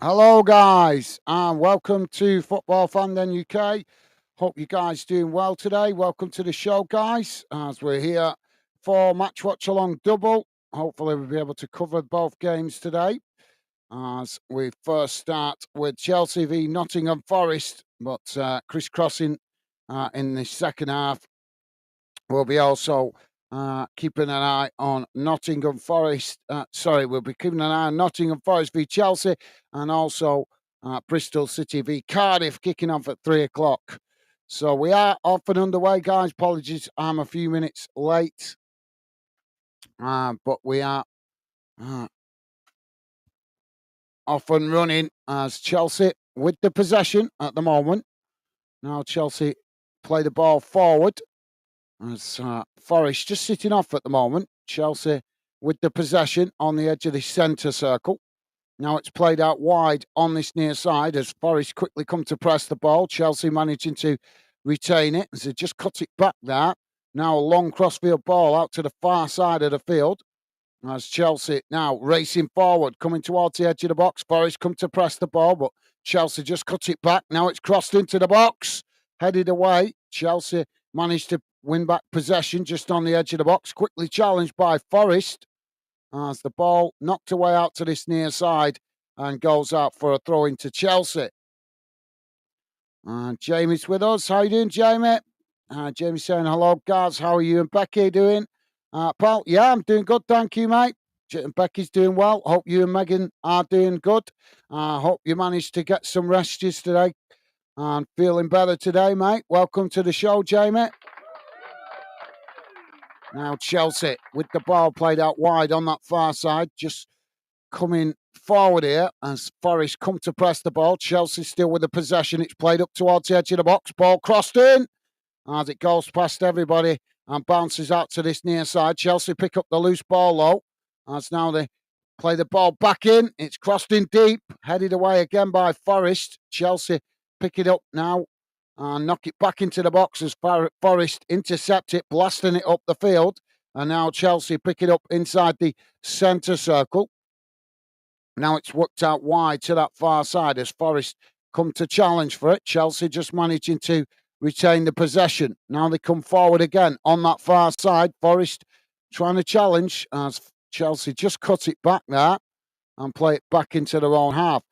Hello, guys, and welcome to Football Fandom UK. Hope you guys doing well today. Welcome to the show, guys. As we're here for Match Watch Along Double. Hopefully, we'll be able to cover both games today. As we first start with Chelsea v Nottingham Forest, but crisscrossing in the second half. We'll be also keeping an eye on Nottingham Forest. We'll be keeping an eye on Nottingham Forest v Chelsea and also Bristol City v Cardiff kicking off at 3 o'clock. So we are off and underway, guys. Apologies, I'm a few minutes late, but we are uh, off and running as Chelsea with the possession at the moment. Now Chelsea play the ball forward. As Forest just sitting off at the moment. Chelsea with the possession on the edge of the centre circle. Now it's played out wide on this near side as Forest quickly come to press the ball. Chelsea managing to retain it as they just cut it back there. Now a long crossfield ball out to the far side of the field. As Chelsea now racing forward, coming towards the edge of the box. Forest come to press the ball, but Chelsea just cut it back. Now it's crossed into the box, headed away. Chelsea managed to win back possession just on the edge of the box. Quickly challenged by Forest as the ball knocked away out to this near side and goes out for a throw into Chelsea. And Jamie's with us. How you doing, Jamie? Jamie saying hello, guys. How are you and Becky doing? Paul, yeah, I'm doing good, thank you, mate. Becky's doing well. Hope you and Megan are doing good. Hope you managed to get some rest yesterday and feeling better today, mate. Welcome to the show, Jamie. Now Chelsea with the ball played out wide on that far side, just coming forward here as Forest come to press the ball. Chelsea still with the possession. It's played up towards the edge of the box. Ball crossed in as it goes past everybody and bounces out to this near side. Chelsea pick up the loose ball though, as now they play the ball back in. It's crossed in deep, headed away again by Forest. Chelsea pick it up now and knock it back into the box as Forest intercept it, blasting it up the field. And now Chelsea pick it up inside the centre circle. Now it's worked out wide to that far side as Forest come to challenge for it. Chelsea just managing to retain the possession. Now they come forward again on that far side. Forest trying to challenge as Chelsea just cut it back there and play it back into their own half.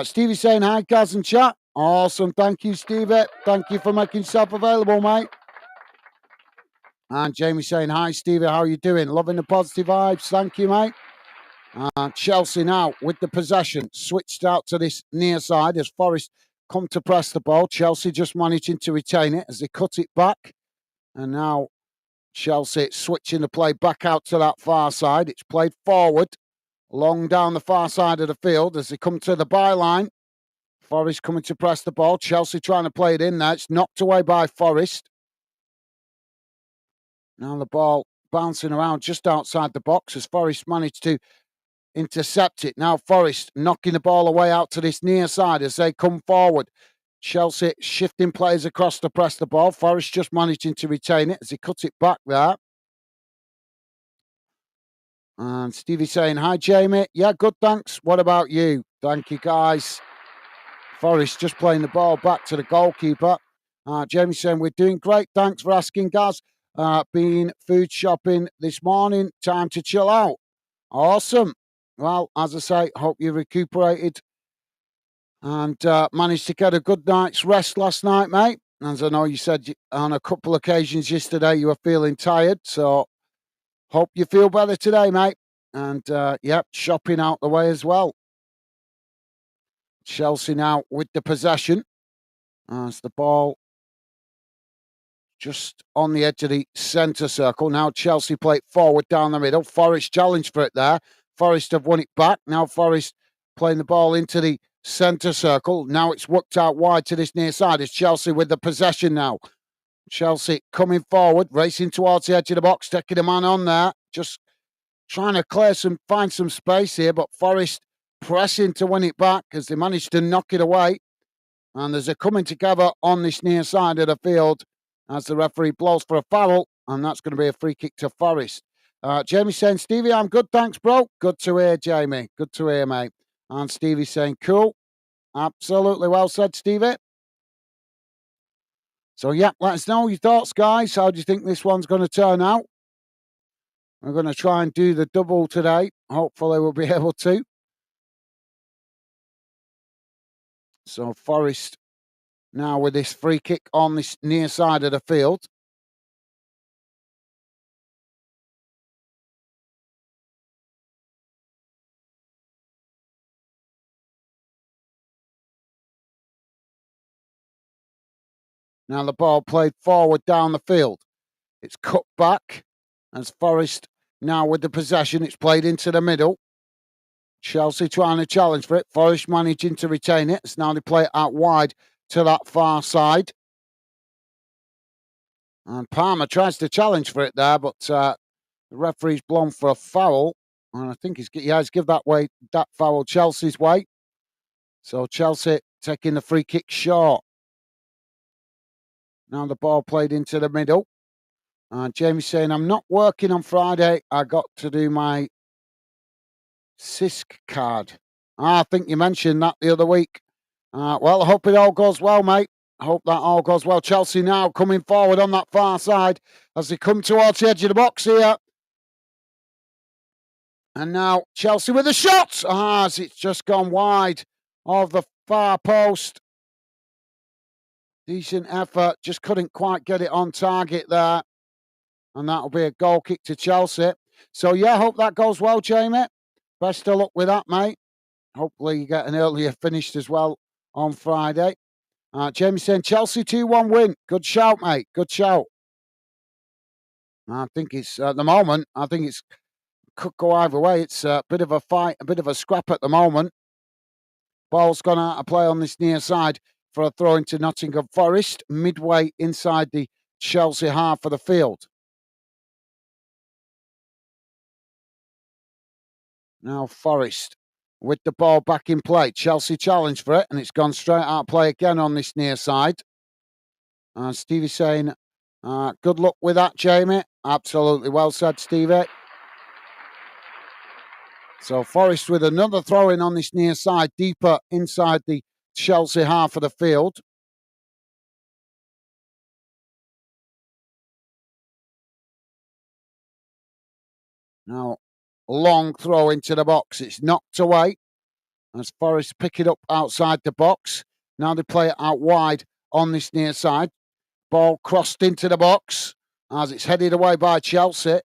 Stevie saying hi, Gaz and chat. Awesome. Thank you, Stevie. Thank you for making yourself available, mate. And Jamie saying hi, Stevie. How are you doing? Loving the positive vibes. Thank you, mate. Chelsea now with the possession, switched out to this near side as Forest come to press the ball. Chelsea just managing to retain it as they cut it back. And now Chelsea switching the play back out to that far side. It's played forward, long down the far side of the field as they come to the byline. Forest coming to press the ball. Chelsea trying to play it in there. It's knocked away by Forest. Now the ball bouncing around just outside the box as Forest managed to intercept it. Now Forest knocking the ball away out to this near side as they come forward. Chelsea shifting players across to press the ball. Forest just managing to retain it as he cut it back there. And Stevie saying, hi, Jamie. Yeah, good, thanks. What about you? Thank you, guys. Forest just playing the ball back to the goalkeeper. Jamie saying, we're doing great. Thanks for asking, guys. Been food shopping this morning. Time to chill out. Awesome. Well, as I say, hope you recuperated and managed to get a good night's rest last night, mate. As I know you said on a couple of occasions yesterday you were feeling tired. So hope you feel better today, mate. And, shopping out the way as well. Chelsea now with the possession as the ball just on the edge of the centre circle. Now Chelsea play it forward down the middle. Forest challenge for it there. Forest have won it back. Now Forest playing the ball into the centre circle. Now it's worked out wide to this near side. It's Chelsea with the possession now. Chelsea coming forward, racing towards the edge of the box, taking a man on there. Just trying to find some space here, but Forest pressing to win it back as they managed to knock it away. And there's a coming together on this near side of the field as the referee blows for a foul, and that's going to be a free kick to Forest. Jamie saying, Stevie, I'm good, thanks, bro. Good to hear, Jamie. Good to hear, mate. And Stevie's saying, cool. Absolutely well said, Stevie. So, yeah, let us know your thoughts, guys. How do you think this one's going to turn out? We're going to try and do the double today. Hopefully, we'll be able to. So, Forest now with this free kick on this near side of the field. Now the ball played forward down the field. It's cut back as Forest now with the possession. It's played into the middle. Chelsea trying to challenge for it. Forest managing to retain it. It's now they play it out wide to that far side. And Palmer tries to challenge for it there, but the referee's blown for a foul. And I think he's give that foul Chelsea's way. So Chelsea taking the free kick short. Now the ball played into the middle. Jamie's saying, I'm not working on Friday. I got to do my CISC card. I think you mentioned that the other week. Well, I hope it all goes well, mate. I hope that all goes well. Chelsea now coming forward on that far side as they come towards the edge of the box here. And now Chelsea with a shot. As it's just gone wide of the far post. Decent effort. Just couldn't quite get it on target there. And that'll be a goal kick to Chelsea. So, yeah, hope that goes well, Jamie. Best of luck with that, mate. Hopefully you get an earlier finish as well on Friday. Jamie saying Chelsea 2-1 win. Good shout, mate. Good shout. I think it's, at the moment, could go either way. It's a bit of a fight, a bit of a scrap at the moment. Ball's gone out of play on this near side for a throw into Nottingham Forest, midway inside the Chelsea half of the field. Now Forest with the ball back in play. Chelsea challenge for it, and it's gone straight out of play again on this near side. Stevie saying, good luck with that, Jamie. Absolutely well said, Stevie. So Forest with another throw in on this near side, deeper inside the Chelsea half of the field. Now, long throw into the box. It's knocked away as Forest pick it up outside the box. Now they play it out wide on this near side. Ball crossed into the box as it's headed away by Chelsea.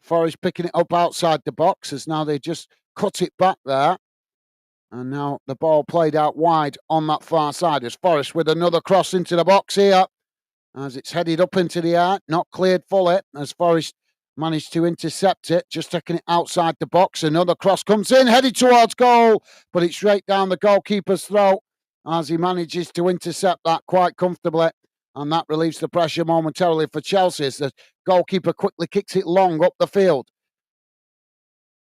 Forest picking it up outside the box as now they just cut it back there. And now the ball played out wide on that far side as Forest with another cross into the box here as it's headed up into the air, not cleared fully as Forest managed to intercept it, just taking it outside the box. Another cross comes in, headed towards goal, but it's straight down the goalkeeper's throat as he manages to intercept that quite comfortably. And that relieves the pressure momentarily for Chelsea as the goalkeeper quickly kicks it long up the field.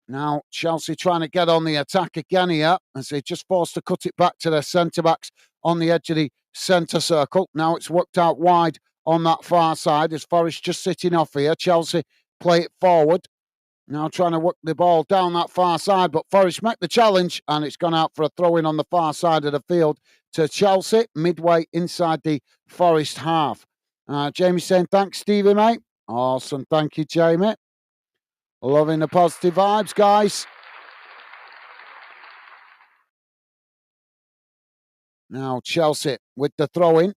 Now, Chelsea trying to get on the attack again here as they just forced to cut it back to their centre-backs on the edge of the centre circle. Now it's worked out wide on that far side as Forest just sitting off here. Chelsea play it forward. Now trying to work the ball down that far side, but Forest make the challenge and it's gone out for a throw-in on the far side of the field to Chelsea, midway inside the Forest half. Jamie saying, thanks, Stevie, mate. Awesome. Thank you, Jamie. Loving the positive vibes, guys. Now Chelsea with the throw-in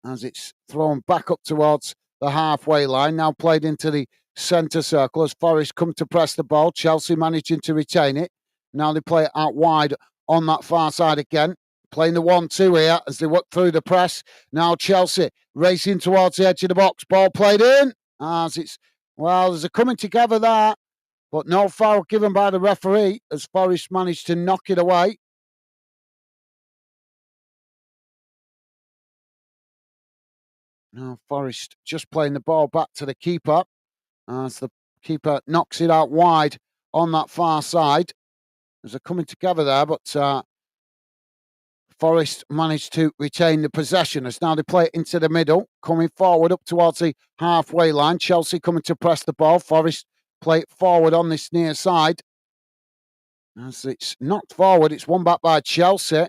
as it's thrown back up towards the halfway line. Now played into the centre circle as Forest come to press the ball. Chelsea managing to retain it. Now they play it out wide on that far side again. Playing the 1-2 here as they work through the press. Now Chelsea racing towards the edge of the box. Ball played in as it's, well, there's a coming together there. But no foul given by the referee as Forest managed to knock it away. Now Forest just playing the ball back to the keeper as the keeper knocks it out wide on that far side. There's a coming together there, but Forest managed to retain the possession as now they play it into the middle, coming forward up towards the halfway line. Chelsea coming to press the ball. Forest play it forward on this near side. As it's knocked forward, it's won back by Chelsea.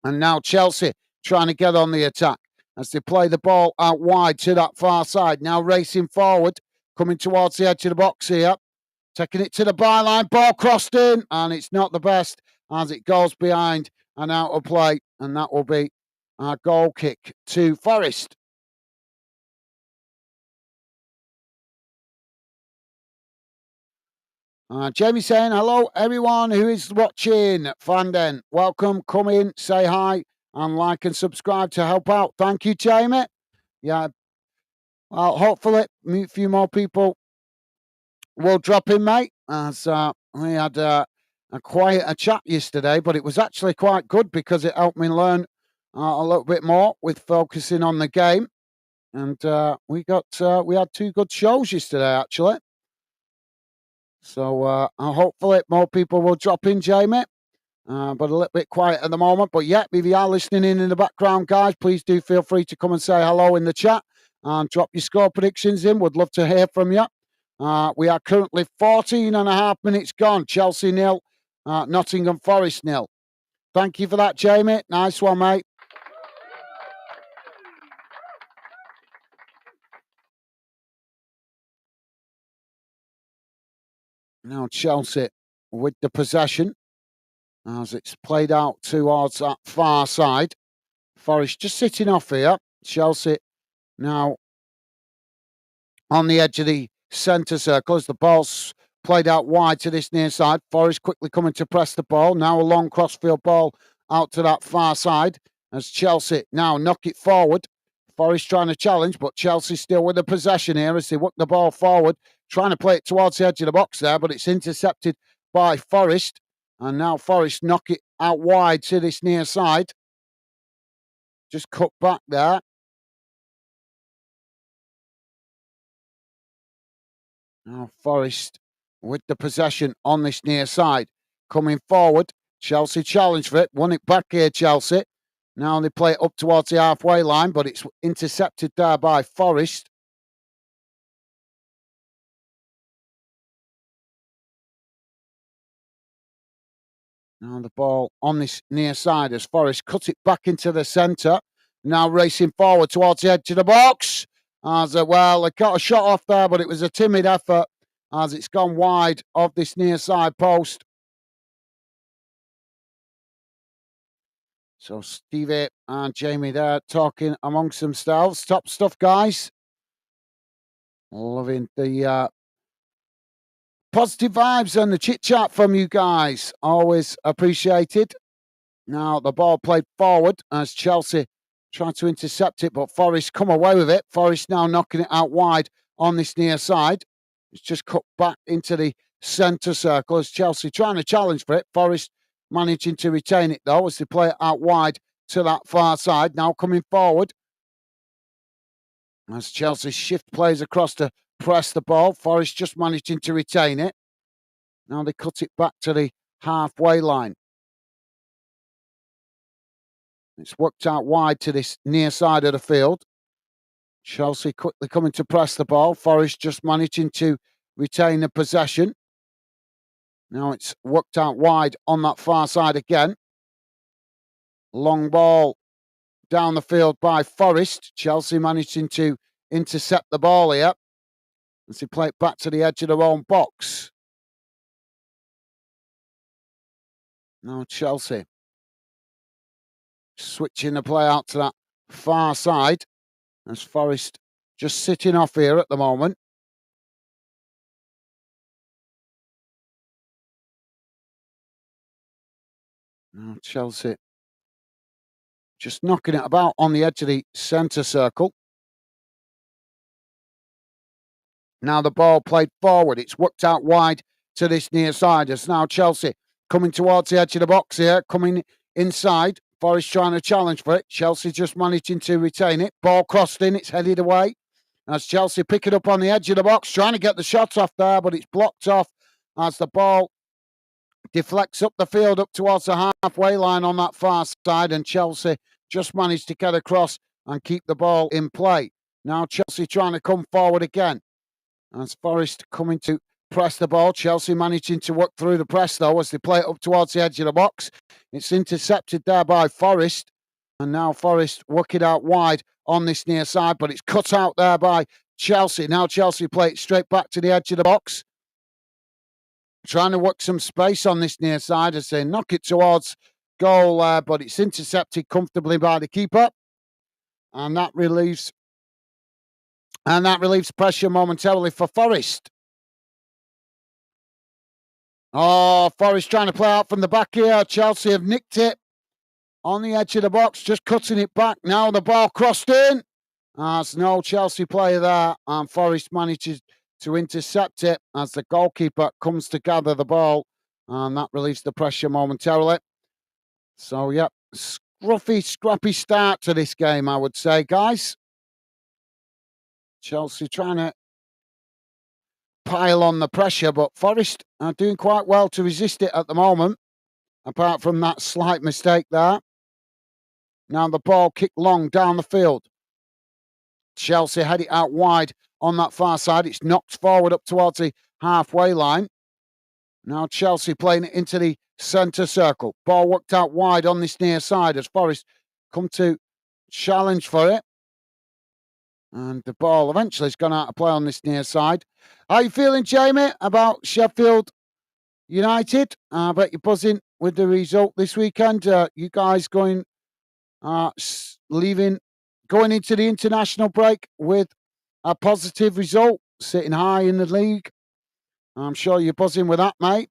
And now Chelsea trying to get on the attack as they play the ball out wide to that far side. Now racing forward, coming towards the edge of the box here. Taking it to the byline, ball crossed in, and it's not the best as it goes behind and out of play. And that will be our goal kick to Forest. Jamie saying, hello, everyone who is watching. Fanden, welcome, come in, say hi, and like and subscribe to help out. Thank you, Jamie. Yeah, well, hopefully a few more people will drop in, mate, as we had a quiet chat yesterday, but it was actually quite good because it helped me learn a little bit more with focusing on the game. And we had two good shows yesterday, actually. So hopefully more people will drop in, Jamie. But a little bit quiet at the moment. But yeah, if you are listening in the background, guys, please do feel free to come and say hello in the chat and drop your score predictions in. Would love to hear from you. We are currently 14 and a half minutes gone. Chelsea 0, Nottingham Forest 0. Thank you for that, Jamie. Nice one, mate. Now Chelsea with the possession as it's played out towards that far side. Forest just sitting off here. Chelsea now on the edge of the centre circle as the ball's played out wide to this near side. Forest quickly coming to press the ball. Now a long crossfield ball out to that far side as Chelsea now knock it forward. Forest trying to challenge, but Chelsea still with the possession here as they work the ball forward, trying to play it towards the edge of the box there, but it's intercepted by Forest. And now Forest knock it out wide to this near side. Just cut back there. Now Forest with the possession on this near side. Coming forward. Chelsea challenge for it. Won it back here, Chelsea. Now they play it up towards the halfway line, but it's intercepted there by Forest. Now the ball on this near side as Forest cut it back into the centre. Now racing forward towards the edge of the box. As well, they got a shot off there, but it was a timid effort as it's gone wide of this near side post. So Stevie and Jamie there talking amongst themselves. Top stuff, guys. Loving the positive vibes and the chit chat from you guys. Always appreciated. Now the ball played forward as Chelsea tried to intercept it, but Forest come away with it. Forest now knocking it out wide on this near side. It's just cut back into the centre circle as Chelsea trying to challenge for it. Forest managing to retain it though as they play it out wide to that far side. Now coming forward as Chelsea shift plays across to press the ball. Forest just managing to retain it. Now they cut it back to the halfway line. It's worked out wide to this near side of the field. Chelsea quickly coming to press the ball. Forest just managing to retain the possession. Now it's worked out wide on that far side again. Long ball down the field by Forest. Chelsea managing to intercept the ball here as they play it back to the edge of their own box. Now Chelsea switching the play out to that far side as Forest just sitting off here at the moment. Now Chelsea just knocking it about on the edge of the centre circle. Now the ball played forward. It's worked out wide to this near side. It's now Chelsea coming towards the edge of the box here, coming inside. Forest trying to challenge for it. Chelsea just managing to retain it. Ball crossed in. It's headed away. As Chelsea pick it up on the edge of the box, trying to get the shot off there, but it's blocked off as the ball deflects up the field up towards the halfway line on that far side, and Chelsea just managed to get across and keep the ball in play. Now Chelsea trying to come forward again as Forest coming to press the ball. Chelsea managing to work through the press, though, as they play it up towards the edge of the box. It's intercepted there by Forest. And now Forest work it out wide on this near side, but it's cut out there by Chelsea. Now Chelsea play it straight back to the edge of the box. Trying to work some space on this near side as they knock it towards goal, but it's intercepted comfortably by the keeper. And that relieves pressure momentarily for Forest. Oh, Forest trying to play out from the back here. Chelsea have nicked it on the edge of the box, just cutting it back. Now the ball crossed in. There's no Chelsea player there, and Forest manages to intercept it as the goalkeeper comes to gather the ball, and that relieves the pressure momentarily. So, yeah, scrappy start to this game, I would say, guys. Chelsea trying to pile on the pressure, but Forest are doing quite well to resist it at the moment, apart from that slight mistake there. Now the ball kicked long down the field. Chelsea head it out wide on that far side. It's knocked forward up towards the halfway line. Now Chelsea playing it into the centre circle. Ball worked out wide on this near side as Forest come to challenge for it. And the ball eventually has gone out of play on this near side. How are you feeling, Jamie, about Sheffield United? I bet you're buzzing with the result this weekend. You guys going into the international break with a positive result, sitting high in the league. I'm sure you're buzzing with that, mate.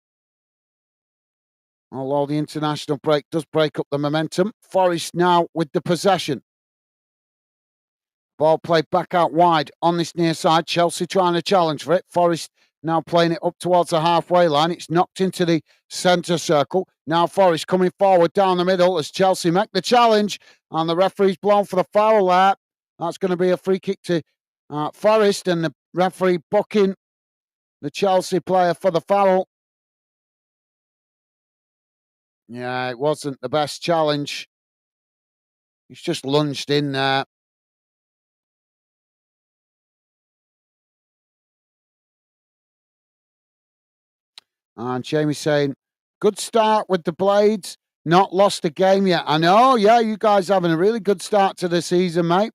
Although the international break does break up the momentum. Forest now with the possession. Ball played back out wide on this near side. Chelsea trying to challenge for it. Forest now playing it up towards the halfway line. It's knocked into the centre circle. Now Forest coming forward down the middle as Chelsea make the challenge. And the referee's blown for the foul there. That's going to be a free kick to Forest, and the referee booking the Chelsea player for the foul. Yeah, it wasn't the best challenge. He's just lunged in there. And Jamie saying, good start with the Blades. Not lost a game yet. I know, yeah, you guys having a really good start to the season, mate.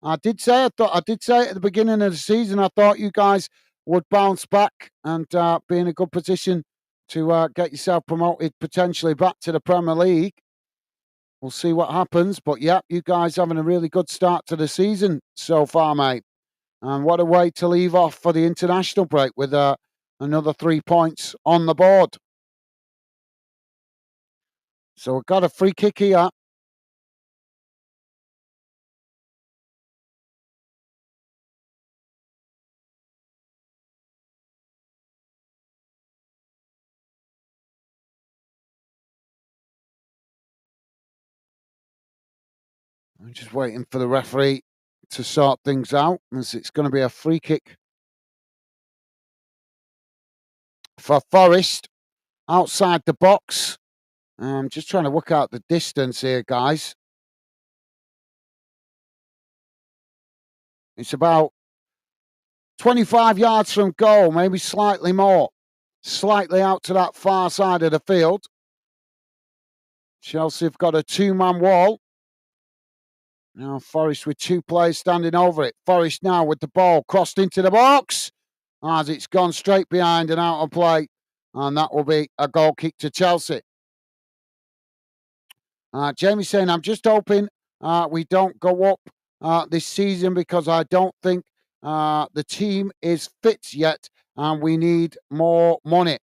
I did say at the beginning of the season, I thought you guys would bounce back and be in a good position to get yourself promoted potentially back to the Premier League. We'll see what happens. But yeah, you guys having a really good start to the season so far, mate. And what a way to leave off for the international break with another 3 points on the board. So we've got a free kick here. I'm just waiting for the referee to sort things out, as it's going to be a free kick for Forest outside the box. I'm just trying to work out the distance here, guys. It's about 25 yards from goal, maybe slightly more. Slightly out to that far side of the field. Chelsea have got a two-man wall. Now Forest with two players standing over it. Forest now with the ball crossed into the box as it's gone straight behind and out of play. And that will be a goal kick to Chelsea. Jamie saying, I'm just hoping we don't go up this season because I don't think the team is fit yet and we need more money.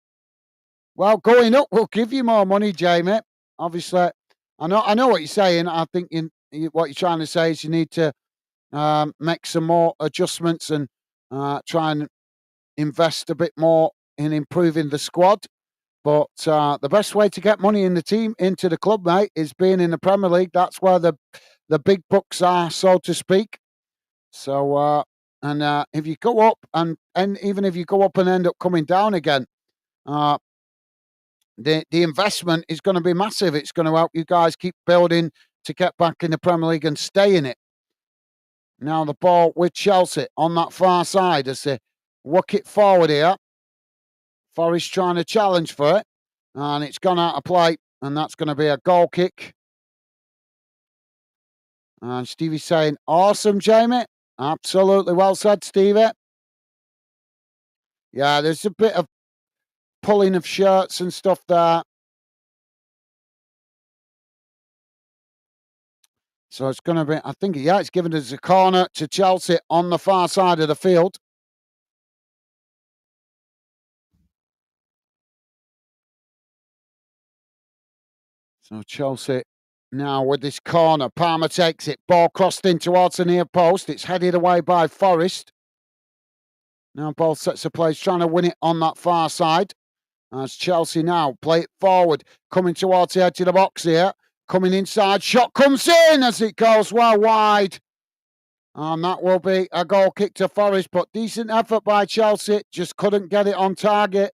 Well, going up will give you more money, Jamie. Obviously, I know what you're saying. I think what you're trying to say is you need to make some more adjustments and try and invest a bit more in improving the squad. But the best way to get money in the team, into the club, mate, is being in the Premier League. That's where the big bucks are, so to speak. So, if you go up and even if you go up and end up coming down again, the investment is going to be massive. It's going to help you guys keep building to get back in the Premier League and stay in it. Now the ball with Chelsea on that far side as they work it forward here. Forrest trying to challenge for it. And it's gone out of play. And that's going to be a goal kick. And Stevie's saying, awesome, Jamie. Absolutely well said, Stevie. Yeah, there's a bit of pulling of shirts and stuff there. So it's going to be, I think, yeah, it's given us a corner to Chelsea on the far side of the field. So Chelsea now with this corner. Palmer takes it. Ball crossed in towards the near post. It's headed away by Forrest. Now ball sets a place, trying to win it on that far side. As Chelsea now play it forward, coming towards the edge of the box here. Coming inside, shot comes in as it goes well wide. And that will be a goal kick to Forest, but decent effort by Chelsea. Just couldn't get it on target.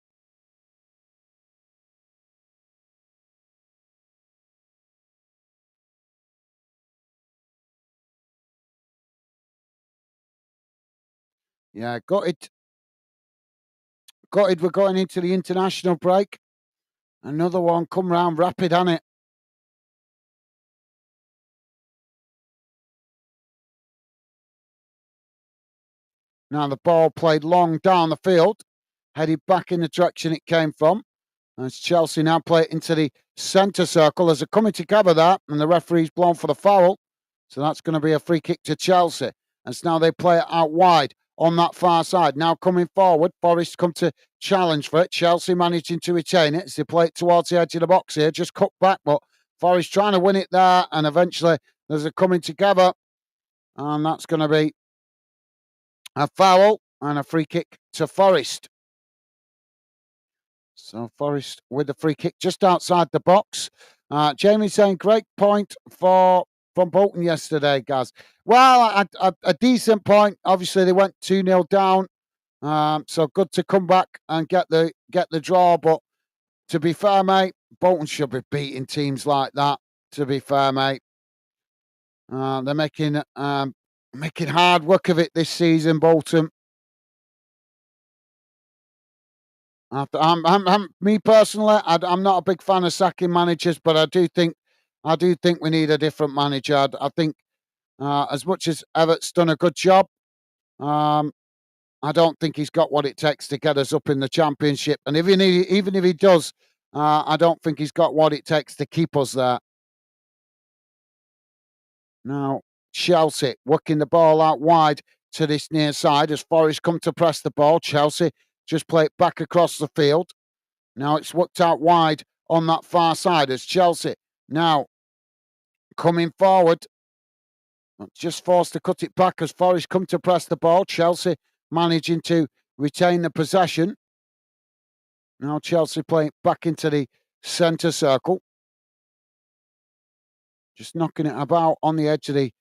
Yeah, gutted. We're going into the international break. Another one come round rapid, hasn't it? Now the ball played long down the field, headed back in the direction it came from. As Chelsea now play it into the centre circle as they're coming together there, and the referee's blown for the foul. So that's going to be a free kick to Chelsea. As now they play it out wide on that far side. Now coming forward, Forest come to challenge for it. Chelsea managing to retain it as they play it towards the edge of the box here. Just cut back, but Forest trying to win it there, and eventually there's a coming together. And that's going to be a foul and a free kick to Forest. So Forest with the free kick just outside the box. Jamie saying, great point from Bolton yesterday, Gaz. Well, a decent point. Obviously, they went 2-0 down. So good to come back and get the draw. But to be fair, mate, Bolton should be beating teams like that, to be fair, mate. They're making hard work of it this season, Bolton. Me personally, I'm not a big fan of sacking managers, but I do think we need a different manager. I think as much as Everett's done a good job, I don't think he's got what it takes to get us up in the Championship. And even if he does, I don't think he's got what it takes to keep us there. Now Chelsea working the ball out wide to this near side as Forest come to press the ball. Chelsea just play it back across the field. Now it's worked out wide on that far side as Chelsea now coming forward. Just forced to cut it back as Forest come to press the ball. Chelsea managing to retain the possession. Now Chelsea playing back into the centre circle. Just knocking it about on the edge of the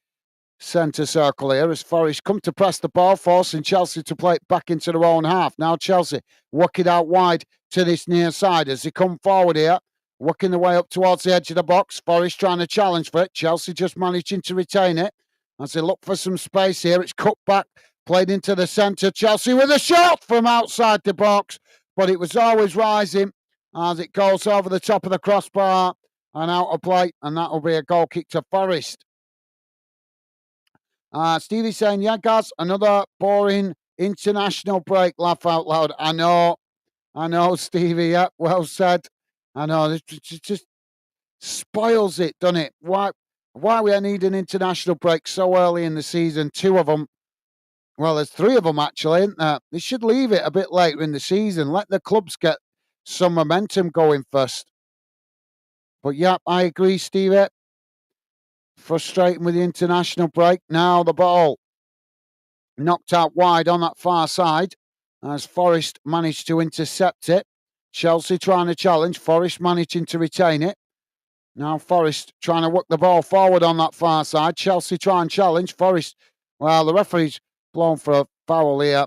centre circle here as Forest come to press the ball, forcing Chelsea to play it back into their own half. Now Chelsea work it out wide to this near side as they come forward here, working their way up towards the edge of the box. Forest trying to challenge for it. Chelsea just managing to retain it as they look for some space here. It's cut back, played into the centre. Chelsea with a shot from outside the box, but it was always rising as it goes over the top of the crossbar and out of play, and that will be a goal kick to Forest. Stevie saying, yeah, Gaz, another boring international break. Laugh out loud. I know, Stevie. Yeah, well said. I know. It just spoils it, doesn't it? Why we need an international break so early in the season? Two of them. Well, there's three of them actually, isn't there? They should leave it a bit later in the season. Let the clubs get some momentum going first. But yeah, I agree, Stevie. Frustrating with the international break. Now the ball knocked out wide on that far side as Forest managed to intercept it. Chelsea trying to challenge. Forest managing to retain it. Now Forest trying to work the ball forward on that far side. Chelsea try and challenge. Forest, well, the referee's blown for a foul here.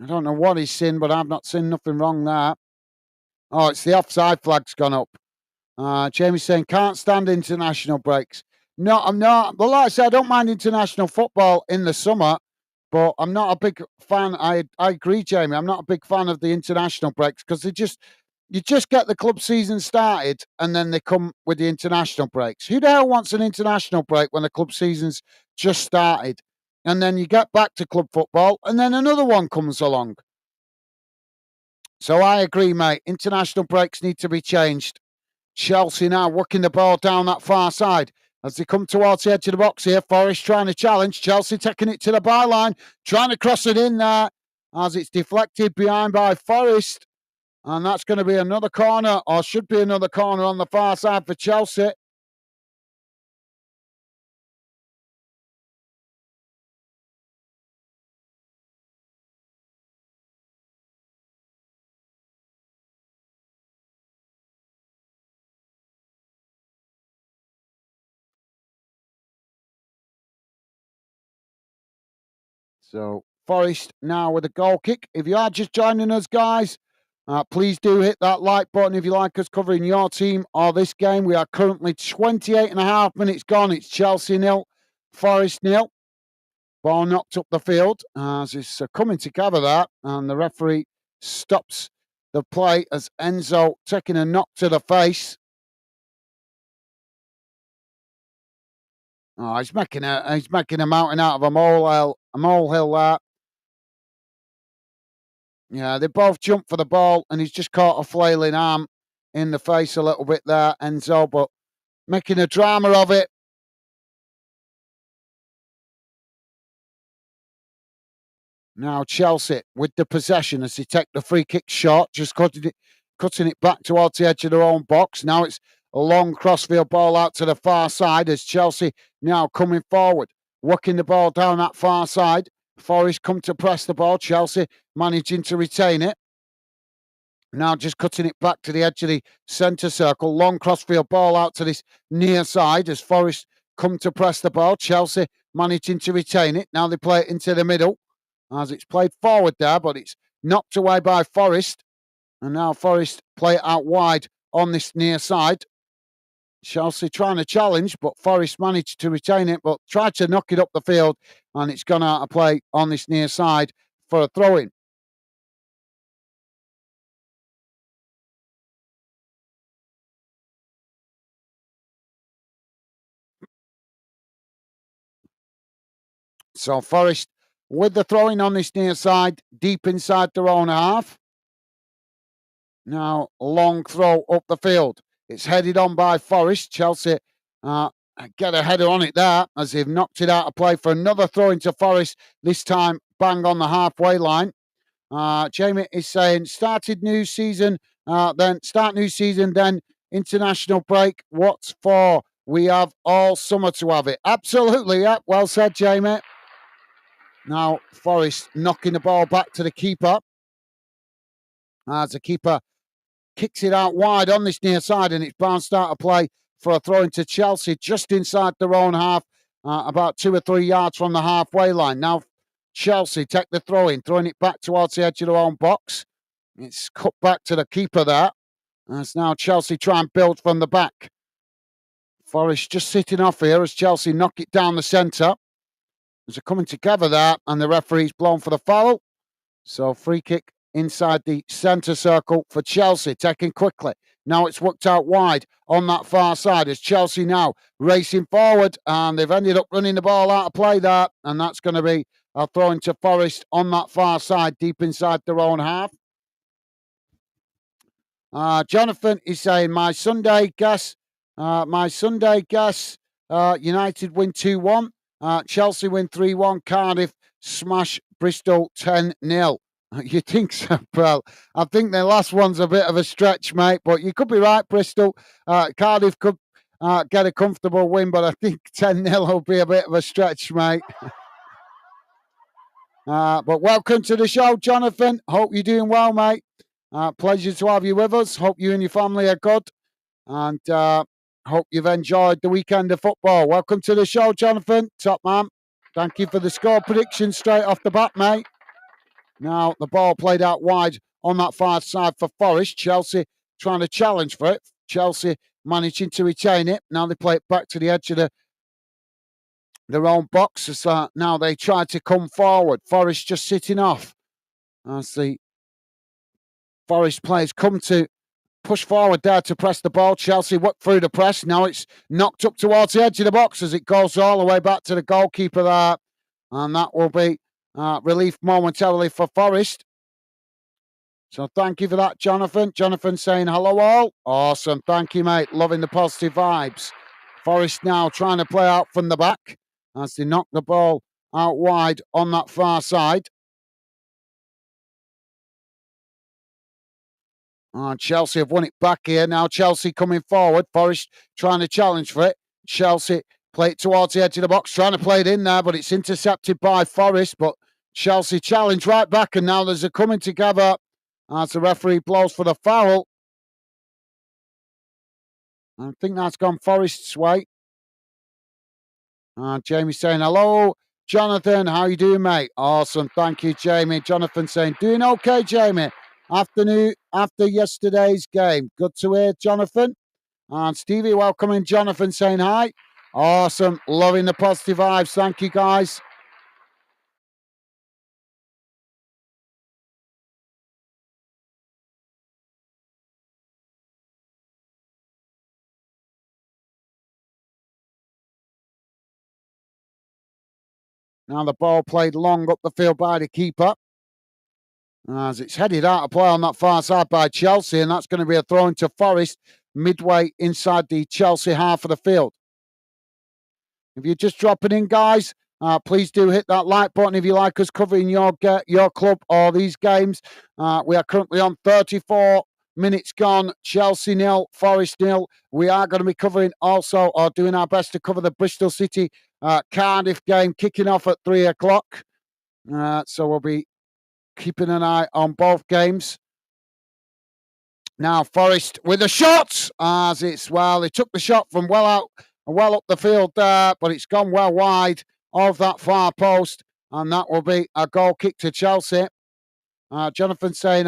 I don't know what he's seen, but I've not seen nothing wrong there. Oh, it's the offside flag's gone up. Jamie's saying, can't stand international breaks. No, I'm not. But like I said, I don't mind international football in the summer, but I'm not a big fan. I agree, Jamie. I'm not a big fan of the international breaks because you just get the club season started and then they come with the international breaks. Who the hell wants an international break when the club season's just started? And then you get back to club football and then another one comes along. So I agree, mate. International breaks need to be changed. Chelsea now working the ball down that far side. As they come towards the edge of the box here, Forest trying to challenge. Chelsea taking it to the byline, trying to cross it in there as it's deflected behind by Forest. And that's going to be another corner, or should be another corner on the far side for Chelsea. So Forest now with a goal kick. If you are just joining us, guys, please do hit that like button if you like us covering your team or this game. We are currently 28 and a half minutes gone. It's Chelsea 0, Forest 0. Ball knocked up the field as it's coming together that, and the referee stops the play as Enzo taking a knock to the face. Oh, he's making a mountain out of a molehill there. Yeah, they both jumped for the ball, and he's just caught a flailing arm in the face a little bit there, Enzo, but making a drama of it. Now Chelsea with the possession as they take the free kick shot, just cutting it back towards the edge of their own box. Now it's a long crossfield ball out to the far side as Chelsea now coming forward, working the ball down that far side. Forest come to press the ball. Chelsea managing to retain it. Now just cutting it back to the edge of the centre circle. Long crossfield ball out to this near side as Forest come to press the ball. Chelsea managing to retain it. Now they play it into the middle as it's played forward there, but it's knocked away by Forest. And now Forest play it out wide on this near side. Chelsea trying to challenge, but Forest managed to retain it, but tried to knock it up the field, and it's gone out of play on this near side for a throw-in. So Forest with the throwing on this near side, deep inside their own half. Now, long throw up the field. It's headed on by Forest. Chelsea get a header on it there as they've knocked it out of play for another throw into Forest, this time bang on the halfway line. Jamie is saying, start new season, then international break. What's for? We have all summer to have it. Absolutely, yeah. Well said, Jamie. Now, Forest knocking the ball back to the keeper. As the keeper kicks it out wide on this near side, and it's bounced out of play for a throw into Chelsea just inside their own half, about 2 or 3 yards from the halfway line. Now, Chelsea take the throw in, throwing it back towards the edge of their own box. It's cut back to the keeper there. As now Chelsea try and build from the back. Forest just sitting off here as Chelsea knock it down the centre. As they're coming together there, and the referee's blown for the foul. So free kick inside the centre circle for Chelsea, taken quickly. Now it's worked out wide on that far side as Chelsea now racing forward, and they've ended up running the ball out of play there, and that's going to be a throw into Forest on that far side, deep inside their own half. Jonathan is saying, my Sunday guess, United win 2-1. Chelsea win 3-1. Cardiff smash Bristol 10-0. You think so, Well, I think the last one's a bit of a stretch, mate, but you could be right, Bristol. Cardiff could get a comfortable win, but I think 10-0 will be a bit of a stretch, mate. But welcome to the show, Jonathan. Hope you're doing well, mate. Pleasure to have you with us. Hope you and your family are good. And hope you've enjoyed the weekend of football. Welcome to the show, Jonathan. Top man. Thank you for the score prediction straight off the bat, mate. Now, the ball played out wide on that far side for Forest. Chelsea trying to challenge for it. Chelsea managing to retain it. Now they play it back to the edge of the their own box as now they try to come forward. Forest just sitting off as the Forest players come to push forward there to press the ball. Chelsea work through the press. Now it's knocked up towards the edge of the box as it goes all the way back to the goalkeeper there. And that will be relief momentarily for Forest. So thank you for that, Jonathan. Jonathan saying hello all. Awesome. Thank you, mate. Loving the positive vibes. Forest now trying to play out from the back as they knock the ball out wide on that far side. Chelsea have won it back here. Now Chelsea coming forward. Forest trying to challenge for it. Chelsea play it towards the edge of the box, trying to play it in there, but it's intercepted by Forest. But Chelsea challenge right back, and now there's a coming together as the referee blows for the foul. I think that's gone Forest's way. Jamie saying, hello, Jonathan. How you doing, mate? Awesome. Thank you, Jamie. Jonathan saying, doing okay, Jamie. After yesterday's game. Good to hear, Jonathan. And Stevie welcoming Jonathan saying hi. Awesome. Loving the positive vibes. Thank you, guys. Now the ball played long up the field by the keeper. As it's headed out of play on that far side by Chelsea, and that's going to be a throw into Forest midway inside the Chelsea half of the field. If you're just dropping in, guys, please do hit that like button if you like us covering your club or these games. We are currently on 34 minutes gone. Chelsea 0, Forest 0. We are going to be covering also, or doing our best to cover the Bristol City Cardiff game kicking off at 3 o'clock. So we'll be keeping an eye on both games. Now Forest with a shot as it's they took the shot from well up the field there, but it's gone well wide of that far post, and that will be a goal kick to Chelsea. Jonathan saying,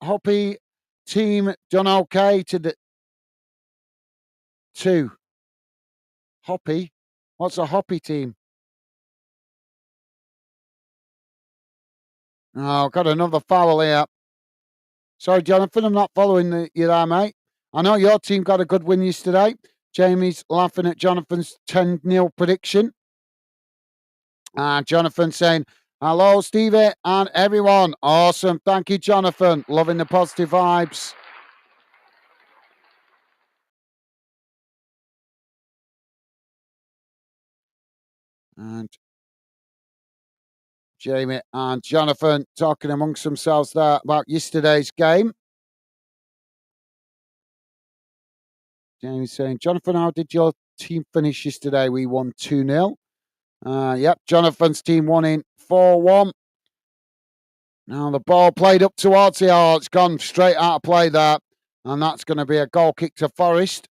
Hoppy team done okay to the two. Hoppy? What's a Hoppy team? Oh, got another foul here. Sorry, Jonathan, I'm not following you there, mate. I know your team got a good win yesterday. Jamie's laughing at Jonathan's 10-0 prediction. Jonathan saying, hello, Stevie and everyone. Awesome. Thank you, Jonathan. Loving the positive vibes. And Jamie and Jonathan talking amongst themselves there about yesterday's game. Jamie saying, Jonathan, how did your team finish yesterday? We won 2-0. Yep, Jonathan's team won in 4-1. Now the ball played up towards the it's gone straight out of play there. And that's going to be a goal kick to Forest.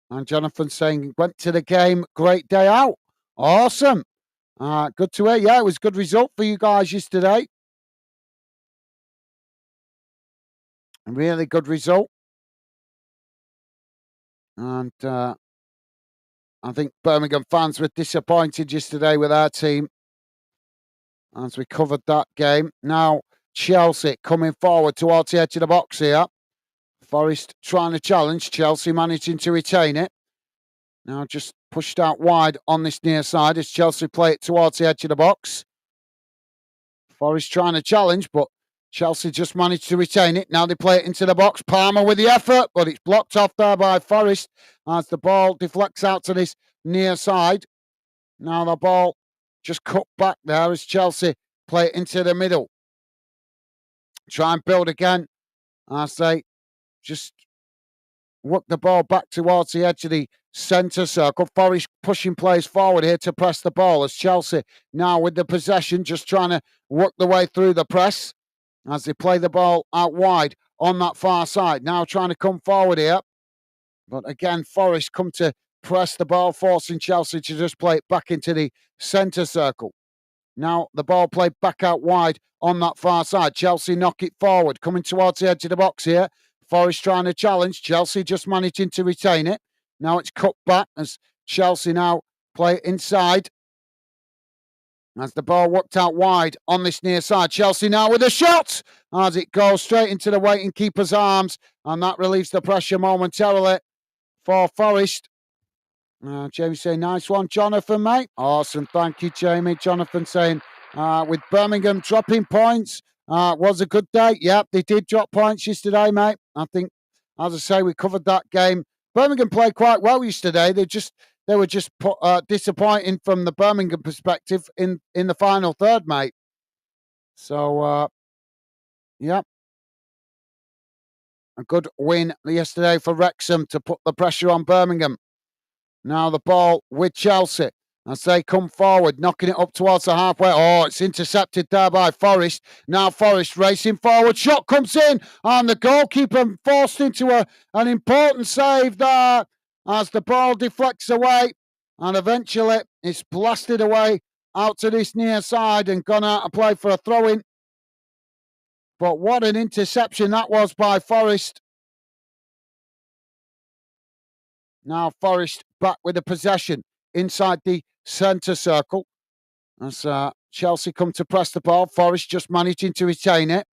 And Jonathan saying, went to the game, great day out. Awesome. Good to hear. Yeah, it was a good result for you guys yesterday. A really good result. And I think Birmingham fans were disappointed yesterday with our team as we covered that game. Now, Chelsea coming forward towards the edge of the box here. Forest trying to challenge. Chelsea managing to retain it. Now just pushed out wide on this near side as Chelsea play it towards the edge of the box. Forest trying to challenge, but Chelsea just managed to retain it. Now they play it into the box. Palmer with the effort, but it's blocked off there by Forest as the ball deflects out to this near side. Now the ball just cut back there as Chelsea play it into the middle. Try and build again as they just work the ball back towards the edge of the centre circle. Forest pushing players forward here to press the ball as Chelsea now with the possession, just trying to work the way through the press as they play the ball out wide on that far side. Now trying to come forward here. But again, Forest come to press the ball, forcing Chelsea to just play it back into the centre circle. Now the ball played back out wide on that far side. Chelsea knock it forward, coming towards the edge of the box here. Forest trying to challenge. Chelsea just managing to retain it. Now it's cut back as Chelsea now play it inside. As the ball whipped out wide on this near side. Chelsea now with a shot as it goes straight into the waiting keeper's arms. And that relieves the pressure momentarily for Forest. Jamie saying, nice one, Jonathan, mate. Awesome. Thank you, Jamie. Jonathan saying, with Birmingham dropping points, was a good day. Yep, they did drop points yesterday, mate. I think, as I say, we covered that game. Birmingham played quite well yesterday. They were just disappointing from the Birmingham perspective in the final third, mate. So, yep. A good win yesterday for Wrexham to put the pressure on Birmingham. Now the ball with Chelsea as they come forward, knocking it up towards the halfway. Oh, it's intercepted there by Forest. Now Forest racing forward. Shot comes in and the goalkeeper forced into an important save there as the ball deflects away. And eventually it's blasted away out to this near side and gone out of play for a throw-in. But what an interception that was by Forest. Now Forest back with the possession inside the centre circle. As Chelsea come to press the ball, Forest just managing to retain it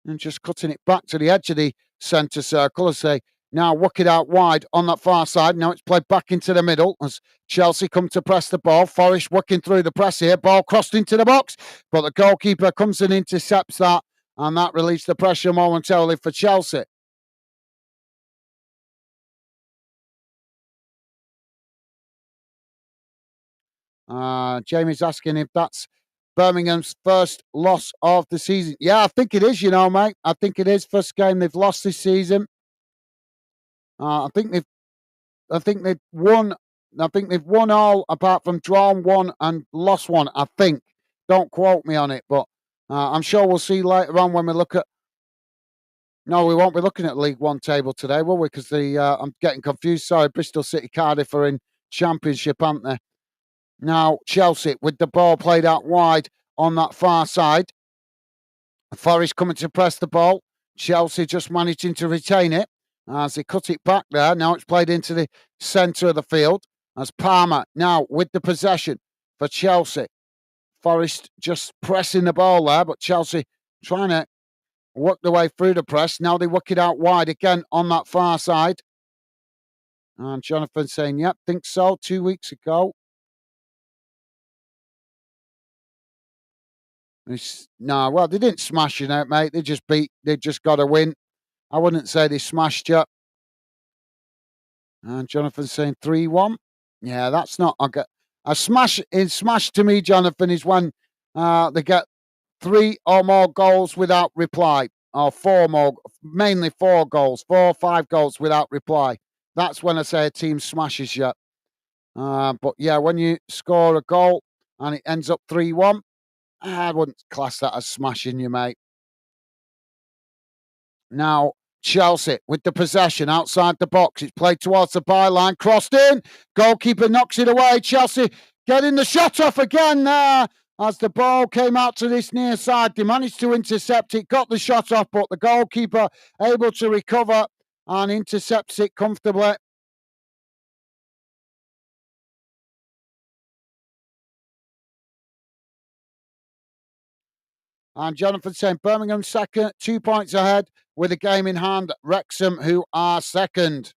and just cutting it back to the edge of the centre circle as they now work it out wide on that far side. Now it's played back into the middle as Chelsea come to press the ball. Forest working through the press here. Ball crossed into the box, but the goalkeeper comes and intercepts that, and that relieves the pressure momentarily for Chelsea. Jamie's asking if that's Birmingham's first loss of the season. Yeah, I think it is, mate. I think it is. First game they've lost this season. I think they've won. I think they've won all apart from drawn one and lost one. I think. Don't quote me on it, but I'm sure we'll see later on when we look at. No, we won't be looking at League One table today, will we? Because I'm getting confused. Sorry, Bristol City, Cardiff are in Championship, aren't they? Now, Chelsea with the ball played out wide on that far side. Forest coming to press the ball. Chelsea just managing to retain it as they cut it back there. Now it's played into the centre of the field as Palmer now with the possession for Chelsea. Forest just pressing the ball there, but Chelsea trying to work their way through the press. Now they work it out wide again on that far side. And Jonathan saying, yep, think so, 2 weeks ago. No, well, they didn't smash you out, mate. They just got a win. I wouldn't say they smashed you. And Jonathan's saying 3-1. Yeah, that's not a smash. In smash to me, Jonathan, is when they get 3 or more goals without reply, or 4 more, mainly 4 goals, 4 or 5 goals without reply. That's when I say a team smashes you. But yeah, when you score a goal and it ends up 3-1, I wouldn't class that as smashing you, mate. Now, Chelsea with the possession outside the box. It's played towards the byline, crossed in. Goalkeeper knocks it away. Chelsea getting the shot off again there as the ball came out to this near side. They managed to intercept it, got the shot off, but the goalkeeper able to recover and intercepts it comfortably. And Jonathan saying Birmingham second, 2 points ahead with a game in hand. Wrexham, who are second.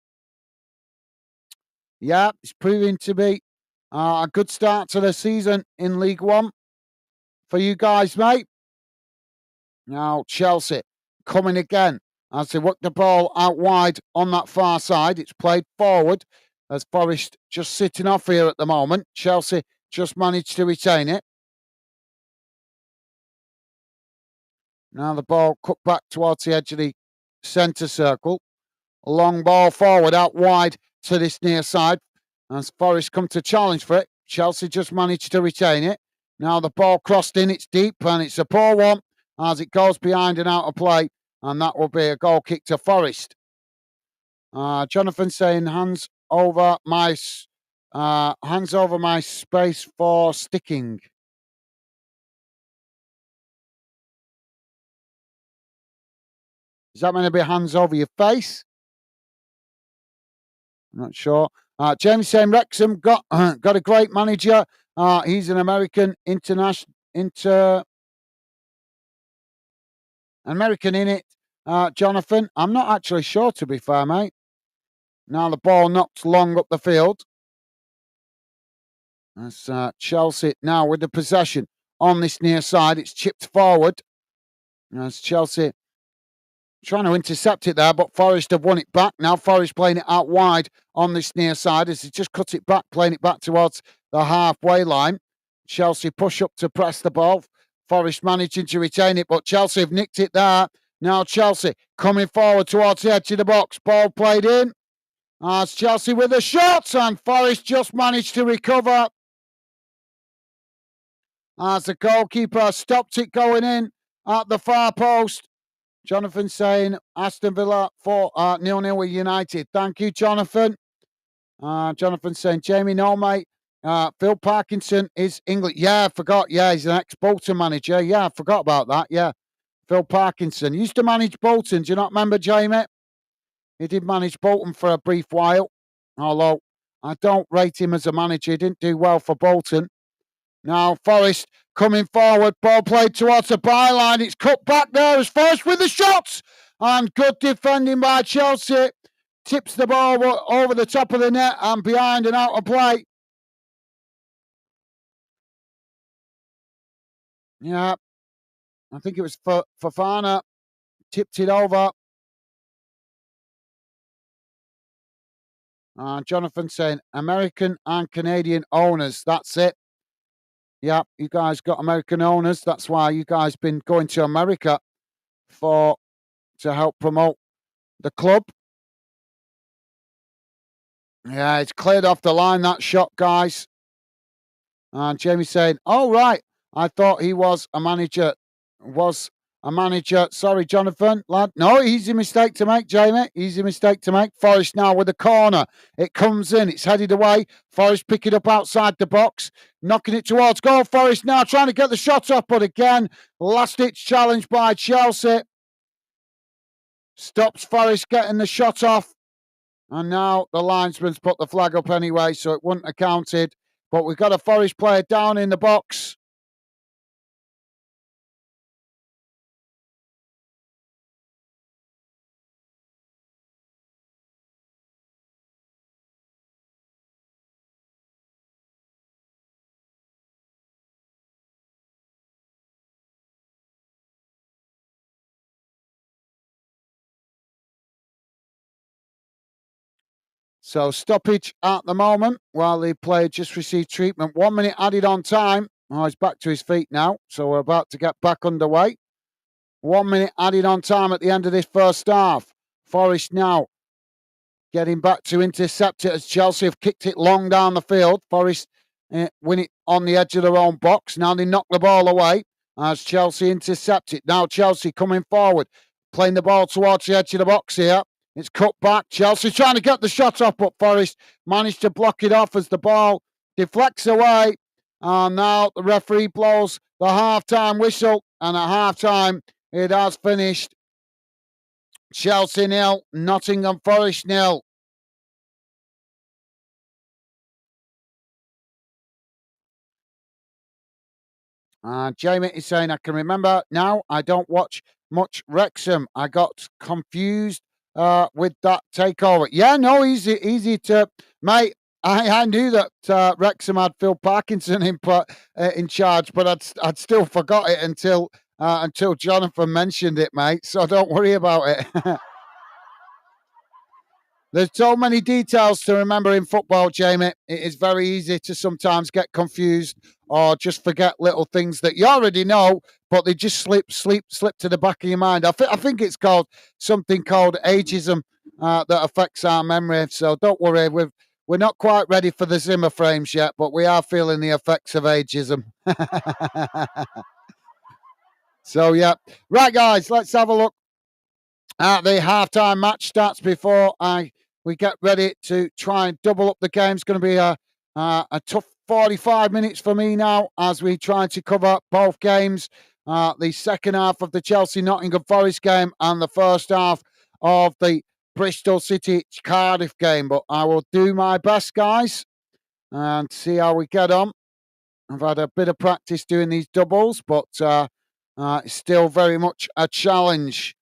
Yeah, it's proving to be a good start to the season in League One for you guys, mate. Now, Chelsea coming again as they work the ball out wide on that far side. It's played forward as Forest just sitting off here at the moment. Chelsea just managed to retain it. Now the ball cut back towards the edge of the centre circle. A long ball forward out wide to this near side as Forest come to challenge for it. Chelsea just managed to retain it. Now the ball crossed in, it's deep and it's a poor one as it goes behind and out of play, and that will be a goal kick to Forest. Jonathan saying hands over my space for sticking. Is that meant to be hands over your face? I'm not sure. James saying Wrexham got got a great manager. He's an American American in it. Jonathan, I'm not actually sure, to be fair, mate. Now the ball knocked long up the field. That's Chelsea now with the possession on this near side. It's chipped forward. As Chelsea trying to intercept it there, but Forest have won it back. Now Forest playing it out wide on this near side as he just cut it back, playing it back towards the halfway line. Chelsea push up to press the ball. Forest managing to retain it, but Chelsea have nicked it there. Now Chelsea coming forward towards the edge of the box. Ball played in. As Chelsea with a shot, and Forest just managed to recover. As the goalkeeper stopped it going in at the far post. Jonathan saying Aston Villa 0-0 with United. Thank you, Jonathan. Jonathan saying, Jamie, no, mate. Phil Parkinson is English. Yeah, I forgot. Yeah, he's an ex-Bolton manager. Yeah, I forgot about that. Yeah, Phil Parkinson. He used to manage Bolton. Do you not remember, Jamie? He did manage Bolton for a brief while. Although I don't rate him as a manager. He didn't do well for Bolton. Now Forest coming forward, ball played towards the byline. It's cut back there as Forest with the shots. And good defending by Chelsea. Tips the ball over the top of the net and behind and out of play. Yeah, I think it was Fofana. Tipped it over. Jonathan saying American and Canadian owners. That's it. Yeah, you guys got American owners. That's why you guys been going to America to help promote the club. Yeah, it's cleared off the line, that shot, guys. And Jamie saying, oh, right, I thought he was a manager. Sorry, Jonathan, lad. No, easy mistake to make, Jamie. Easy mistake to make. Forest now with a corner. It comes in. It's headed away. Forest pick it up outside the box. Knocking it towards goal. Forest now trying to get the shot off. But again, last-ditch challenge by Chelsea. Stops Forest getting the shot off. And now the linesman's put the flag up anyway, so it wouldn't have counted. But we've got a Forest player down in the box. So stoppage at the moment while the player just received treatment. 1 minute added on time. Oh, he's back to his feet now. So we're about to get back underway. 1 minute added on time at the end of this first half. Forest now getting back to intercept it as Chelsea have kicked it long down the field. Forest win it on the edge of their own box. Now they knock the ball away as Chelsea intercept it. Now Chelsea coming forward, playing the ball towards the edge of the box here. It's cut back. Chelsea trying to get the shot off, but Forest managed to block it off as the ball deflects away. And now the referee blows the half-time whistle. And at half-time, it has finished. Chelsea 0, Nottingham Forest 0. Jamie is saying, I can remember now, I don't watch much Wrexham. I got confused with that takeover. Yeah, no, easy to, mate. I knew that Wrexham had Phil Parkinson in charge, but I'd still forgot it until Jonathan mentioned it, mate. So don't worry about it. There's so many details to remember in football, Jamie. It is very easy to sometimes get confused or just forget little things that you already know, but they just slip to the back of your mind. I think it's called something called ageism that affects our memory. So don't worry, we're not quite ready for the Zimmer frames yet, but we are feeling the effects of ageism. So yeah, right, guys, let's have a look at the halftime match stats before we get ready to try and double up the game. It's going to be a tough 45 minutes for me now as we try to cover both games. the second half of the Chelsea-Nottingham Forest game and the first half of the Bristol City-Cardiff game. But I will do my best, guys, and see how we get on. I've had a bit of practice doing these doubles, but it's still very much a challenge.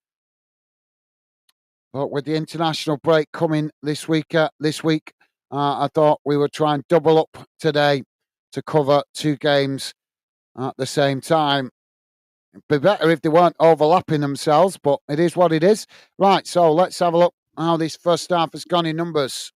But with the international break coming this week, I thought we would try and double up today to cover 2 games at the same time. It'd be better if they weren't overlapping themselves, but it is what it is. Right, so let's have a look how this first half has gone in numbers.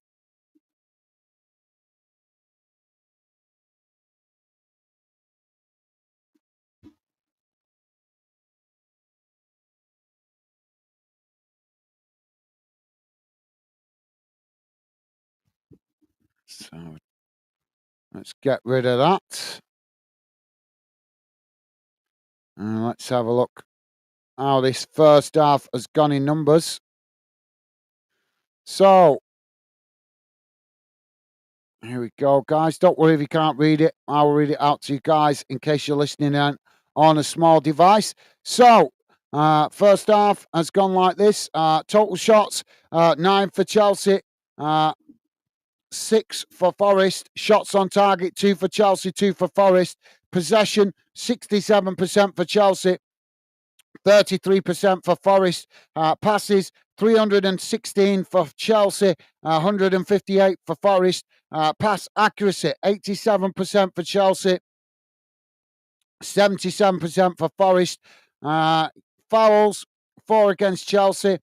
So let's get rid of that. And let's have a look how this first half has gone in numbers. So here we go, guys. Don't worry if you can't read it. I will read it out to you guys in case you're listening on a small device. So, first half has gone like this. Total shots, 9 for Chelsea, 6 for Forest. Shots on target, 2 for Chelsea, 2 for Forest. Possession, 67% for Chelsea, 33% for Forest. Passes, 316 for Chelsea, 158 for Forest. Pass accuracy, 87% for Chelsea, 77% for Forest. Fouls, 4 against Chelsea,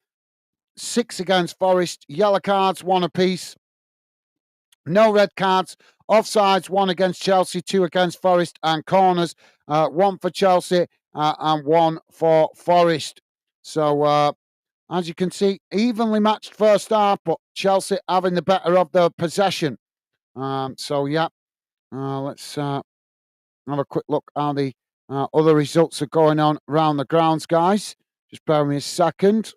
6 against Forest. Yellow cards, 1 apiece. No red cards. Offsides, 1 against Chelsea, 2 against Forest. And corners, 1 for Chelsea and 1 for Forest. So, as you can see, evenly matched first half, but Chelsea having the better of the possession. So, yeah, let's have a quick look how the other results are going on around the grounds, guys. Just bear with me a second.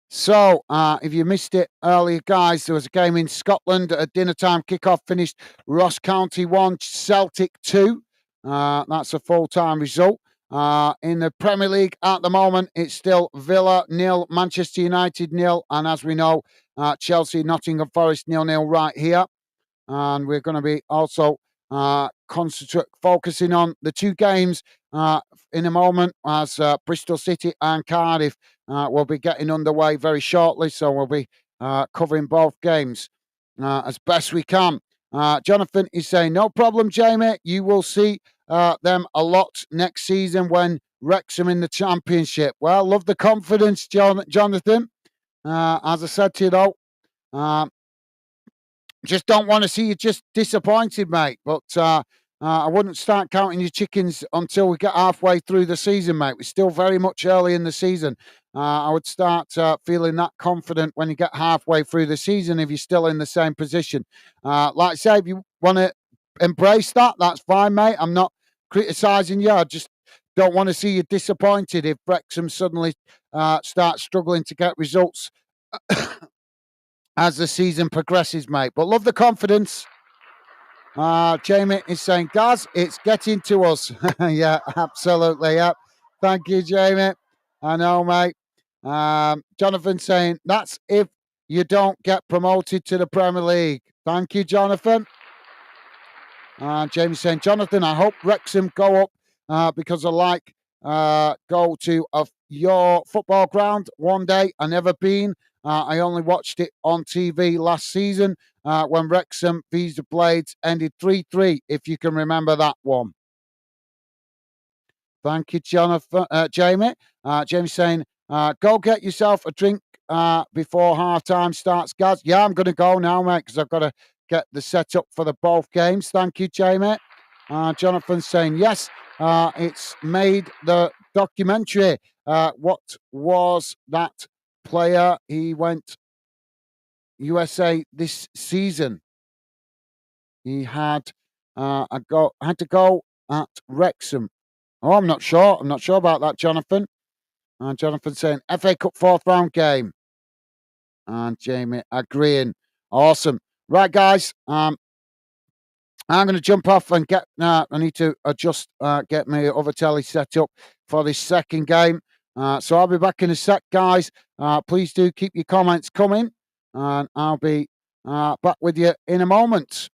So, if you missed it earlier, guys, there was a game in Scotland at dinner time kickoff, finished Ross County 1, Celtic 2. That's a full-time result. In the Premier League at the moment, it's still Villa 0, Manchester United 0, and as we know, Chelsea, Nottingham Forest 0-0 right here. And we're going to be also focusing on the 2 games in a moment as Bristol City and Cardiff will be getting underway very shortly. So we'll be covering both games as best we can. Jonathan is saying, no problem, Jamie. You will see them a lot next season when Wrexham in the Championship. Well, love the confidence, Jonathan. As I said to you, though, just don't want to see you just disappointed, mate. But I wouldn't start counting your chickens until we get halfway through the season, mate. We're still very much early in the season. I would start feeling that confident when you get halfway through the season if you're still in the same position. Like I say, if you want to embrace that, that's fine, mate. I'm not criticising you. I just don't want to see you disappointed if Wrexham suddenly start struggling to get results as the season progresses, mate. But love the confidence. Jamie is saying, Gaz, it's getting to us. Yeah, absolutely. Yeah. Thank you, Jamie. I know, mate. Jonathan saying, that's if you don't get promoted to the Premier League. Thank you, Jonathan. Jamie saying, Jonathan, I hope Wrexham go up because I like go to your football ground one day. I never been. I only watched it on TV last season when Wrexham vs the Blades ended 3-3, if you can remember that one. Thank you, Jonathan. Jamie. Jamie saying, go get yourself a drink before half-time starts, Gaz. Yeah, I'm going to go now, mate, because I've got to get the setup for the both games. Thank you, Jamie. Jonathan saying, yes, it's made the documentary. What was that player? He went USA this season. He had had to go at Wrexham. Oh, I'm not sure. I'm not sure about that, Jonathan. And Jonathan saying FA Cup 4th round game. And Jamie agreeing. Awesome. Right, guys. I'm going to jump off and get. I need to adjust, get my other telly set up for this second game. So I'll be back in a sec, guys. Please do keep your comments coming, and I'll be back with you in a moment.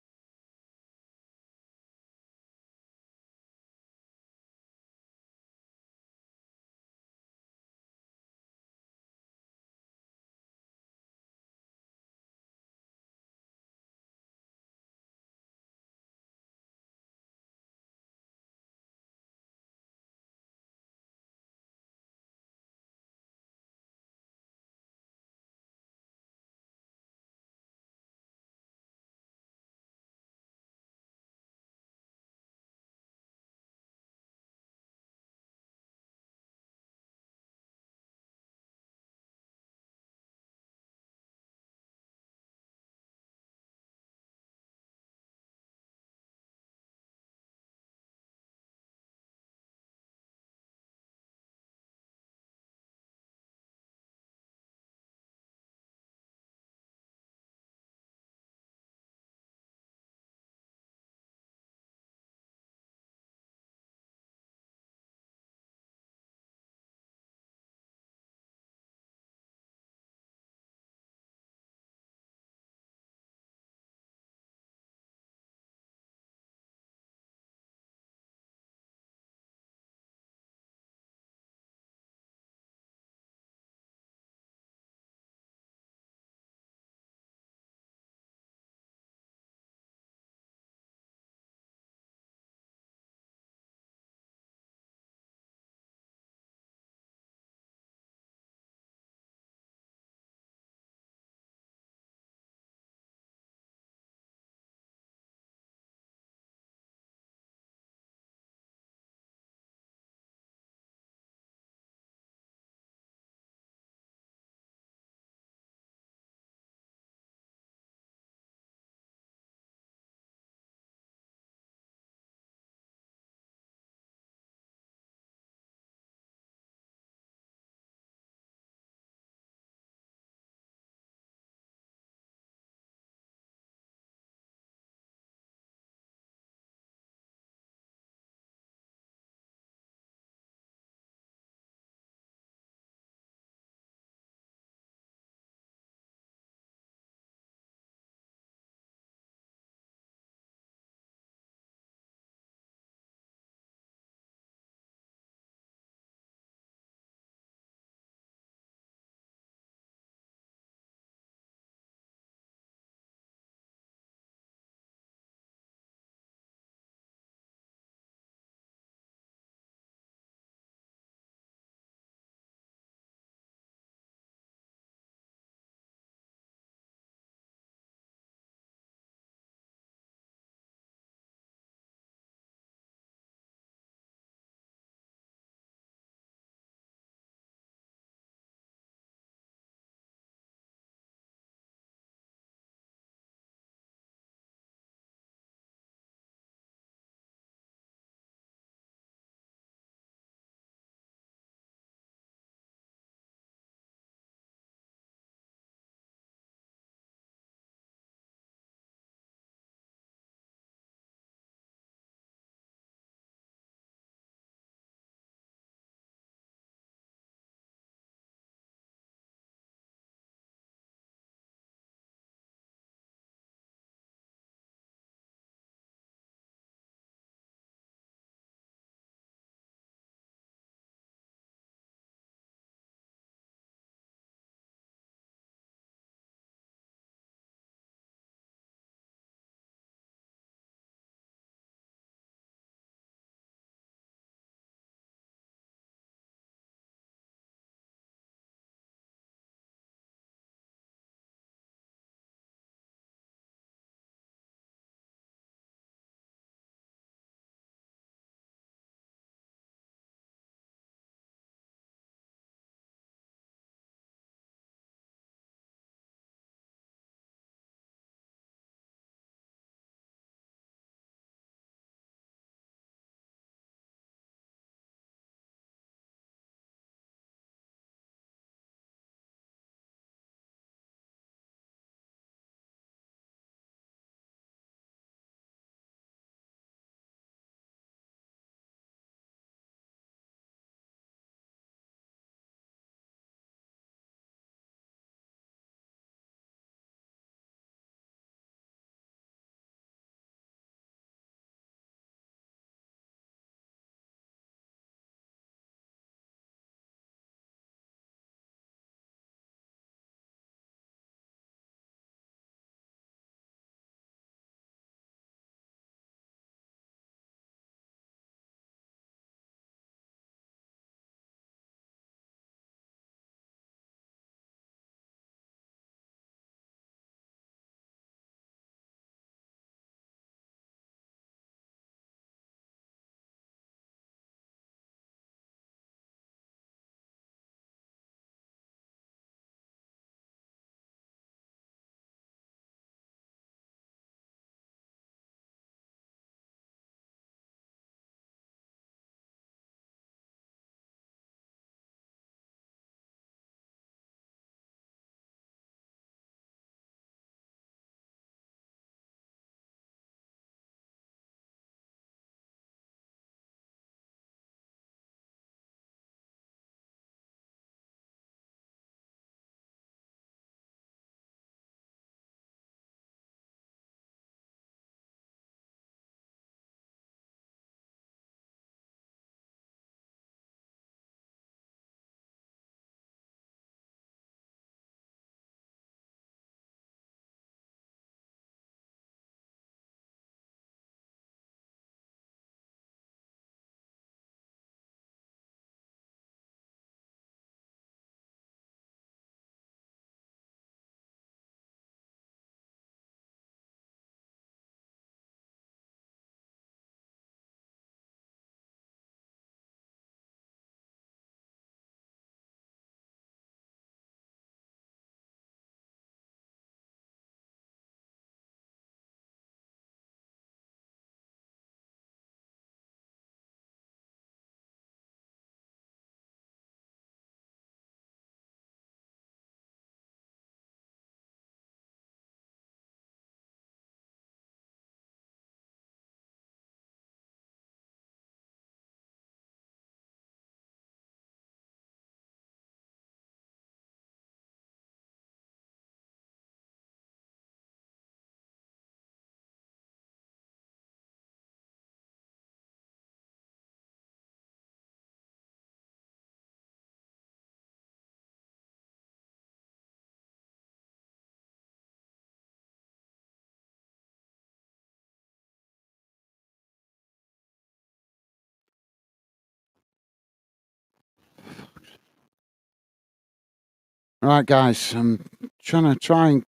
Right, guys, I'm try and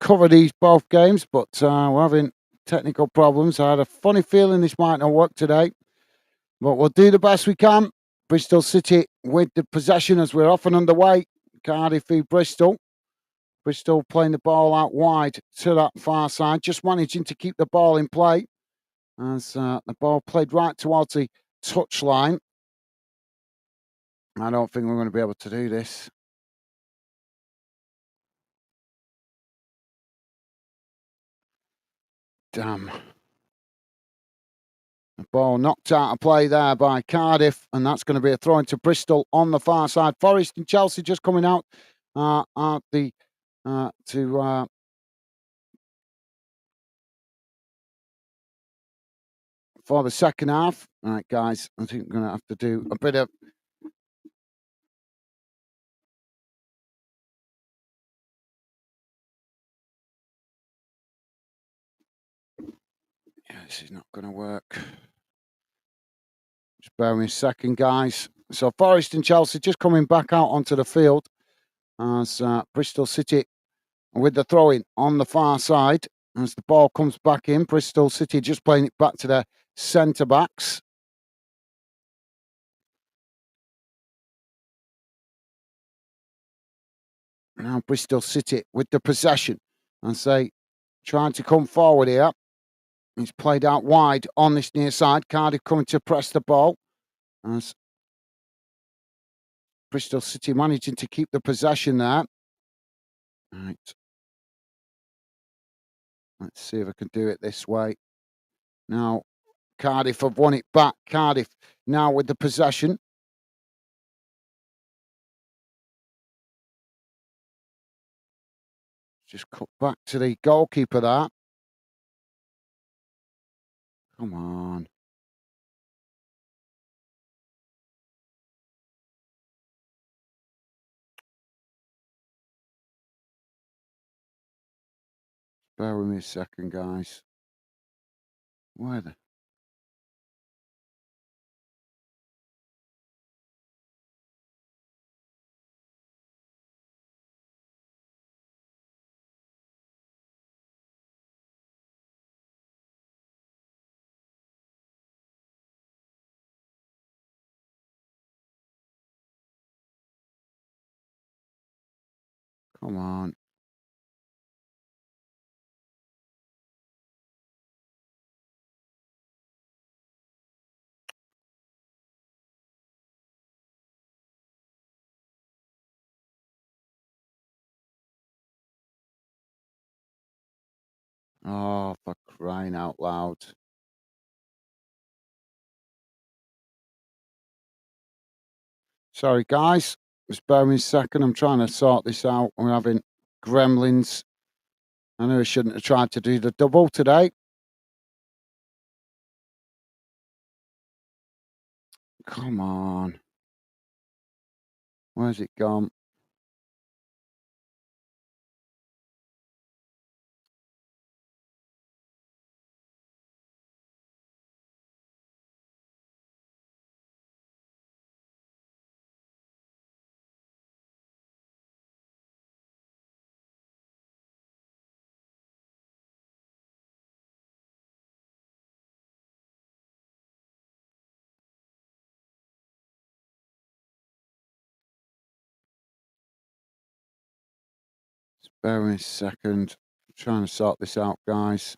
cover these both games, but we're having technical problems. I had a funny feeling this might not work today, but we'll do the best we can. Bristol City with the possession as we're off and underway. Cardiff v Bristol. Bristol playing the ball out wide to that far side, just managing to keep the ball in play as the ball played right towards the touchline. I don't think we're going to be able to do this. Damn. The ball knocked out of play there by Cardiff, and that's going to be a throw into Bristol on the far side. Forest and Chelsea just coming out at the to for the second half. All right, guys, I think we're going to have to do a bit of. Yeah, this is not going to work. Just bear with me a second, guys. So Forest and Chelsea just coming back out onto the field as Bristol City with the throw-in on the far side. As the ball comes back in, Bristol City just playing it back to their centre-backs. Now Bristol City with the possession as they trying to come forward here. It's played out wide on this near side. Cardiff coming to press the ball as Bristol City managing to keep the possession there. Right. Let's see if I can do it this way. Now Cardiff have won it back. Cardiff now with the possession. Just cut back to the goalkeeper there. Come on. Bear with me a second, guys. Where the... Come on. Oh, for crying out loud. Sorry, guys. Just bear with me a second. I'm trying to sort this out. We're having gremlins. I knew I shouldn't have tried to do the double today. Come on. Where's it gone? Just bear with me a second. I'm trying to sort this out, guys.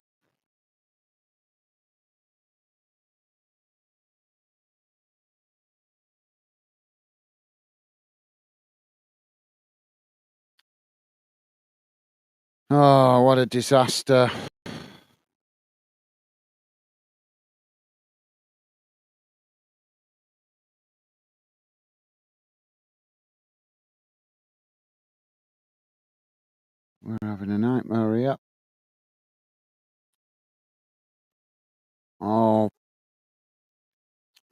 Oh, what a disaster. We're having a nightmare here. Oh,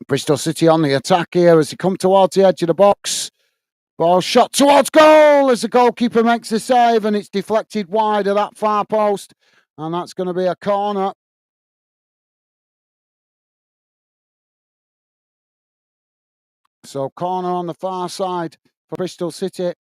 Bristol City on the attack here as they come towards the edge of the box. Ball shot towards goal as the goalkeeper makes the save and it's deflected wide of that far post. And that's going to be a corner. So corner on the far side for Bristol City.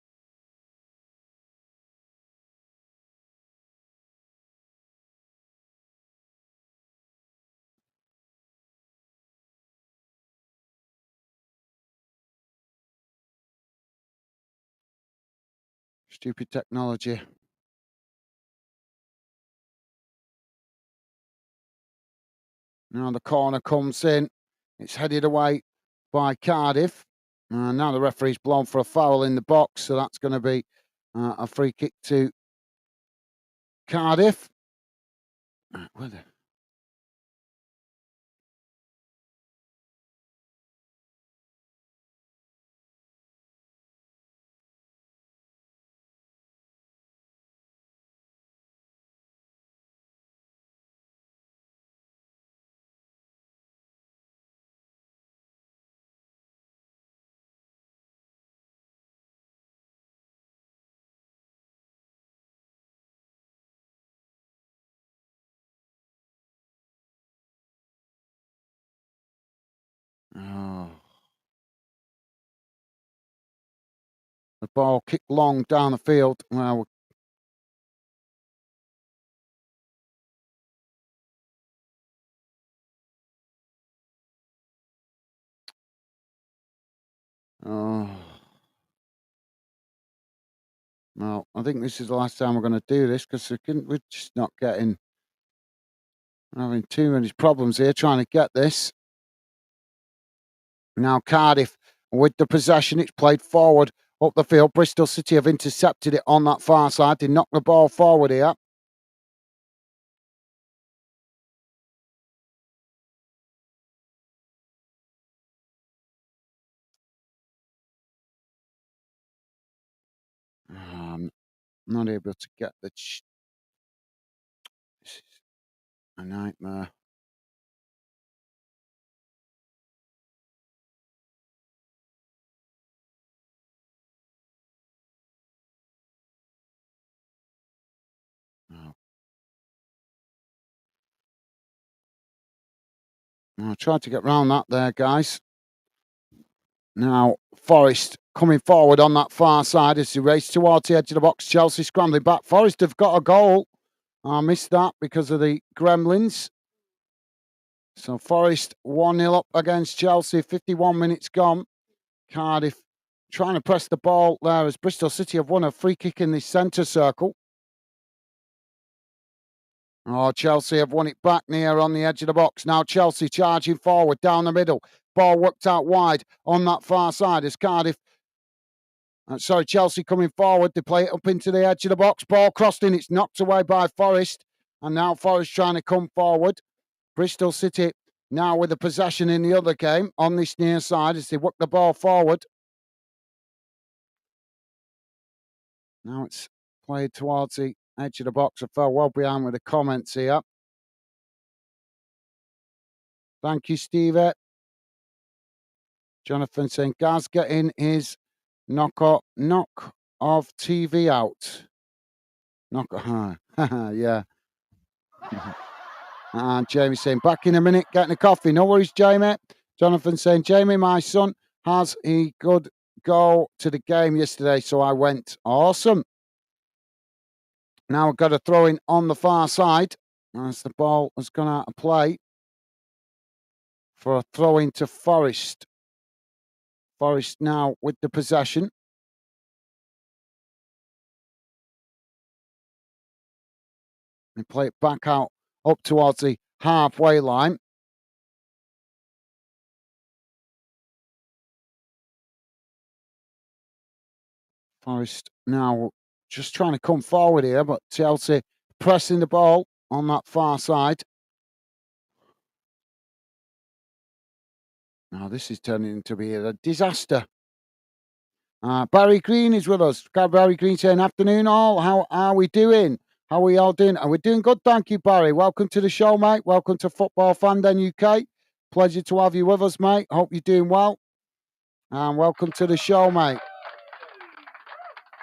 Stupid technology. Now the corner comes in. It's headed away by Cardiff. Now the referee's blown for a foul in the box, so that's going to be a free kick to Cardiff. Where the... Oh. The ball kicked long down the field. Well, oh. Well, I think this is the last time we're going to do this because we're just not getting... We're having too many problems here trying to get this. Now Cardiff with the possession. It's played forward up the field. Bristol City have intercepted it on that far side. They knock the ball forward here. Not able to get the... This is a nightmare. Oh. I tried to get round that there, guys. Now, Forest coming forward on that far side as he races towards the edge of the box. Chelsea scrambling back. Forest have got a goal. I missed that because of the Gremlins. So Forest 1-0 up against Chelsea. 51 minutes gone. Cardiff trying to press the ball there as Bristol City have won a free kick in the centre circle. Oh, Chelsea have won it back near on the edge of the box. Now Chelsea charging forward down the middle. Ball worked out wide on that far side as Cardiff... Chelsea coming forward. They play it up into the edge of the box. Ball crossed in. It's knocked away by Forest. And now Forest trying to come forward. Bristol City now with the possession in the other game on this near side as they work the ball forward. Now it's played towards the edge of the box. I fell well behind with the comments here. Thank you, Stevie. Jonathan saying, Gaz getting his knock of TV out. Yeah. And Jamie saying, back in a minute, getting a coffee. No worries, Jamie. Jonathan saying, Jamie, my son has a good go to the game yesterday, so I went. Awesome. Now we've got a throw in on the far side as the ball has gone out of play for a throw into Forest. Forest now with the possession. They play it back out up towards the halfway line. Forest now just trying to come forward here, but Chelsea pressing the ball on that far side. Now this is turning into be a disaster. Barry Green is with us. Barry Green saying, afternoon all. How are we doing? How are we all doing? Are we doing good? Thank you, Barry. Welcome to the show, mate. Welcome to Football Fan Den UK. Pleasure to have you with us, mate. Hope you're doing well. And welcome to the show, mate.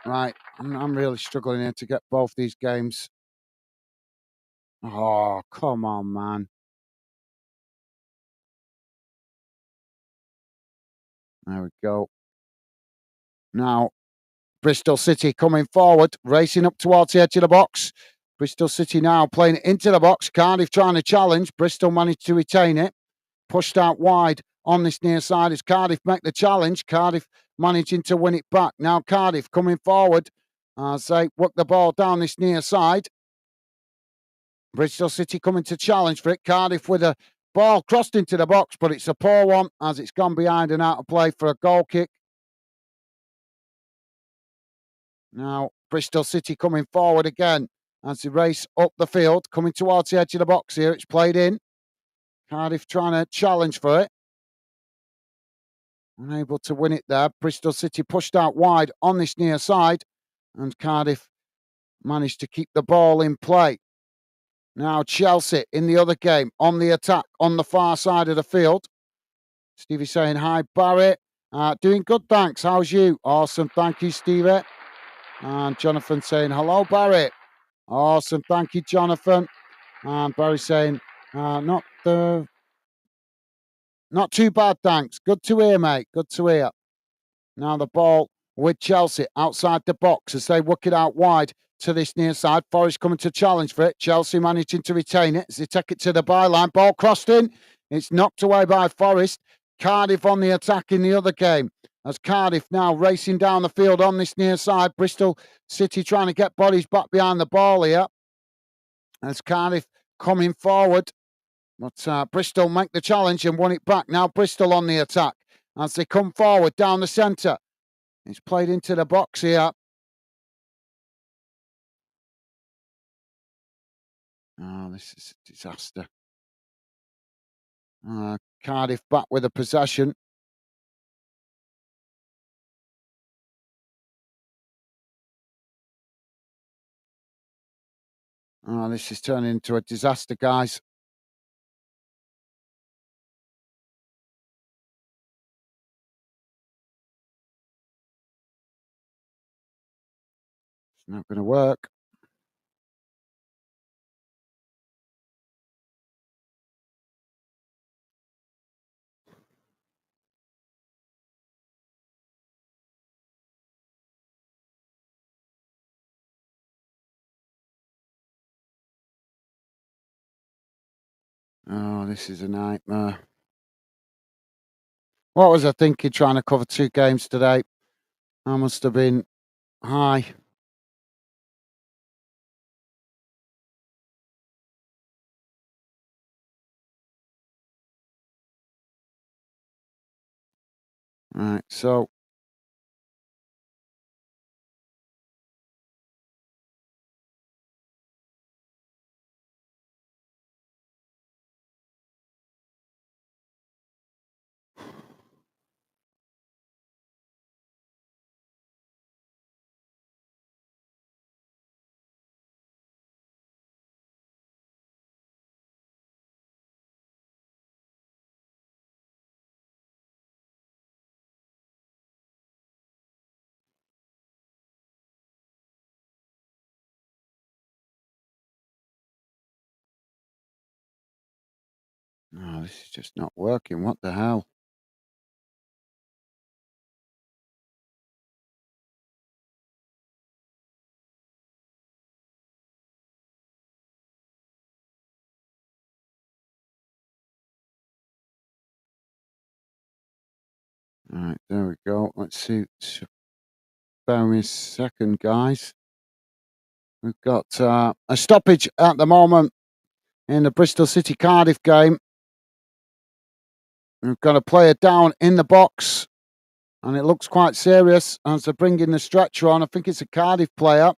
Right, I'm really struggling here to get both these games. Oh, come on, man. There we go. Now, Bristol City coming forward, racing up towards the edge of the box. Bristol City now playing it into the box. Cardiff trying to challenge. Bristol managed to retain it. Pushed out wide on this near side as Cardiff make the challenge. Cardiff managing to win it back. Now Cardiff coming forward. as they work the ball down this near side. Bristol City coming to challenge for it. Cardiff with a ball crossed into the box, but it's a poor one as it's gone behind and out of play for a goal kick. Now, Bristol City coming forward again as they race up the field, coming towards the edge of the box here. It's played in. Cardiff trying to challenge for it. Unable to win it there. Bristol City pushed out wide on this near side, and Cardiff managed to keep the ball in play. Now Chelsea in the other game on the attack on the far side of the field. Stevie saying, hi, Barry. Doing good, thanks. How's you? Awesome. Thank you, Stevie. And Jonathan saying, hello, Barry. Awesome. Thank you, Jonathan. And Barry saying, not too bad, thanks. Good to hear, mate. Good to hear. Now the ball with Chelsea outside the box as they work it out wide to this near side. Forest coming to challenge for it. Chelsea managing to retain it as they take it to the byline. Ball crossed in. It's knocked away by Forest. Cardiff on the attack in the other game. As Cardiff now racing down the field on this near side. Bristol City trying to get bodies back behind the ball here. As Cardiff coming forward. But Bristol make the challenge and won it back. Now Bristol on the attack as they come forward down the centre. It's played into the box here. Oh, this is a disaster. Cardiff back with a possession. Oh, this is turning into a disaster, guys. It's not going to work. Oh, this is a nightmare. What was I thinking trying to cover 2 games today? I must have been high. Right, so no, this is just not working. What the hell? Right, there we go. Let's see. Bear with me a second, guys. We've got a stoppage at the moment in the Bristol City Cardiff game. We've got a player down in the box, and it looks quite serious as they're bringing the stretcher on. I think it's a Cardiff player.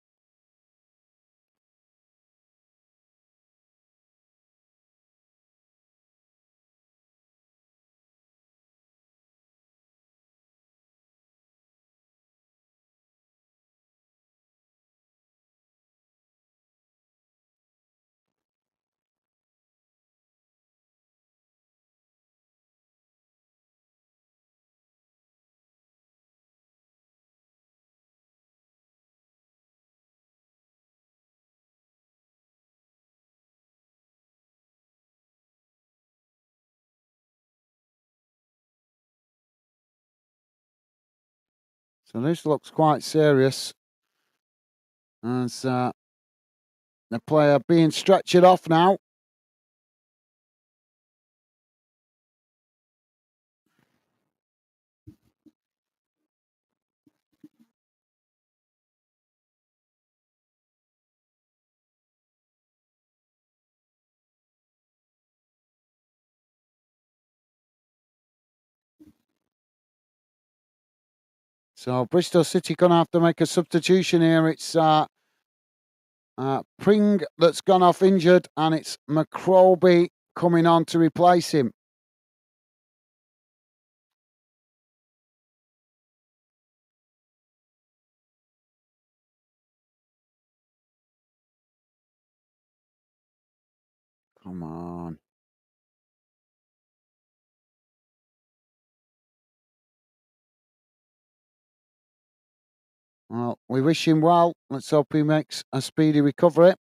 So this looks quite serious. As the player being stretchered off now. So Bristol City going to have to make a substitution here. It's Pring that's gone off injured, and it's McCroby coming on to replace him. Come on. Well, we wish him well. Let's hope he makes a speedy recovery.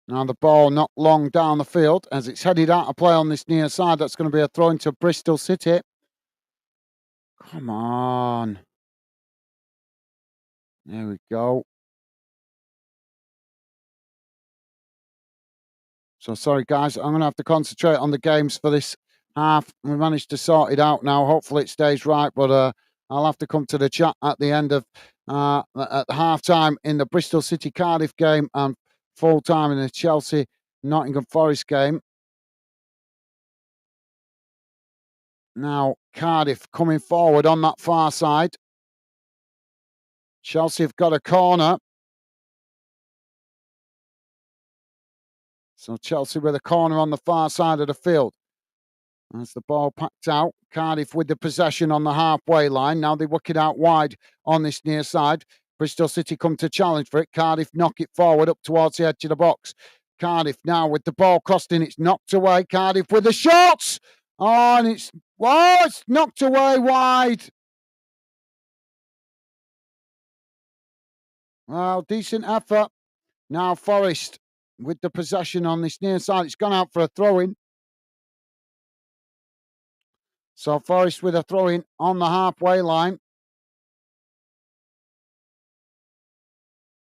Now the ball not long down the field as it's headed out of play on this near side. That's going to be a throw into Bristol City. Come on. There we go. So sorry, guys. I'm going to have to concentrate on the games for this half. We managed to sort it out now. Hopefully it stays right, but I'll have to come to the chat at the end of at half time in the Bristol City Cardiff game and full time in the Chelsea Nottingham Forest game. Now Cardiff coming forward on that far side. Chelsea have got a corner. So Chelsea with a corner on the far side of the field. As the ball packed out, Cardiff with the possession on the halfway line. Now they work it out wide on this near side. Bristol City come to challenge for it. Cardiff knock it forward up towards the edge of the box. Cardiff now with the ball costing. It's knocked away. Cardiff with the shots. Oh, and it's knocked away wide. Well, decent effort. Now Forest with the possession on this near side. It's gone out for a throw-in. So Forest with a throw-in on the halfway line.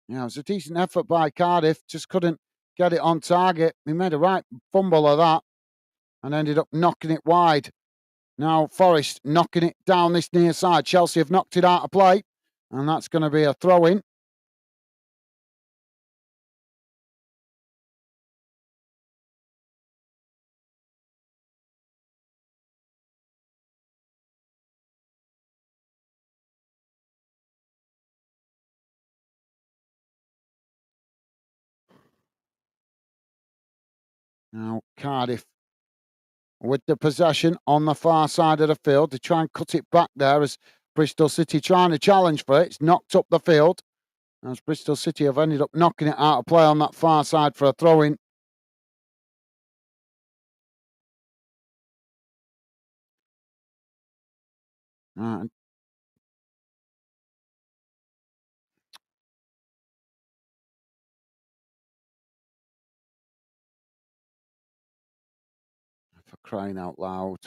Yeah, it was a decent effort by Cardiff. Just couldn't get it on target. He made a right fumble of that and ended up knocking it wide. Now Forest knocking it down this near side. Chelsea have knocked it out of play, and that's going to be a throw-in. Now Cardiff with the possession on the far side of the field. They try and cut it back there as Bristol City trying to challenge for it. It's knocked up the field as Bristol City have ended up knocking it out of play on that far side for a throw-in. For crying out loud.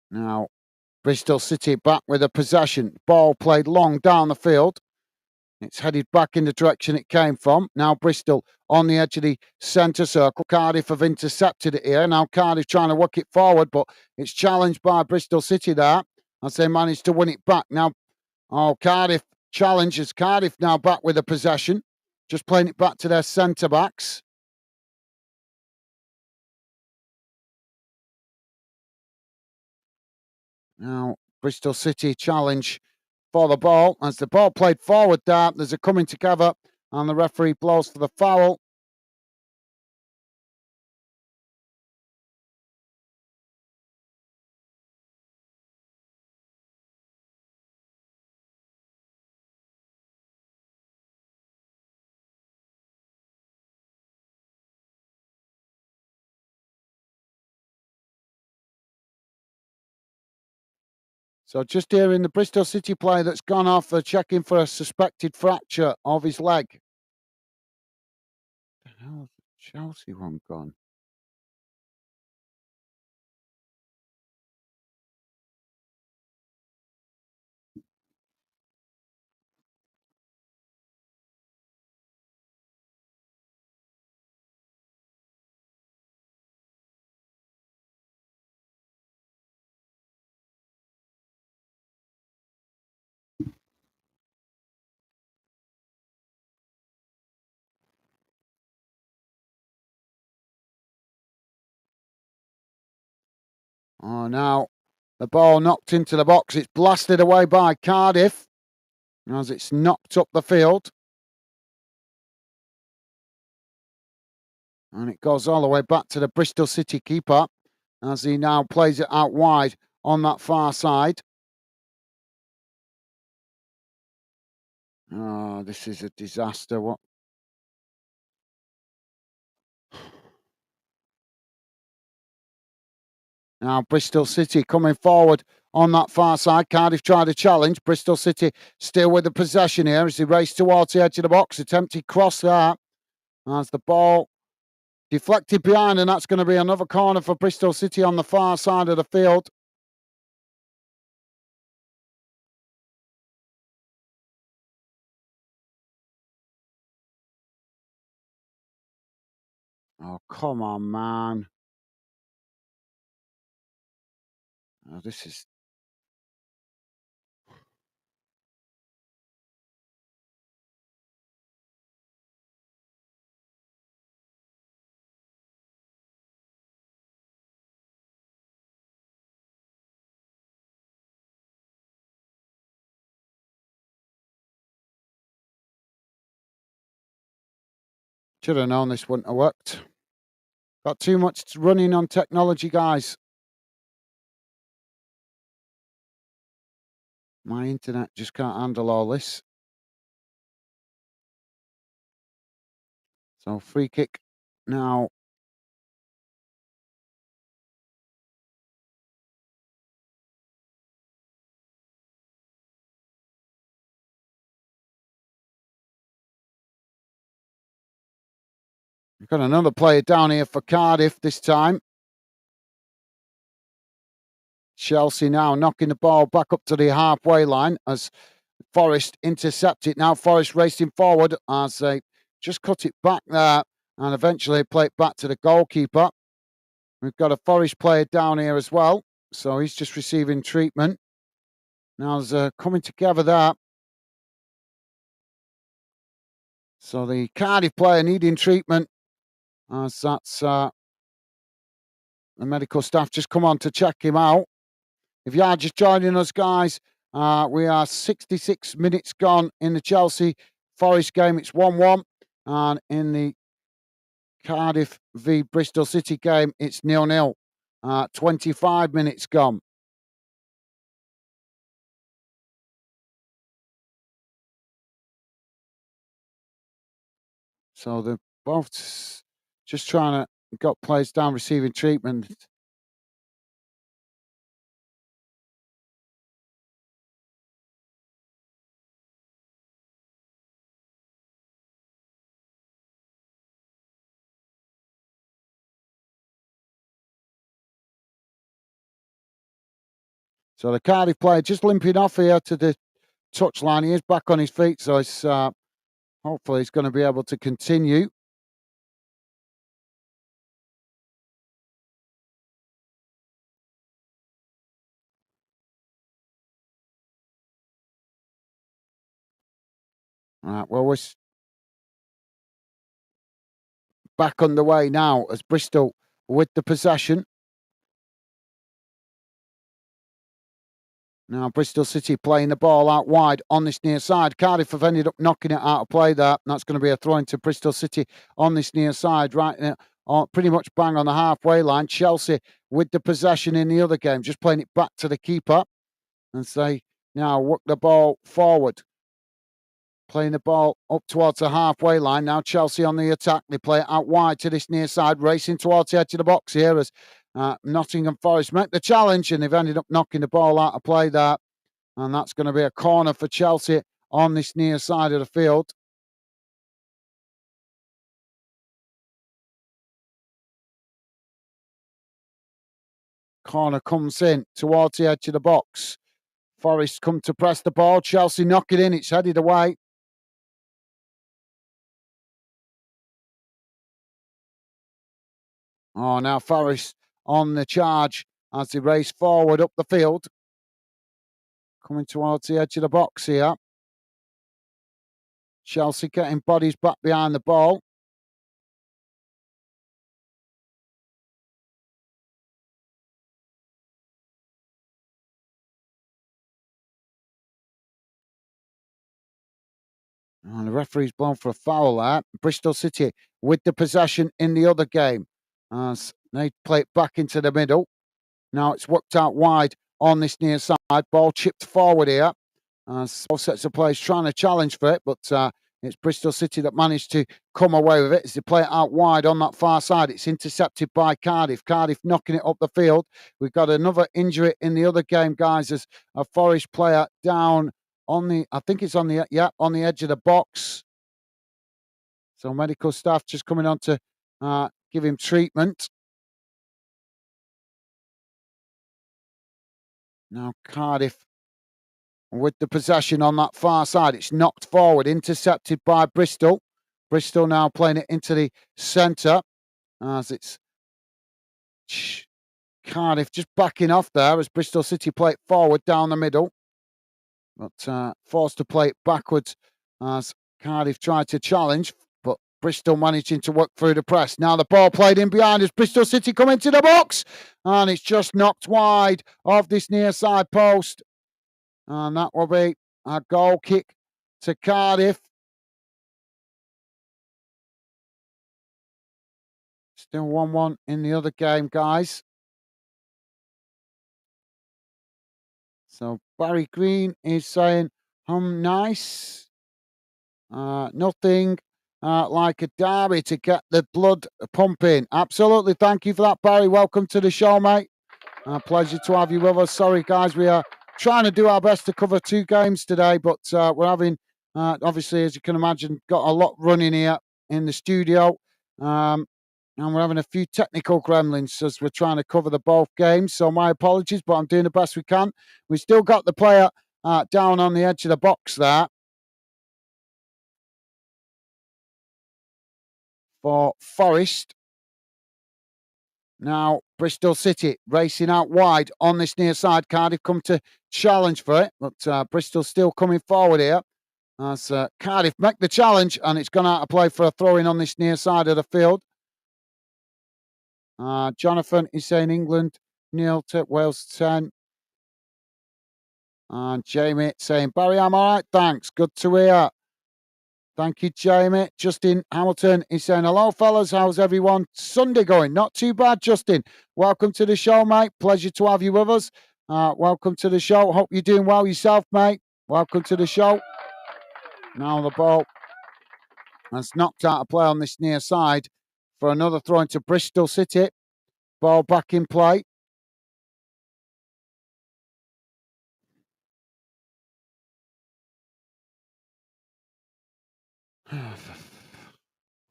Now Bristol City back with a possession. Ball played long down the field. It's headed back in the direction it came from. Now Bristol on the edge of the centre circle. Cardiff have intercepted it here. Now Cardiff trying to work it forward, but it's challenged by Bristol City there as they manage to win it back. Now, Cardiff challenges. Cardiff now back with a possession. Just playing it back to their centre backs. Now Bristol City challenge for the ball. As the ball played forward there, there's a coming together and the referee blows for the foul. So just hearing the Bristol City player that's gone off, they're checking for a suspected fracture of his leg. The hell's the Chelsea one gone? Oh, now the ball knocked into the box. It's blasted away by Cardiff as it's knocked up the field. And it goes all the way back to the Bristol City keeper as he now plays it out wide on that far side. Oh, this is a disaster. What? Now Bristol City coming forward on that far side. Cardiff tried a challenge. Bristol City still with the possession here as they race towards the edge of the box. Attempted cross there as the ball deflected behind, and that's going to be another corner for Bristol City on the far side of the field. Oh, come on, man. Oh, this is... Should have known this wouldn't have worked. Got too much running on technology, guys. My internet just can't handle all this. So free kick now. We've got another player down here for Cardiff this time. Chelsea now knocking the ball back up to the halfway line as Forest intercept it. Now Forest racing forward as they just cut it back there and eventually play it back to the goalkeeper. We've got a Forest player down here as well, so he's just receiving treatment. Now there's coming together there. So the Cardiff player needing treatment as that's the medical staff just come on to check him out. If you are just joining us, guys, we are 66 minutes gone in the Chelsea Forest game. It's 1-1. And in the Cardiff v Bristol City game, it's 0-0. 25 minutes gone. So they're both just trying to got players down receiving treatment. So the Cardiff player just limping off here to the touchline. He is back on his feet, so it's hopefully he's going to be able to continue. Well, we're back underway now as Bristol with the possession. Now Bristol City playing the ball out wide on this near side. Cardiff have ended up knocking it out of play there. And that's going to be a throw into Bristol City on this near side, right pretty much bang on the halfway line. Chelsea with the possession in the other game, just playing it back to the keeper. And they now work the ball forward. Playing the ball up towards the halfway line. Now Chelsea on the attack. They play it out wide to this near side, racing towards the edge of the box here as Nottingham Forest make the challenge, and they've ended up knocking the ball out of play there. And that's going to be a corner for Chelsea on this near side of the field. Corner comes in towards the edge of the box. Forest come to press the ball. Chelsea knock it in. It's headed away. Oh, now Forest on the charge as they race forward up the field. Coming towards the edge of the box here. Chelsea getting bodies back behind the ball. And the referee's blown for a foul there. Bristol City with the possession in the other game as they play it back into the middle. Now it's worked out wide on this near side. Ball chipped forward here. As both sets of players trying to challenge for it, but it's Bristol City that managed to come away with it as they play it out wide on that far side. It's intercepted by Cardiff. Cardiff knocking it up the field. We've got another injury in the other game, guys, as a Forest player down on the, I think it's on the, on the edge of the box. So medical staff just coming on to give him treatment. Now Cardiff with the possession on that far side. It's knocked forward, intercepted by Bristol. Bristol now playing it into the centre as it's Cardiff just backing off there as Bristol City play it forward down the middle. But forced to play it backwards as Cardiff tried to challenge, but Bristol managing to work through the press. Now the ball played in behind as Bristol City come into the box and it's just knocked wide of this near side post. And that will be a goal kick to Cardiff. Still 1-1 in the other game, guys. So Barry Green is saying, nice. Nothing like a derby to get the blood pumping. Absolutely. Thank you for that, Barry. Welcome to the show, mate. Pleasure to have you with us. Sorry, guys. We are trying to do our best to cover 2 games today, but we're having, obviously, as you can imagine, got a lot running here in the studio. And we're having a few technical gremlins as we're trying to cover the both games. So my apologies, but I'm doing the best we can. We still got the player down on the edge of the box there for Forest. Now Bristol City racing out wide on this near side. Cardiff come to challenge for it, but Bristol still coming forward here. As Cardiff make the challenge, and it's gone out of play for a throw-in on this near side of the field. Jonathan is saying England 0 to Wales 10. And Jamie saying, Barry, I'm all right, thanks. Good to hear. Thank you, Jamie. Justin Hamilton is saying, hello, fellas. How's everyone? Sunday going? Not too bad, Justin. Welcome to the show, mate. Pleasure to have you with us. Welcome to the show. Hope you're doing well yourself, mate. Welcome to the show. Now the ball has knocked out of play on this near side for another throw into Bristol City. Ball back in play.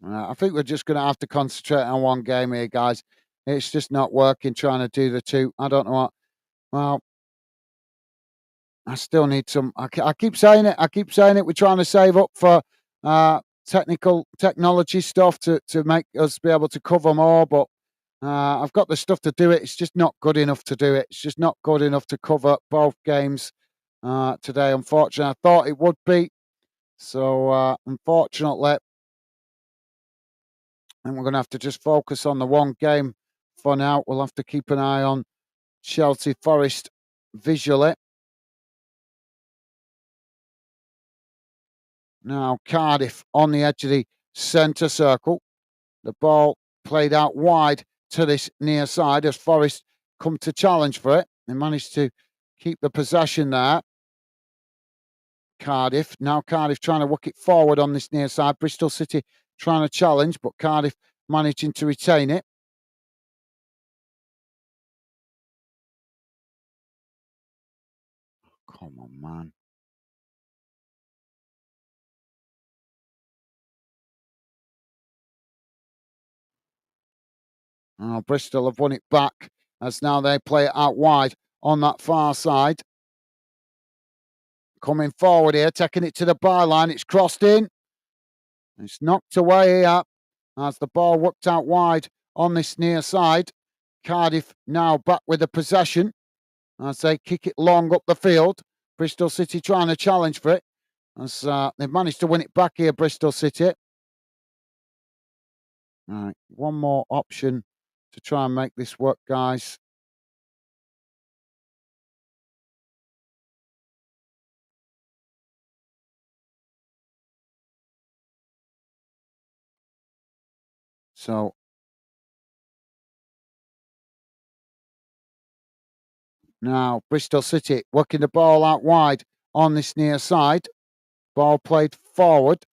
I think we're just going to have to concentrate on one game here, guys. It's just not working trying to do the 2. I don't know what. Well, I still need some. I keep saying it. I keep saying it. We're trying to save up for technology stuff to make us be able to cover more. But I've got the stuff to do it. It's just not good enough to do it. It's just not good enough to cover both games today. Unfortunately, I thought it would be. So unfortunately, and we're going to have to just focus on the one game for now. We'll have to keep an eye on Chelsea Forest visually. Now Cardiff on the edge of the centre circle. The ball played out wide to this near side as Forest come to challenge for it. They managed to keep the possession there. Cardiff. Now Cardiff trying to work it forward on this near side. Bristol City trying to challenge, but Cardiff managing to retain it. Come on, man. Oh, Bristol have won it back as now they play it out wide on that far side. Coming forward here, taking it to the byline. It's crossed in. It's knocked away here as the ball whipped out wide on this near side. Cardiff now back with the possession as they kick it long up the field. Bristol City trying to challenge for it as they've managed to win it back here, Bristol City. All right, one more option to try and make this work, guys. So now Bristol City working the ball out wide on this near side. Ball played forward.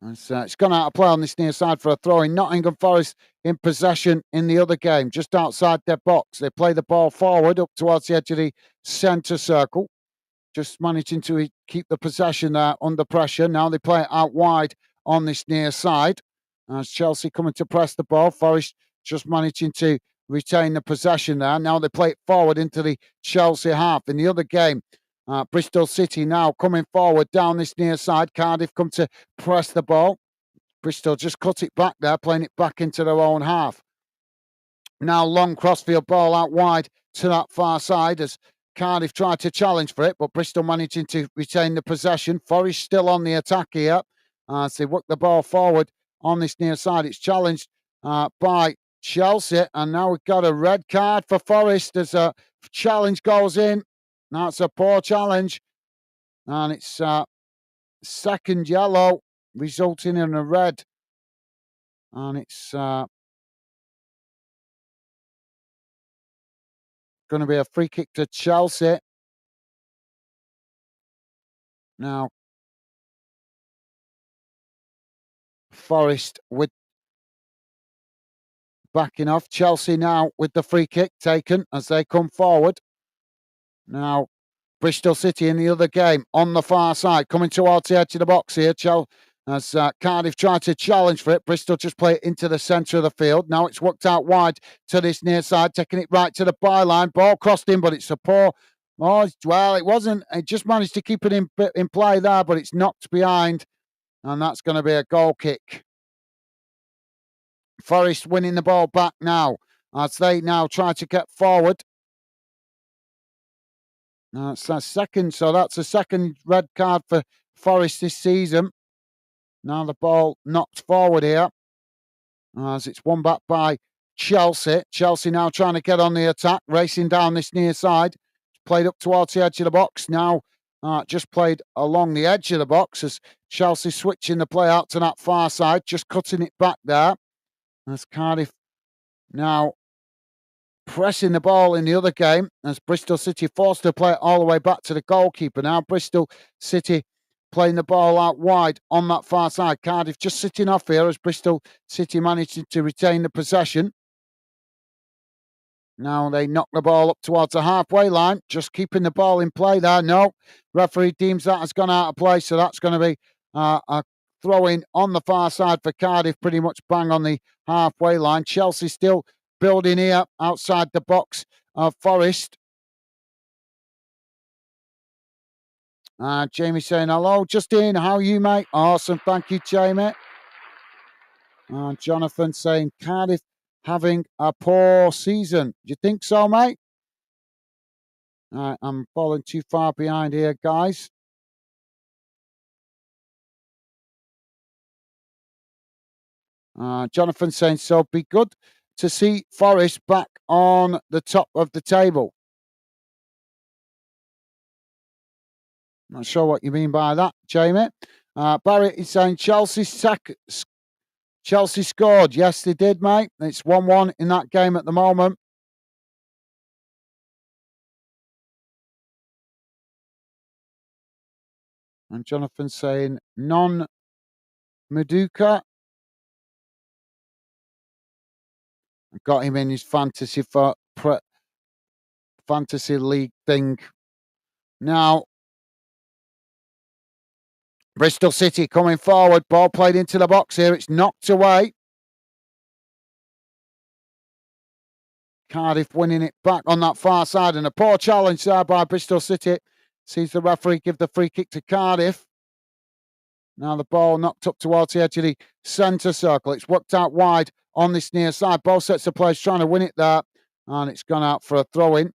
It's gone out of play on this near side for a throw in. Nottingham Forest in possession in the other game, just outside their box. They play the ball forward up towards the edge of the centre circle, just managing to keep the possession there under pressure. Now they play it out wide on this near side. As Chelsea coming to press the ball, Forest just managing to retain the possession there. Now they play it forward into the Chelsea half. In the other game, Bristol City now coming forward down this near side. Cardiff come to press the ball. Bristol just cut it back there, playing it back into their own half. Now long crossfield ball out wide to that far side as Cardiff tried to challenge for it, but Bristol managing to retain the possession. Forest still on the attack here as they work the ball forward on this near side. It's challenged by Chelsea, and now we've got a red card for Forest as a challenge goes in. Now it's a poor challenge, and it's second yellow, resulting in a red. And it's going to be a free kick to Chelsea. Now, Forest with backing off. Chelsea now with the free kick taken as they come forward. Now, Bristol City in the other game on the far side, coming towards the edge of the box here. As Cardiff tried to challenge for it, Bristol just play it into the centre of the field. Now it's worked out wide to this near side, taking it right to the byline. Ball crossed in, but it's a poor. Oh, well, it wasn't. It just managed to keep it in play there, but it's knocked behind, and that's going to be a goal kick. Forest winning the ball back now as they now try to get forward. That's a second, so that's a second red card for Forest this season. Now the ball knocked forward here as it's won back by Chelsea. Chelsea now trying to get on the attack, racing down this near side. Played up towards the edge of the box. Now just played along the edge of the box as Chelsea switching the play out to that far side, just cutting it back there. As Cardiff now pressing the ball in the other game as Bristol City forced to play it all the way back to the goalkeeper. Now Bristol City playing the ball out wide on that far side. Cardiff just sitting off here as Bristol City managed to retain the possession. Now they knock the ball up towards the halfway line, just keeping the ball in play there. No, referee deems that has gone out of play, so that's going to be a throw-in on the far side for Cardiff, pretty much bang on the halfway line. Chelsea still building here outside the box of Forest. Jamie saying, hello, Justin, how are you, mate? Awesome, thank you, Jamie. Jonathan saying, Cardiff having a poor season. Do you think so, mate? I'm falling too far behind here, guys. Jonathan saying, so be good to see Forest back on the top of the table. Not sure what you mean by that, Jamie. Barry is saying Chelsea scored. Yes, they did, mate. It's 1-1 in that game at the moment. And Jonathan saying non-Maduka. Got him in his fantasy league thing. Now, Bristol City coming forward. Ball played into the box here. It's knocked away. Cardiff winning it back on that far side. And a poor challenge there by Bristol City. Sees the referee give the free kick to Cardiff. Now the ball knocked up towards the edge of the centre circle. It's worked out wide on this near side. Both sets of players trying to win it there. And it's gone out for a throw-in.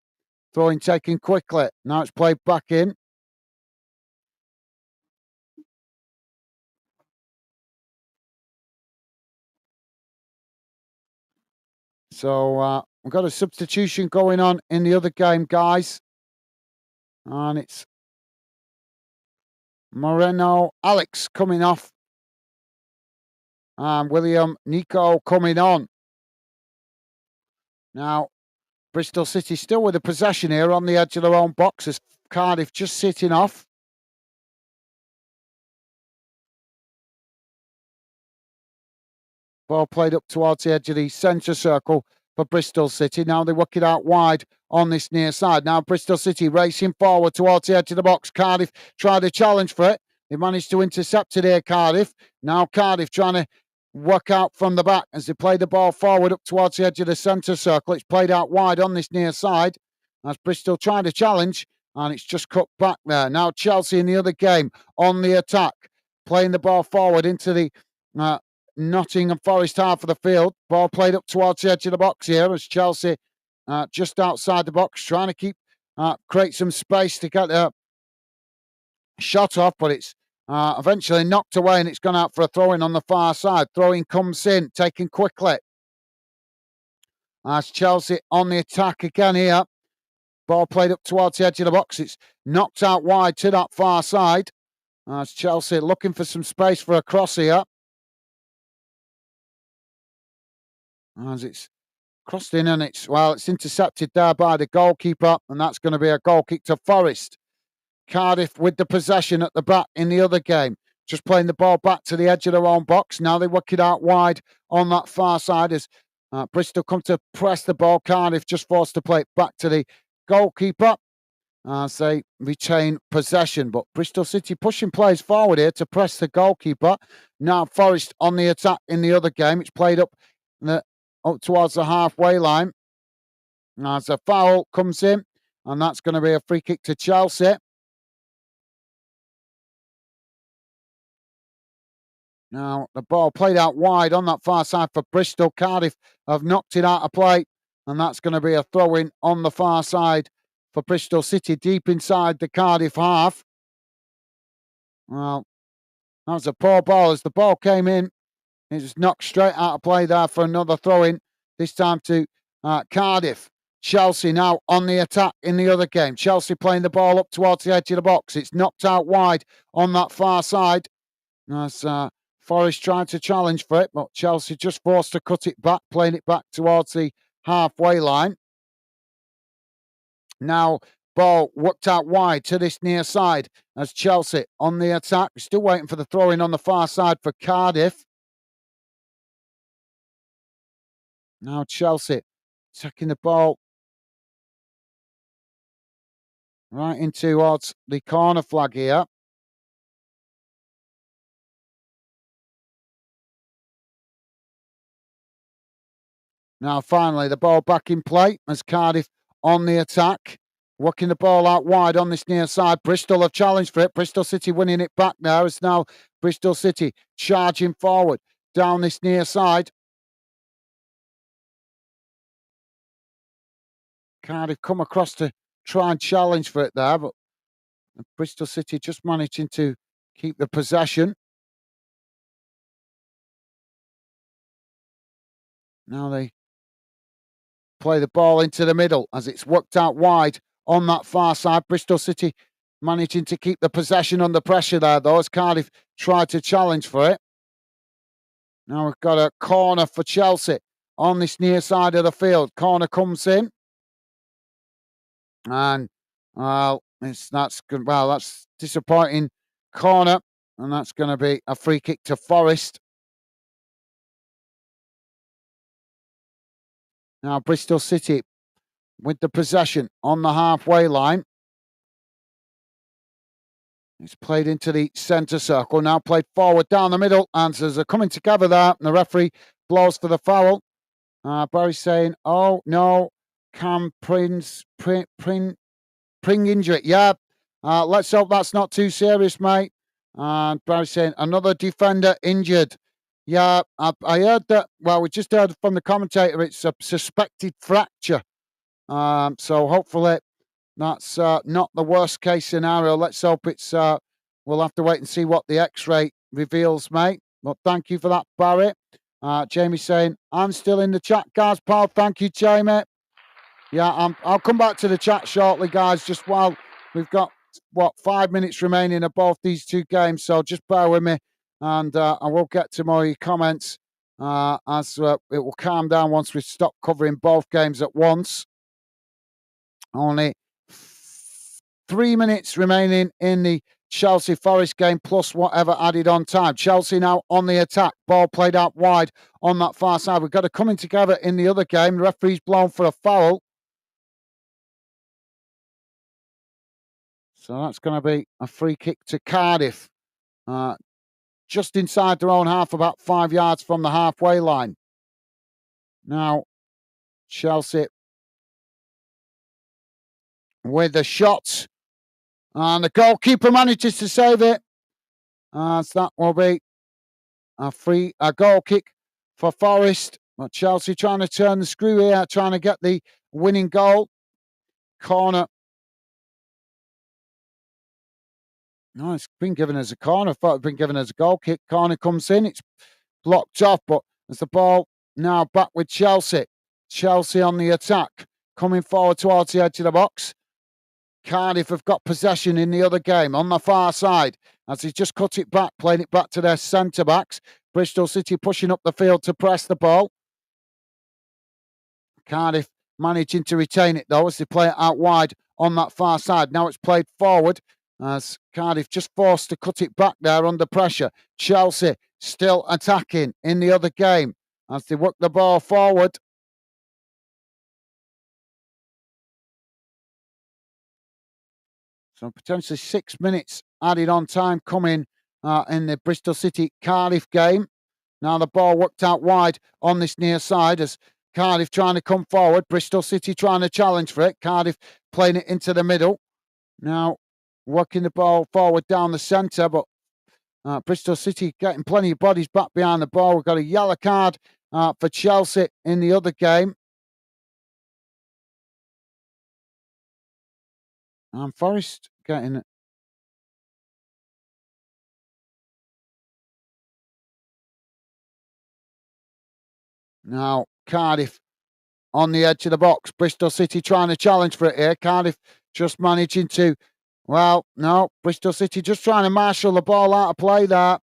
Throw-in taken quickly. Now it's played back in. So we've got a substitution going on in the other game, guys. And it's Moreno Alex coming off. And William Nico coming on. Now, Bristol City still with the possession here on the edge of their own box as Cardiff just sitting off. Ball played up towards the edge of the centre circle for Bristol City. Now they work it out wide on this near side. Now Bristol City racing forward towards the edge of the box. Cardiff tried a challenge for it. They managed to intercept it here, Cardiff. Now Cardiff trying to work out from the back as they play the ball forward up towards the edge of the centre circle. It's played out wide on this near side as Bristol tried a challenge and it's just cut back there. Now Chelsea in the other game on the attack, playing the ball forward into the Nottingham Forest half of the field. Ball played up towards the edge of the box here as Chelsea just outside the box, trying to create some space to get a shot off, but it's eventually knocked away and it's gone out for a throw-in on the far side. Throw-in comes in, taken quickly. As Chelsea on the attack again here. Ball played up towards the edge of the box. It's knocked out wide to that far side. As Chelsea looking for some space for a cross here. As it's crossed in and it's intercepted there by the goalkeeper, and that's going to be a goal kick to Forest. Cardiff with the possession at the back in the other game, just playing the ball back to the edge of their own box. Now they work it out wide on that far side as Bristol come to press the ball. Cardiff just forced to play it back to the goalkeeper as they retain possession. But Bristol City pushing players forward here to press the goalkeeper. Now Forest on the attack in the other game. It's played up towards the halfway line. As a foul comes in, and that's going to be a free kick to Chelsea. Now, the ball played out wide on that far side for Bristol. Cardiff have knocked it out of play, and that's going to be a throw-in on the far side for Bristol City, deep inside the Cardiff half. Well, that was a poor ball as the ball came in. It was knocked straight out of play there for another throw-in, this time to Cardiff. Chelsea now on the attack in the other game. Chelsea playing the ball up towards the edge of the box. It's knocked out wide on that far side. As Forest tried to challenge for it, but Chelsea just forced to cut it back, playing it back towards the halfway line. Now, ball worked out wide to this near side as Chelsea on the attack. Still waiting for the throw-in on the far side for Cardiff. Now Chelsea taking the ball right in towards the corner flag here. Now finally the ball back in play as Cardiff on the attack. Working the ball out wide on this near side. Bristol have challenged for it. Bristol City winning it back now. It's now Bristol City charging forward down this near side. Cardiff come across to try and challenge for it there, but Bristol City just managing to keep the possession. Now they play the ball into the middle as it's worked out wide on that far side. Bristol City managing to keep the possession under pressure there, though, as Cardiff tried to challenge for it. Now we've got a corner for Chelsea on this near side of the field. Corner comes in. And that's good. Well, that's disappointing corner, and that's going to be a free kick to Forest. Now Bristol City with the possession on the halfway line. It's played into the centre circle. Now played forward down the middle, and there's a coming together there, and the referee blows for the foul. Barry's saying, "Oh no, Cam Pring injury. Yeah, let's hope that's not too serious, mate." And Barry's saying, "Another defender injured." Yeah, I heard that. Well, we just heard from the commentator it's a suspected fracture. So hopefully that's not the worst case scenario. Let's hope it's. We'll have to wait and see what the X-ray reveals, mate. But thank you for that, Barry. Jamie's saying, "I'm still in the chat, guys, pal." Thank you, Jamie. Yeah, I'll come back to the chat shortly, guys, just while we've got, 5 minutes remaining of both these two games. So just bear with me. and I will get to my comments as it will calm down once we stop covering both games at once. Only 3 minutes remaining in the Chelsea Forest game, plus whatever added on time. Chelsea now on the attack. Ball played out wide on that far side. We've got to coming together in the other game. The referee's blown for a foul. So that's going to be a free kick to Cardiff. Just inside their own half, about 5 yards from the halfway line. Now, Chelsea with the shot. And the goalkeeper manages to save it. So that will be a goal kick for Forest. But Chelsea trying to turn the screw here, trying to get the winning goal. Corner. No, it's been given as a corner. I thought it had been given as a goal kick. Corner comes in. It's blocked off, but as the ball now back with Chelsea. Chelsea on the attack. Coming forward towards the edge of the box. Cardiff have got possession in the other game on the far side as they just cut it back, playing it back to their centre-backs. Bristol City pushing up the field to press the ball. Cardiff managing to retain it, though, as they play it out wide on that far side. Now it's played forward as Cardiff just forced to cut it back there under pressure. Chelsea still attacking in the other game as they work the ball forward. So potentially 6 minutes added on time coming in the Bristol City Cardiff game. Now the ball worked out wide on this near side as Cardiff trying to come forward. Bristol City trying to challenge for it. Cardiff playing it into the middle. Now working the ball forward down the centre, but Bristol City getting plenty of bodies back behind the ball. We've got a yellow card for Chelsea in the other game. And Forest getting it. Now Cardiff on the edge of the box. Bristol City trying to challenge for it here. Cardiff just managing to, well, no, Bristol City just trying to marshal the ball out of play there.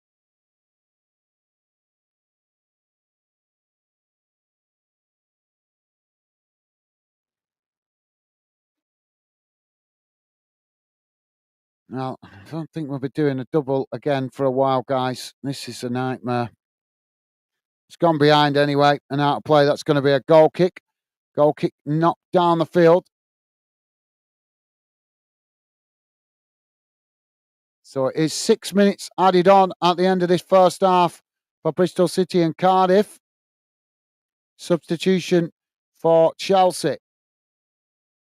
Now, I don't think we'll be doing a double again for a while, guys. This is a nightmare. It's gone behind anyway, and out of play. That's going to be a goal kick. Goal kick knocked down the field. So it is 6 minutes added on at the end of this first half for Bristol City and Cardiff. Substitution for Chelsea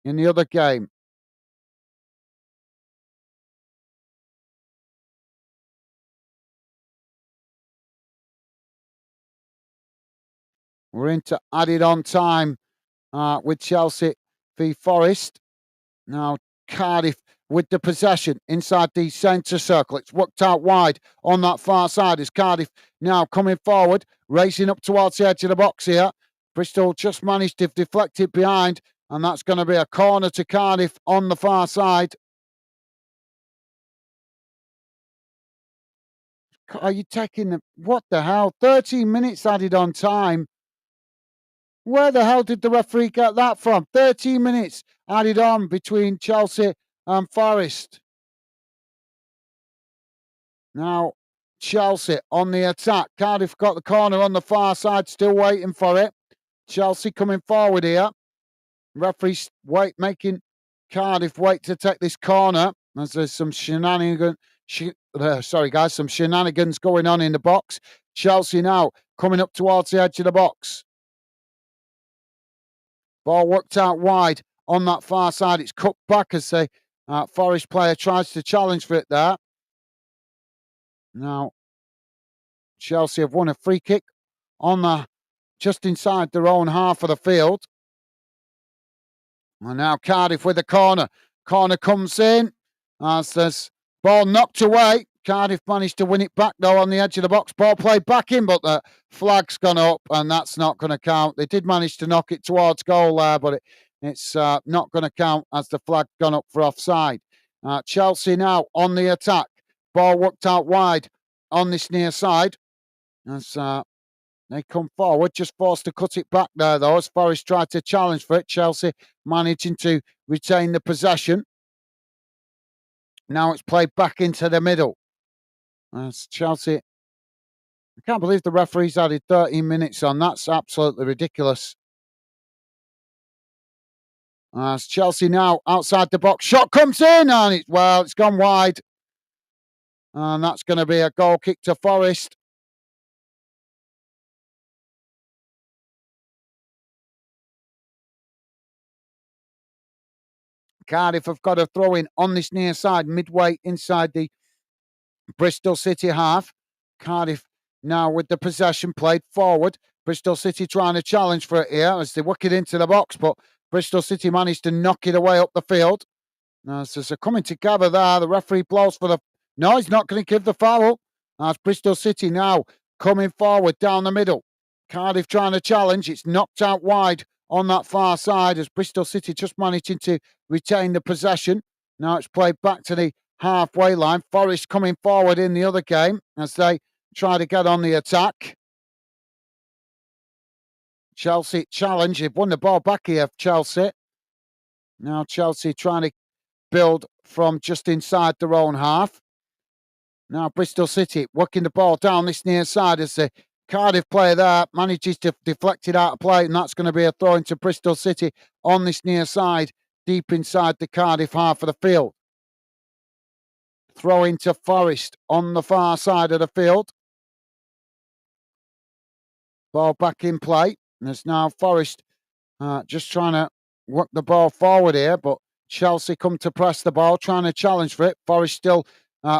in the other game. We're into added on time with Chelsea v Forest. Now Cardiff with the possession inside the centre circle. It's worked out wide on that far side as Cardiff now coming forward, racing up towards the edge of the box here. Bristol just managed to deflect it behind, and that's going to be a corner to Cardiff on the far side. Are you taking the... What the hell? 13 minutes added on time. Where the hell did the referee get that from? 13 minutes added on between Chelsea and Forest. Now, Chelsea on the attack. Cardiff got the corner on the far side, still waiting for it. Chelsea coming forward here. Referee's making Cardiff wait to take this corner as there's some shenanigans. Some shenanigans going on in the box. Chelsea now coming up towards the edge of the box. Ball worked out wide on that far side. It's cut back as the Forest player tries to challenge for it there. Now, Chelsea have won a free kick on just inside their own half of the field. And now Cardiff with the corner. Corner comes in as there's ball knocked away. Cardiff managed to win it back, though, on the edge of the box. Ball played back in, but the flag's gone up, and that's not going to count. They did manage to knock it towards goal there, but it's not going to count as the flag gone up for offside. Chelsea now on the attack. Ball worked out wide on this near side. As they come forward, just forced to cut it back there, though, as Forest tried to challenge for it. Chelsea managing to retain the possession. Now it's played back into the middle. As Chelsea, I can't believe the referee's added 13 minutes on. That's absolutely ridiculous. As Chelsea now outside the box. Shot comes in, and it's gone wide. And that's going to be a goal kick to Forest. Cardiff have got a throw in on this near side, midway inside the Bristol City half. Cardiff now with the possession, played forward. Bristol City trying to challenge for it here as they work it into the box, but Bristol City managed to knock it away up the field. Now, so they're coming together there. The referee blows for the... No, he's not going to give the foul. As Bristol City now coming forward down the middle. Cardiff trying to challenge. It's knocked out wide on that far side as Bristol City just managing to retain the possession. Now it's played back to the halfway line. Forest coming forward in the other game as they try to get on the attack. Chelsea challenge. They've won the ball back here, Chelsea. Now Chelsea trying to build from just inside their own half. Now Bristol City working the ball down this near side as the Cardiff player there manages to deflect it out of play, and that's going to be a throw into Bristol City on this near side, deep inside the Cardiff half of the field. Throw into Forest on the far side of the field. Ball back in play. And it's now Forest just trying to work the ball forward here, but Chelsea come to press the ball, trying to challenge for it. Forest still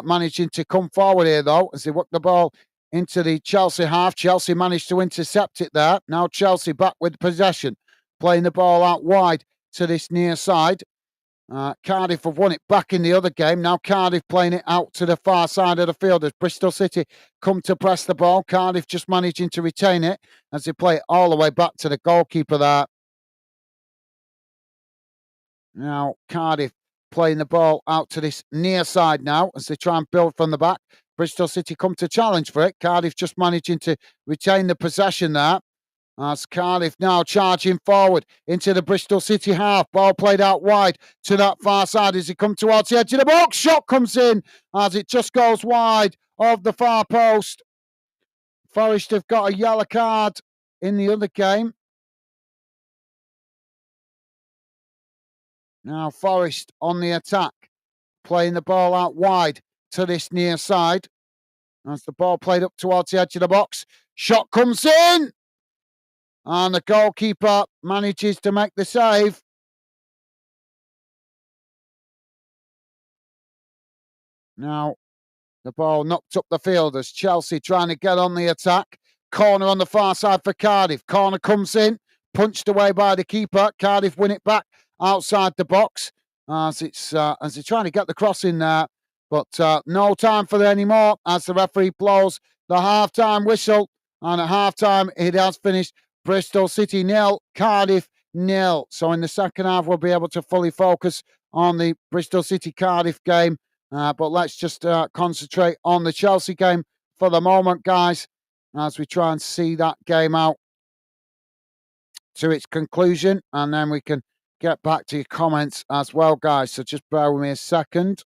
managing to come forward here, though, as they work the ball into the Chelsea half. Chelsea managed to intercept it there. Now Chelsea back with possession, playing the ball out wide to this near side. Cardiff have won it back in the other game. Now Cardiff playing it out to the far side of the field as Bristol City come to press the ball. Cardiff just managing to retain it as they play it all the way back to the goalkeeper there. Now Cardiff playing the ball out to this near side now as they try and build from the back. Bristol City come to challenge for it. Cardiff just managing to retain the possession there. As Cardiff now charging forward into the Bristol City half. Ball played out wide to that far side as they come towards the edge of the box. Shot comes in as it just goes wide of the far post. Forest have got a yellow card in the other game. Now Forest on the attack, playing the ball out wide to this near side. As the ball played up towards the edge of the box. Shot comes in! And the goalkeeper manages to make the save. Now, the ball knocked up the field as Chelsea trying to get on the attack. Corner on the far side for Cardiff. Corner comes in, punched away by the keeper. Cardiff win it back outside the box as they're trying to get the cross in there. But no time for it anymore as the referee blows the half-time whistle. And at half-time, it has finished Bristol City 0, Cardiff 0. So in the second half, we'll be able to fully focus on the Bristol City Cardiff game. But let's just concentrate on the Chelsea game for the moment, guys, as we try and see that game out to its conclusion. And then we can get back to your comments as well, guys. So just bear with me a second.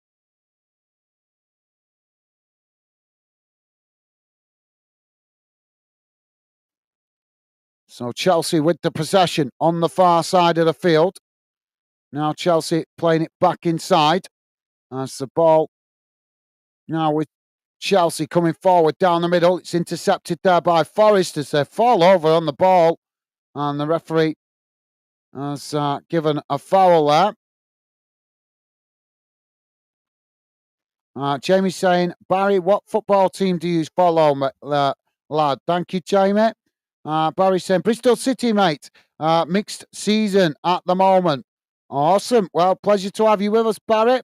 So Chelsea with the possession on the far side of the field. Now Chelsea playing it back inside. As the ball now with Chelsea coming forward down the middle. It's intercepted there by Forest as they fall over on the ball. And the referee has given a foul there. Jamie saying, Barry, what football team do you follow, lad? Thank you, Jamie. Barry saying, Bristol City, mate. Mixed season at the moment. Awesome. Well, pleasure to have you with us, Barry.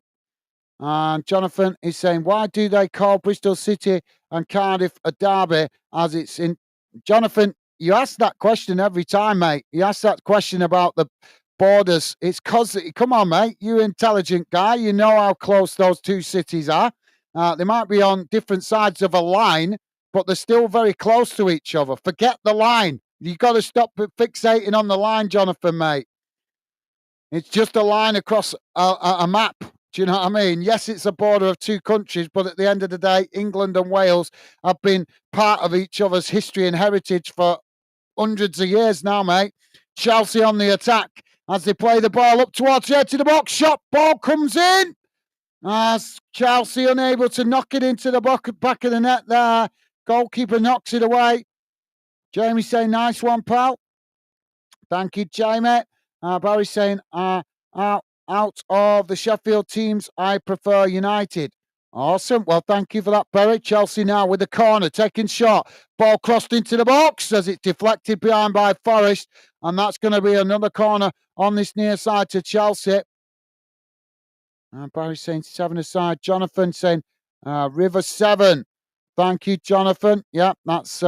And Jonathan is saying, why do they call Bristol City and Cardiff a derby as it's in... Jonathan, you ask that question every time, mate. You ask that question about the borders. It's because... Come on, mate. You're an intelligent guy. You know how close those two cities are. They might be on different sides of a line, but they're still very close to each other. Forget the line. You've got to stop fixating on the line, Jonathan, mate. It's just a line across a map. Do you know what I mean? Yes, it's a border of two countries, but at the end of the day, England and Wales have been part of each other's history and heritage for hundreds of years now, mate. Chelsea on the attack as they play the ball up towards the edge of the box. Shot ball comes in. As Chelsea unable to knock it into the back of the net there. Goalkeeper knocks it away. Jamie saying, nice one, pal. Thank you, Jamie. Barry saying, out of the Sheffield teams, I prefer United. Awesome. Well, thank you for that, Barry. Chelsea now with the corner, taking shot. Ball crossed into the box as it's deflected behind by Forest. And that's going to be another corner on this near side to Chelsea. Barry saying 7 aside. Jonathan saying River 7. Thank you, Jonathan. Yeah, that's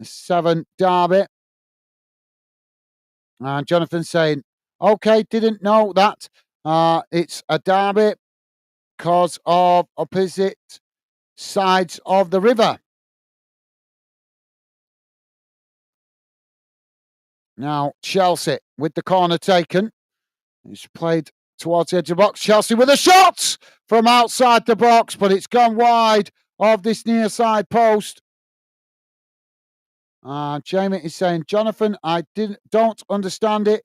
7 Derby. And Jonathan saying, okay, didn't know that. It's a derby because of opposite sides of the river. Now, Chelsea with the corner taken. It's played towards the edge of the box. Chelsea with a shot from outside the box, but it's gone wide of this near side post. Jamie is saying, Jonathan, I don't understand it,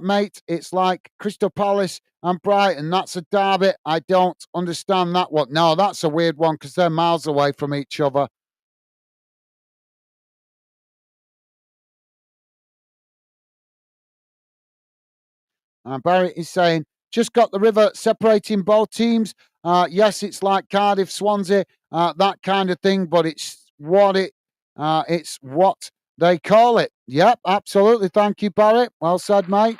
mate. It's like Crystal Palace and Brighton. That's a derby. I don't understand that one. No, that's a weird one because they're miles away from each other. Barry is saying, just got the river separating both teams. Yes, it's like Cardiff, Swansea, that kind of thing, but it's what they call it. Yep, absolutely. Thank you, Barry. Well said, mate.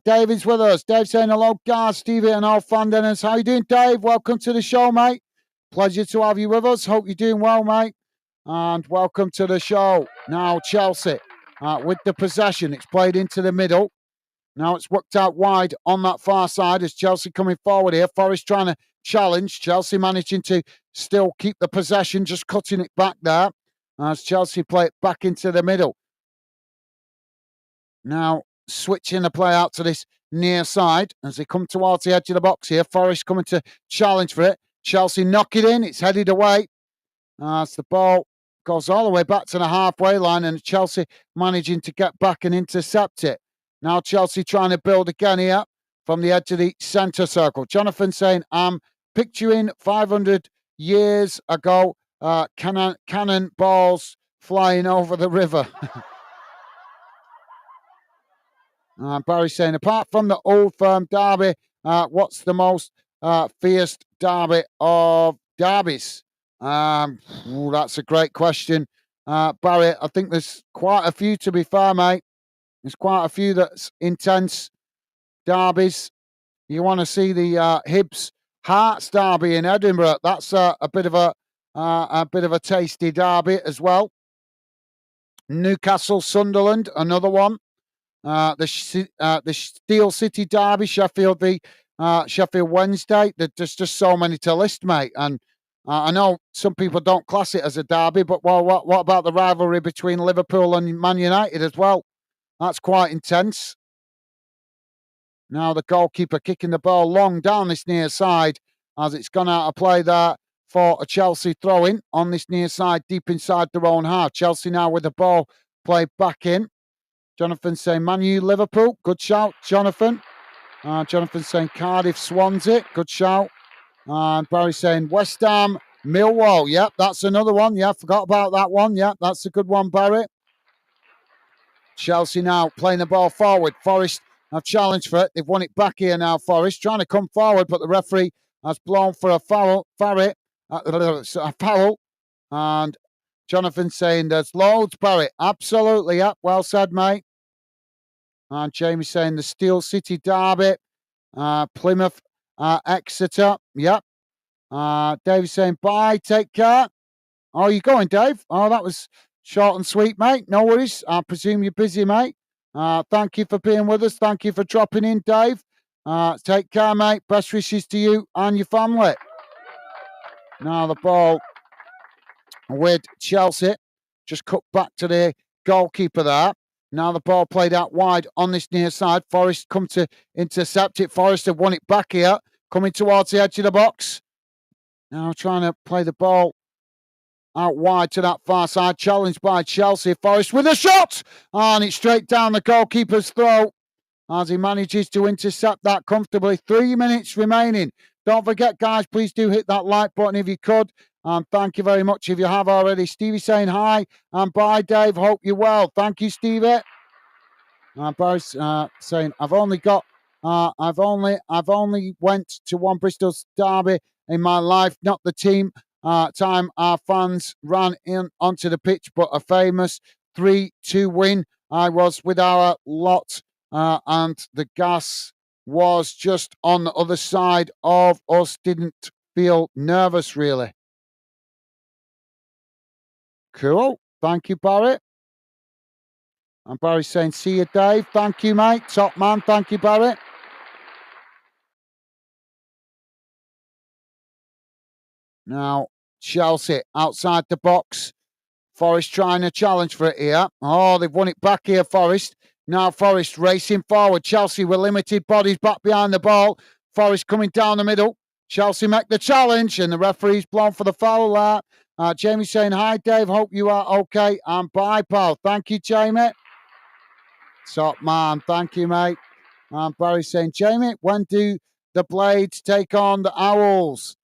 David's with us. Dave saying hello, guys, Stevie and all fan dinners. How you doing, Dave? Welcome to the show, mate. Pleasure to have you with us. Hope you're doing well, mate. And welcome to the show. Now, Chelsea with the possession. It's played into the middle. Now it's worked out wide on that far side as Chelsea coming forward here. Forest trying to challenge. Chelsea managing to still keep the possession, just cutting it back there as Chelsea play it back into the middle. Now switching the play out to this near side as they come towards the edge of the box here. Forest coming to challenge for it. Chelsea knock it in. It's headed away as the ball goes all the way back to the halfway line and Chelsea managing to get back and intercept it. Now Chelsea trying to build again here from the edge of the centre circle. Jonathan saying, I'm picturing 500 years ago, cannon balls flying over the river. Barry saying, apart from the Old Firm derby, what's the most fierce derby of derbies? That's a great question. Barry, I think there's quite a few, to be fair, mate. There's quite a few that's intense derbies. You want to see the Hibs Hearts derby in Edinburgh. That's a bit of a tasty derby as well. Newcastle Sunderland, another one. The Steel City derby, Sheffield v Sheffield Wednesday. There's just so many to list, mate. And I know some people don't class it as a derby, but well, what about the rivalry between Liverpool and Man United as well? That's quite intense. Now the goalkeeper kicking the ball long down this near side as it's gone out of play there for a Chelsea throw-in on this near side, deep inside their own half. Chelsea now with the ball played back in. Jonathan saying Man U Liverpool. Good shout, Jonathan. Jonathan saying Cardiff Swansea. Good shout. And Barry saying West Ham Millwall. Yep, that's another one. Yeah, forgot about that one. Yep, that's a good one, Barry. Chelsea now playing the ball forward. Forest have challenged for it. They've won it back here now, Forest. Trying to come forward, but the referee has blown for a foul. A foul. And Jonathan saying there's loads, Barry. Absolutely, yeah. Well said, mate. And Jamie saying the Steel City derby. Plymouth, Exeter. Yep. Dave saying bye, take care. Oh, you going, Dave? Oh, that was Short and sweet, mate. No worries. I presume you're busy, mate. Thank you for being with us. Thank you for dropping in, Dave. Take care, mate. Best wishes to you and your family. Now the ball with Chelsea. Just cut back to the goalkeeper there. Now the ball played out wide on this near side. Forest come to intercept it. Forest have won it back here. Coming towards the edge of the box. Now trying to play the ball out wide to that far side. Challenged by Chelsea. Forest with a shot. And it's straight down the goalkeeper's throat as he manages to intercept that comfortably. 3 minutes remaining. Don't forget, guys, please do hit that like button if you could. And thank you very much if you have already. Stevie saying hi and bye, Dave. Hope you're well. Thank you, Stevie. Barry's saying I've only went to one Bristol derby in my life, not the team. Time our fans ran in onto the pitch, but a famous 3-2 win. I was with our lot, and the gas was just on the other side of us. Didn't feel nervous, really. Cool. Thank you, Barry. And Barry's saying, see you, Dave. Thank you, mate. Top man. Thank you, Barry. Now, Chelsea outside the box. Forest trying to challenge for it here. Oh, they've won it back here, Forest. Now Forest racing forward. Chelsea with limited bodies back behind the ball. Forest coming down the middle. Chelsea make the challenge, and the referee's blown for the foul there. Jamie saying, hi, Dave. Hope you are okay. And bye, pal. Thank you, Jamie. Top man. Thank you, mate. And Barry saying, Jamie, when do the Blades take on the Owls?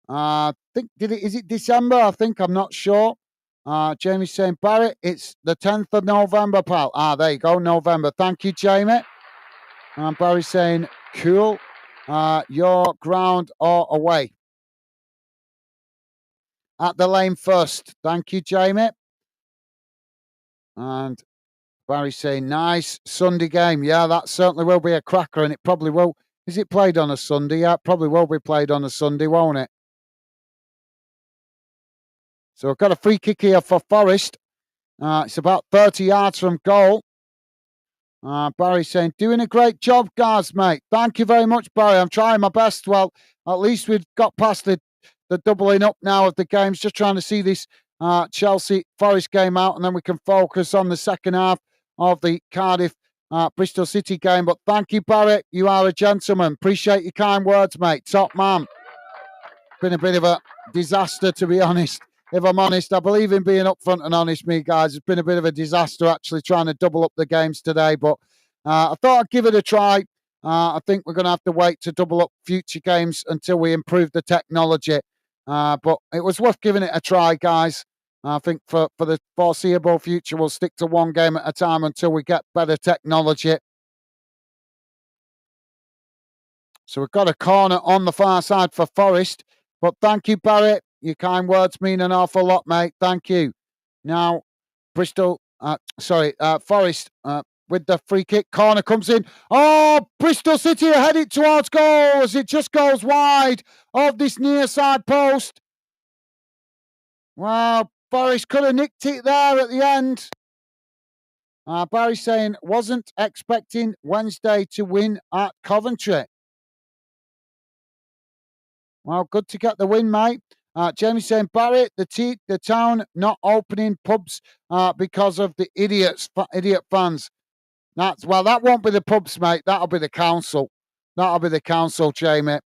Is it December? I think, I'm not sure. Jamie's saying, Barry, it's the 10th of November, pal. There you go, November. Thank you, Jamie. And Barry's saying, cool. Your ground or away? At the Lane first. Thank you, Jamie. And Barry's saying, nice Sunday game. Yeah, that certainly will be a cracker, and it probably will. Is it played on a Sunday? Yeah, it probably will be played on a Sunday, won't it? So we've got a free kick here for Forest. It's about 30 yards from goal. Barry's saying, doing a great job, guys, mate. Thank you very much, Barry. I'm trying my best. Well, at least we've got past the doubling up now of the games. Just trying to see this Chelsea Forest game out, and then we can focus on the second half of the Cardiff Bristol City game. But thank you, Barry. You are a gentleman. Appreciate your kind words, mate. Top man. Been a bit of a disaster, to be honest. If I'm honest, I believe in being upfront and honest, me guys. It's been a bit of a disaster actually trying to double up the games today, but I thought I'd give it a try. I think we're going to have to wait to double up future games until we improve the technology. But it was worth giving it a try, guys. I think for the foreseeable future, we'll stick to one game at a time until we get better technology. So we've got a corner on the far side for Forest. But thank you, Barry. Your kind words mean an awful lot, mate. Thank you. Now, Forest with the free kick. Corner comes in. Oh, Bristol City are headed towards goal as it just goes wide of this near side post. Well, Forest could have nicked it there at the end. Barry saying, wasn't expecting Wednesday to win at Coventry. Well, good to get the win, mate. Jamie saying, Barry, the town not opening pubs because of the idiot fans. That won't be the pubs, mate. That'll be the council. That'll be the council, Jamie.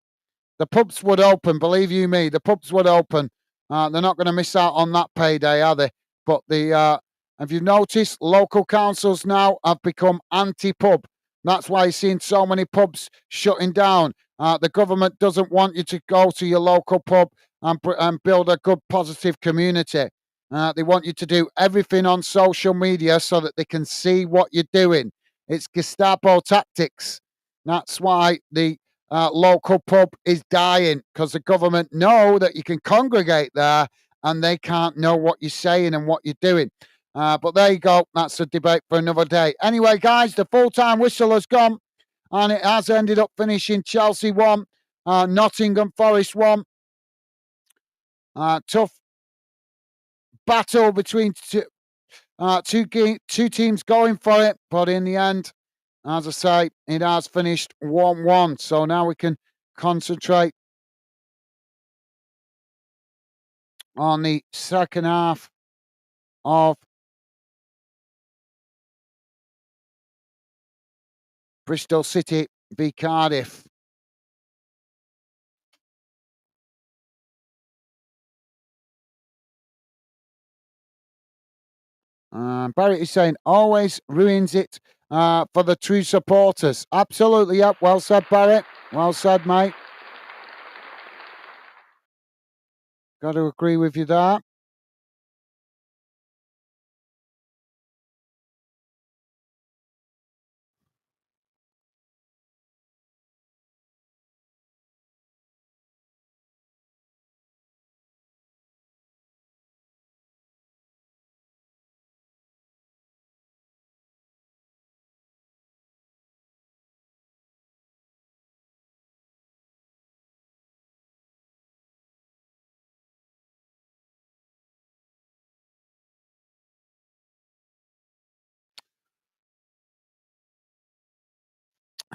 The pubs would open, believe you me. The pubs would open. They're not going to miss out on that payday, are they? But have you noticed local councils now have become anti-pub? That's why you're seeing so many pubs shutting down. The government doesn't want you to go to your local pub and build a good, positive community. They want you to do everything on social media so that they can see what you're doing. It's Gestapo tactics. That's why the local pub is dying, because the government know that you can congregate there and they can't know what you're saying and what you're doing. But there you go. That's a debate for another day. Anyway, guys, the full-time whistle has gone, and it has ended up finishing Chelsea 1, Nottingham Forest 1. Tough battle between Two teams going for it, but in the end, as I say, it has finished 1-1. So now we can concentrate on the second half of Bristol City v Cardiff. Barrett is saying, always ruins it for the true supporters. Absolutely, yep. Well said, Barrett. Well said, mate. Got to agree with you there.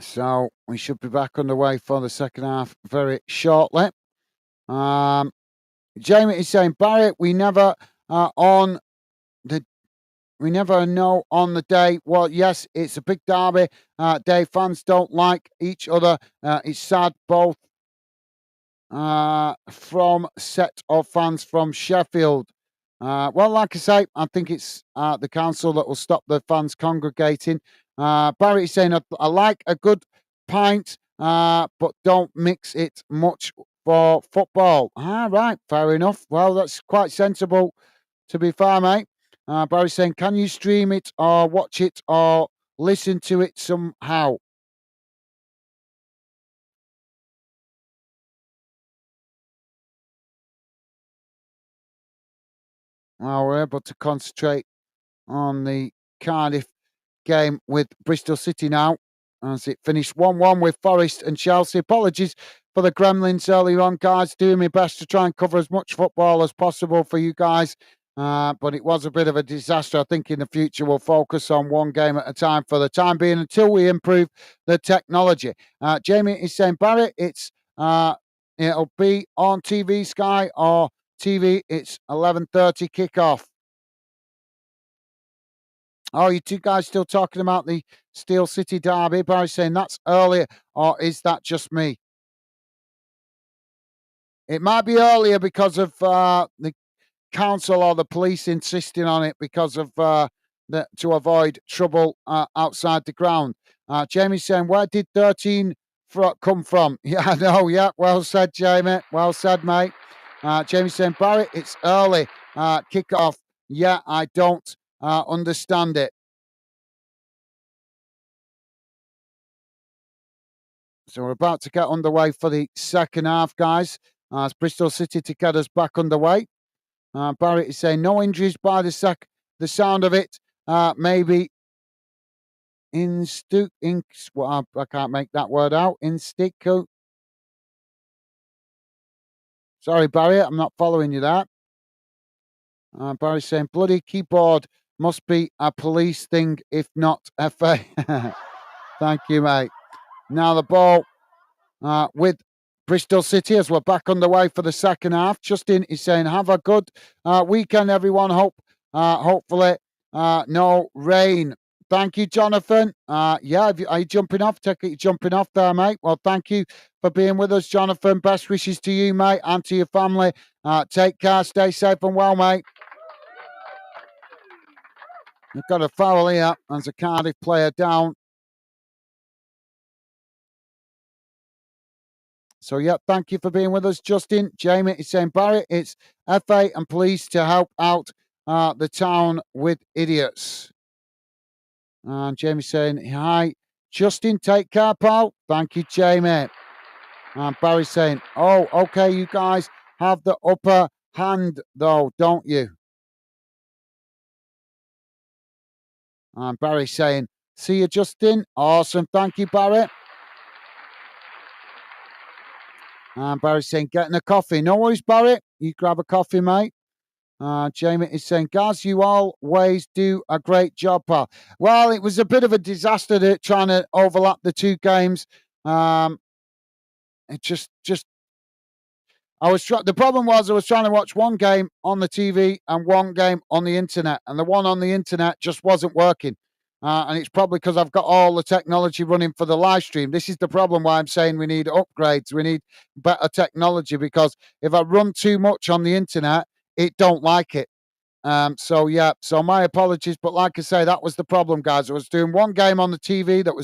So we should be back underway for the second half very shortly. Jamie is saying, Barrett, we never on the we never know on the day. Well, yes, it's a big derby day. Fans don't like each other. It's sad. Both from set of fans from Sheffield. Well, like I say, I think it's the council that will stop the fans congregating. Barry is saying, I like a good pint, but don't mix it much for football. Right, fair enough. Well, that's quite sensible, to be fair, mate. Barry's saying, can you stream it or watch it or listen to it somehow? Well, we're able to concentrate on the Cardiff game with Bristol City now, as it finished 1-1 with Forest and Chelsea. Apologies for the Gremlins earlier on, guys. Doing my best to try and cover as much football as possible for you guys. But it was a bit of a disaster. I think in the future we'll focus on one game at a time for the time being until we improve the technology. Jamie is saying, Barrett, it'll be on TV Sky or TV. It's 11:30 kickoff. Oh, you two guys still talking about the Steel City derby? Barry saying that's earlier, or is that just me? It might be earlier because of the council or the police insisting on it because of to avoid trouble outside the ground. Jamie's saying, where did 13 come from? Yeah, I know. Yeah, well said, Jamie. Well said, mate. Jamie's saying, Barry, it's early. Kick off. Yeah, I don't understand it. So we're about to get underway for the second half, guys. As Bristol City to get us back underway. Barrett is saying no injuries by the sound of it. Maybe well, I can't make that word out. Insticu. Sorry, Barry, I'm not following you there. Barry's saying bloody keyboard must be a police thing, if not FA. Thank you, mate. Now the ball with Bristol City as we're back underway for the second half. Justin is saying, have a good weekend, everyone. Hopefully, no rain. Thank you, Jonathan. Yeah, are you jumping off? Take it, you're jumping off there, mate. Well, thank you for being with us, Jonathan. Best wishes to you, mate, and to your family. Take care, stay safe and well, mate. We've got a foul here as a Cardiff player down. So, yeah, thank you for being with us, Justin. Jamie is saying, Barry, it's FA and police to help out the town with idiots. And Jamie's saying, hi, Justin, take care, pal. Thank you, Jamie. And Barry's saying, oh, okay, you guys have the upper hand, though, don't you? And Barry's saying, see you, Justin. Awesome. Thank you, Barry. And Barry's saying, getting a coffee. No worries, Barry. You grab a coffee, mate. Jamie is saying, Gaz, you always do a great job, pal. Well, it was a bit of a disaster trying to overlap the two games. It just the problem was I was trying to watch one game on the TV and one game on the internet, and the one on the internet just wasn't working. And it's probably because I've got all the technology running for the live stream. This is the problem why I'm saying we need upgrades. We need better technology, because if I run too much on the internet, it don't like it. So my apologies, but like I say, that was the problem, guys. I was doing one game on the TV that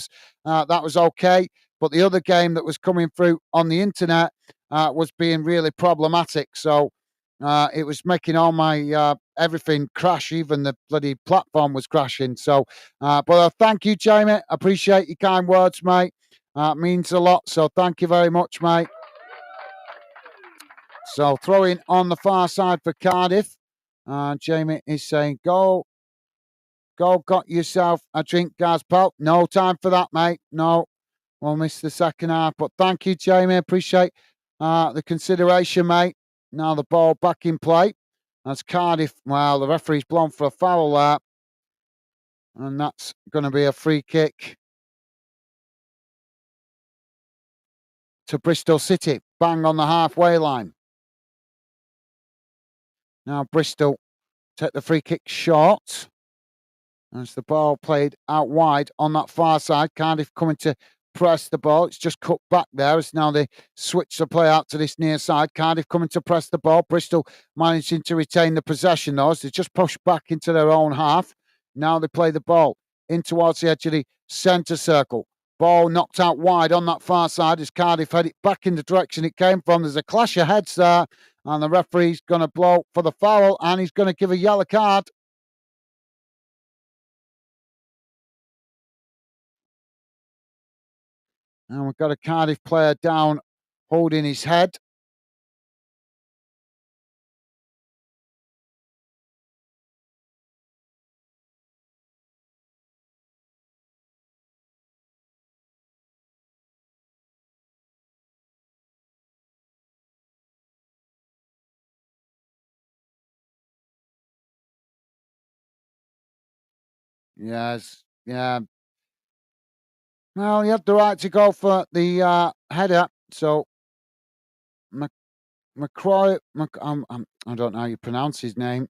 was okay, but the other game that was coming through on the internet was being really problematic. So it was making all my everything crash. Even the bloody platform was crashing. So, but thank you, Jamie. Appreciate your kind words, mate. Means a lot. So thank you very much, mate. So throwing on the far side for Cardiff. Jamie is saying, go, got yourself a drink, Gaz, pal. No time for that, mate. No, we'll miss the second half. But thank you, Jamie. Appreciate the consideration, mate. Now the ball back in play. That's Cardiff. Well, the referee's blown for a foul there. And that's going to be a free kick to Bristol City. Bang on the halfway line. Now Bristol take the free kick short. As the ball played out wide on that far side. Cardiff coming to press the ball. It's just cut back there as now they switch the play out to this near side. Cardiff coming to press the ball. Bristol managing to retain the possession, though, as they just push back into their own half. Now they play the ball in towards the edge of the centre circle. Ball knocked out wide on that far side as Cardiff head it back in the direction it came from. There's a clash of heads there, and the referee's going to blow for the foul, and he's going to give a yellow card. And we've got a Cardiff player down holding his head. Yes, yeah. Well, you have the right to go for the header. So, McCroy, I don't know how you pronounce his name.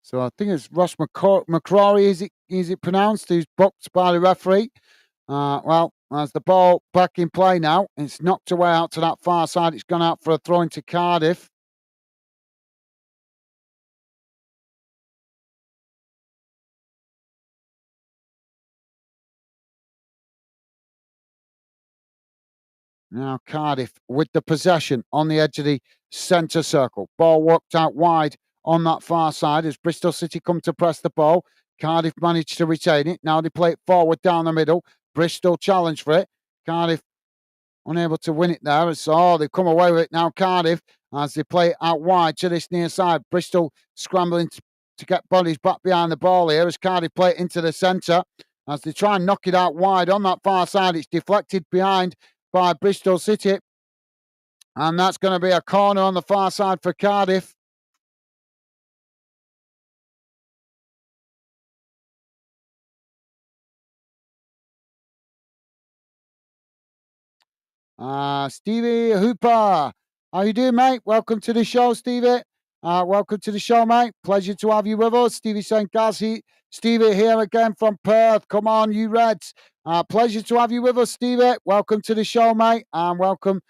So I think it's Ross McCrory. Is it pronounced? Who's booked by the referee? Well, as the ball back in play now, it's knocked away out to that far side. It's gone out for a throw into Cardiff. Now Cardiff with the possession on the edge of the centre circle. Ball worked out wide on that far side as Bristol City come to press the ball. Cardiff managed to retain it. Now they play it forward down the middle. Bristol challenge for it. Cardiff unable to win it there. So they've come away with it now, Cardiff, as they play it out wide to this near side. Bristol scrambling to get bodies back behind the ball here as Cardiff play it into the centre. As they try and knock it out wide on that far side, it's deflected behind by Bristol City. And that's going to be a corner on the far side for Cardiff. Stevie Hooper. How you doing, mate? Welcome to the show, Stevie. Welcome to the show, mate. Pleasure to have you with us. Stevie St. Gazzy. Stevie here again from Perth. Come on, you Reds. Pleasure to have you with us, Stevie. Welcome to the show, mate. And welcome.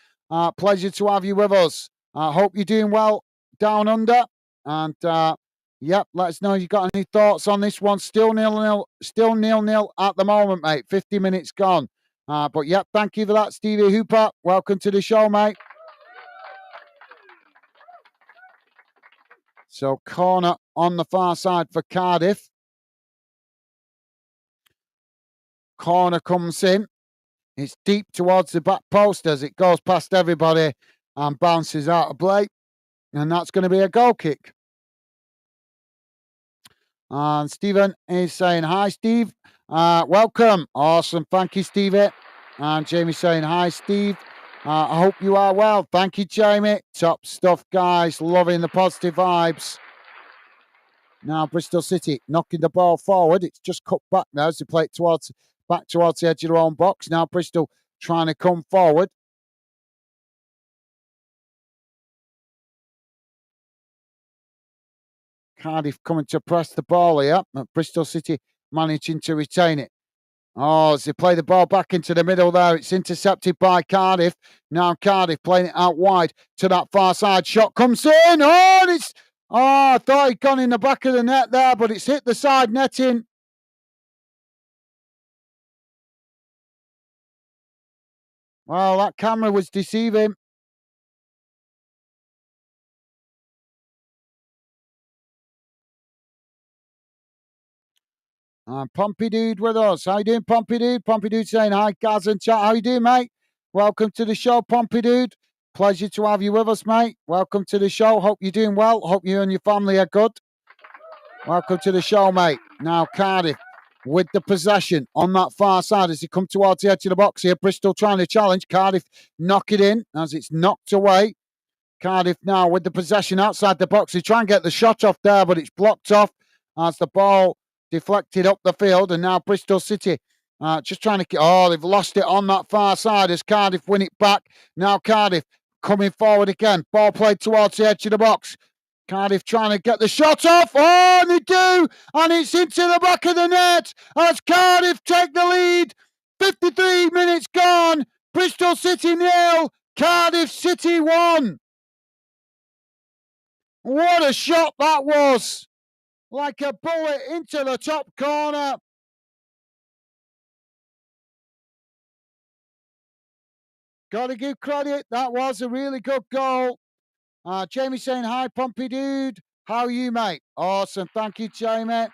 Pleasure to have you with us. Hope you're doing well down under. And yep, let us know if you got any thoughts on this one. Still 0-0. Still 0-0 at the moment, mate. 50 minutes gone. But yep, thank you for that, Stevie Hooper. Welcome to the show, mate. So corner on the far side for Cardiff. Corner comes in. It's deep towards the back post as it goes past everybody and bounces out of play. And that's going to be a goal kick. And Stephen is saying, hi, Steve. Welcome. Awesome. Thank you, Stevie. And Jamie's saying, hi, Steve. I hope you are well. Thank you, Jamie. Top stuff, guys. Loving the positive vibes. Now Bristol City knocking the ball forward. It's just cut back now as they play it back towards the edge of their own box. Now Bristol trying to come forward. Cardiff coming to press the ball here. Bristol City managing to retain it. Oh, as they play the ball back into the middle there, it's intercepted by Cardiff. Now Cardiff playing it out wide to that far side. Shot comes in. Oh, and it's... Oh, I thought he'd gone in the back of the net there, but it's hit the side netting. Well, that camera was deceiving. Pompey Dude with us. How you doing, Pompey Dude? Pompey Dude saying hi, Gaz and chat. How you doing, mate? Welcome to the show, Pompey Dude. Pleasure to have you with us, mate. Welcome to the show. Hope you're doing well. Hope you and your family are good. Welcome to the show, mate. Now Cardiff with the possession on that far side as they come towards the edge of the box here. Bristol trying to challenge. Cardiff knock it in as it's knocked away. Cardiff now with the possession outside the box. They try and get the shot off there, but it's blocked off as the ball deflected up the field. And now Bristol City just trying to... Oh, they've lost it on that far side as Cardiff win it back. Now Cardiff coming forward again. Ball played towards the edge of the box. Cardiff trying to get the shot off. Oh, and they do. And it's into the back of the net as Cardiff take the lead. 53 minutes gone. Bristol City 0. Cardiff City 1. What a shot that was. Like a bullet into the top corner. Got to give credit. That was a really good goal. Jamie saying, hi, Pompey Dude. How are you, mate? Awesome. Thank you, Jamie.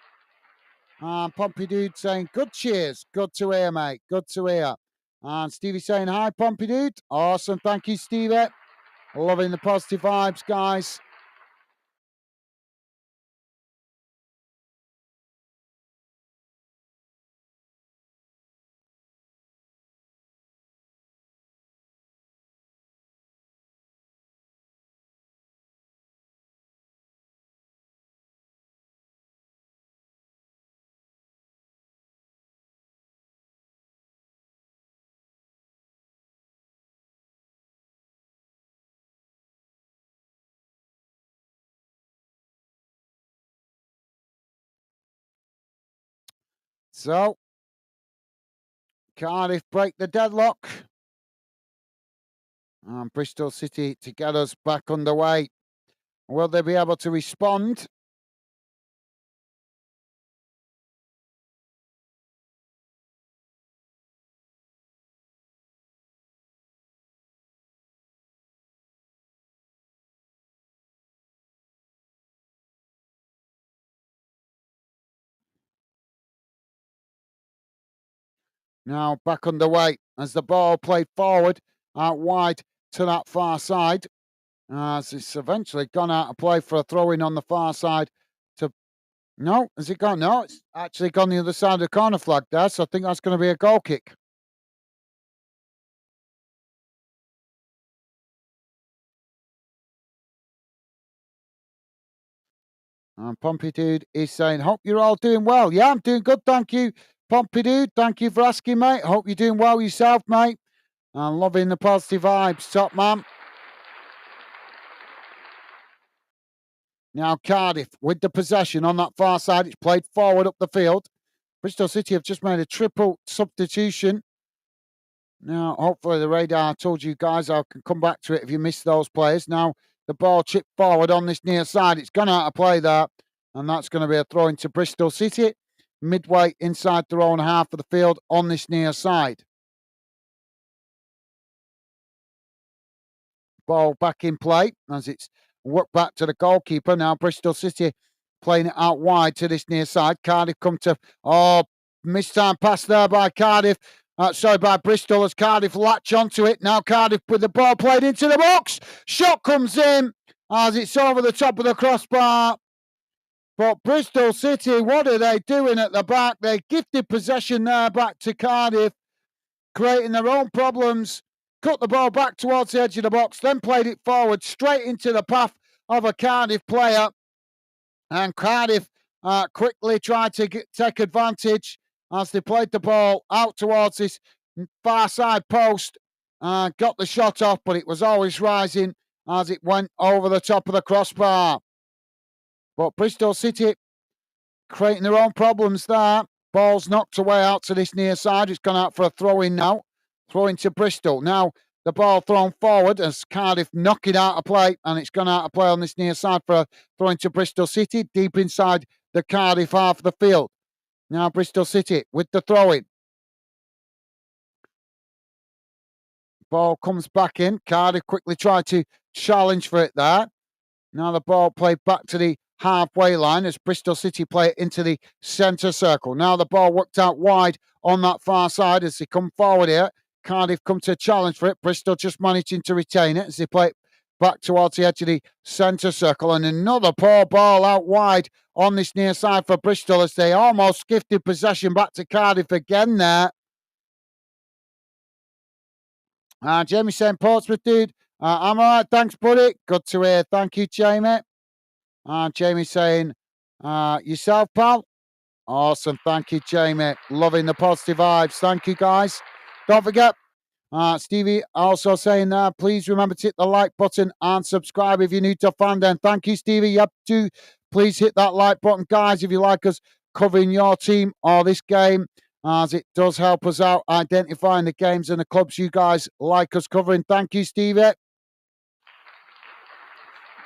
Pompey Dude saying, good cheers. Good to hear, mate. Good to hear. And Stevie saying, hi, Pompey Dude. Awesome. Thank you, Stevie. Loving the positive vibes, guys. So, Cardiff break the deadlock. And Bristol City to get us back underway. Will they be able to respond? Now back underway as the ball played forward out wide to that far side. As it's eventually gone out of play for a throw in on the far side. No, has it gone? No, it's actually gone the other side of the corner flag there. So I think that's going to be a goal kick. And Pompey Dude is saying, hope you're all doing well. Yeah, I'm doing good. Thank you, Pompey Dude. Thank you for asking, mate. Hope you're doing well yourself, mate. I'm loving the positive vibes. Top man. Now Cardiff with the possession on that far side. It's played forward up the field. Bristol City have just made a triple substitution. Now, hopefully the radar told you guys I can come back to it if you missed those players. Now, the ball chipped forward on this near side. It's gone out of play there. And that's going to be a throw into Bristol City. Midway inside their own half of the field on this near side. Ball back in play as it's worked back to the goalkeeper. Now Bristol City playing it out wide to this near side. Cardiff come to... Oh, missed time pass there by Cardiff. By Bristol as Cardiff latch onto it. Now Cardiff with the ball played into the box. Shot comes in as it's over the top of the crossbar. But Bristol City, what are they doing at the back? They gifted possession there back to Cardiff, creating their own problems, cut the ball back towards the edge of the box, then played it forward straight into the path of a Cardiff player. And Cardiff quickly tried to take advantage as they played the ball out towards this far side post. Got the shot off, but it was always rising as it went over the top of the crossbar. But Bristol City creating their own problems there. Ball's knocked away out to this near side. It's gone out for a throw-in now. Throw-in to Bristol. Now the ball thrown forward as Cardiff knock it out of play, and it's gone out of play on this near side for a throw-in to Bristol City, deep inside the Cardiff half of the field. Now Bristol City with the throw-in. Ball comes back in. Cardiff quickly tried to challenge for it there. Now the ball played back to the halfway line as Bristol City play it into the centre circle. Now the ball worked out wide on that far side as they come forward here. Cardiff come to challenge for it. Bristol just managing to retain it as they play it back towards the edge of the centre circle. And another poor ball out wide on this near side for Bristol as they almost gifted possession back to Cardiff again there. Jamie saying, Portsmouth, dude. I'm all right. Thanks, buddy. Good to hear. Thank you, Jamie. Jamie saying, yourself, pal? Awesome. Thank you, Jamie. Loving the positive vibes. Thank you, guys. Don't forget, Stevie also saying, please remember to hit the like button and subscribe if you're new to Fandom. Thank you, Stevie. Yep, do please hit that like button, guys, if you like us covering your team or this game, as it does help us out identifying the games and the clubs you guys like us covering. Thank you, Stevie.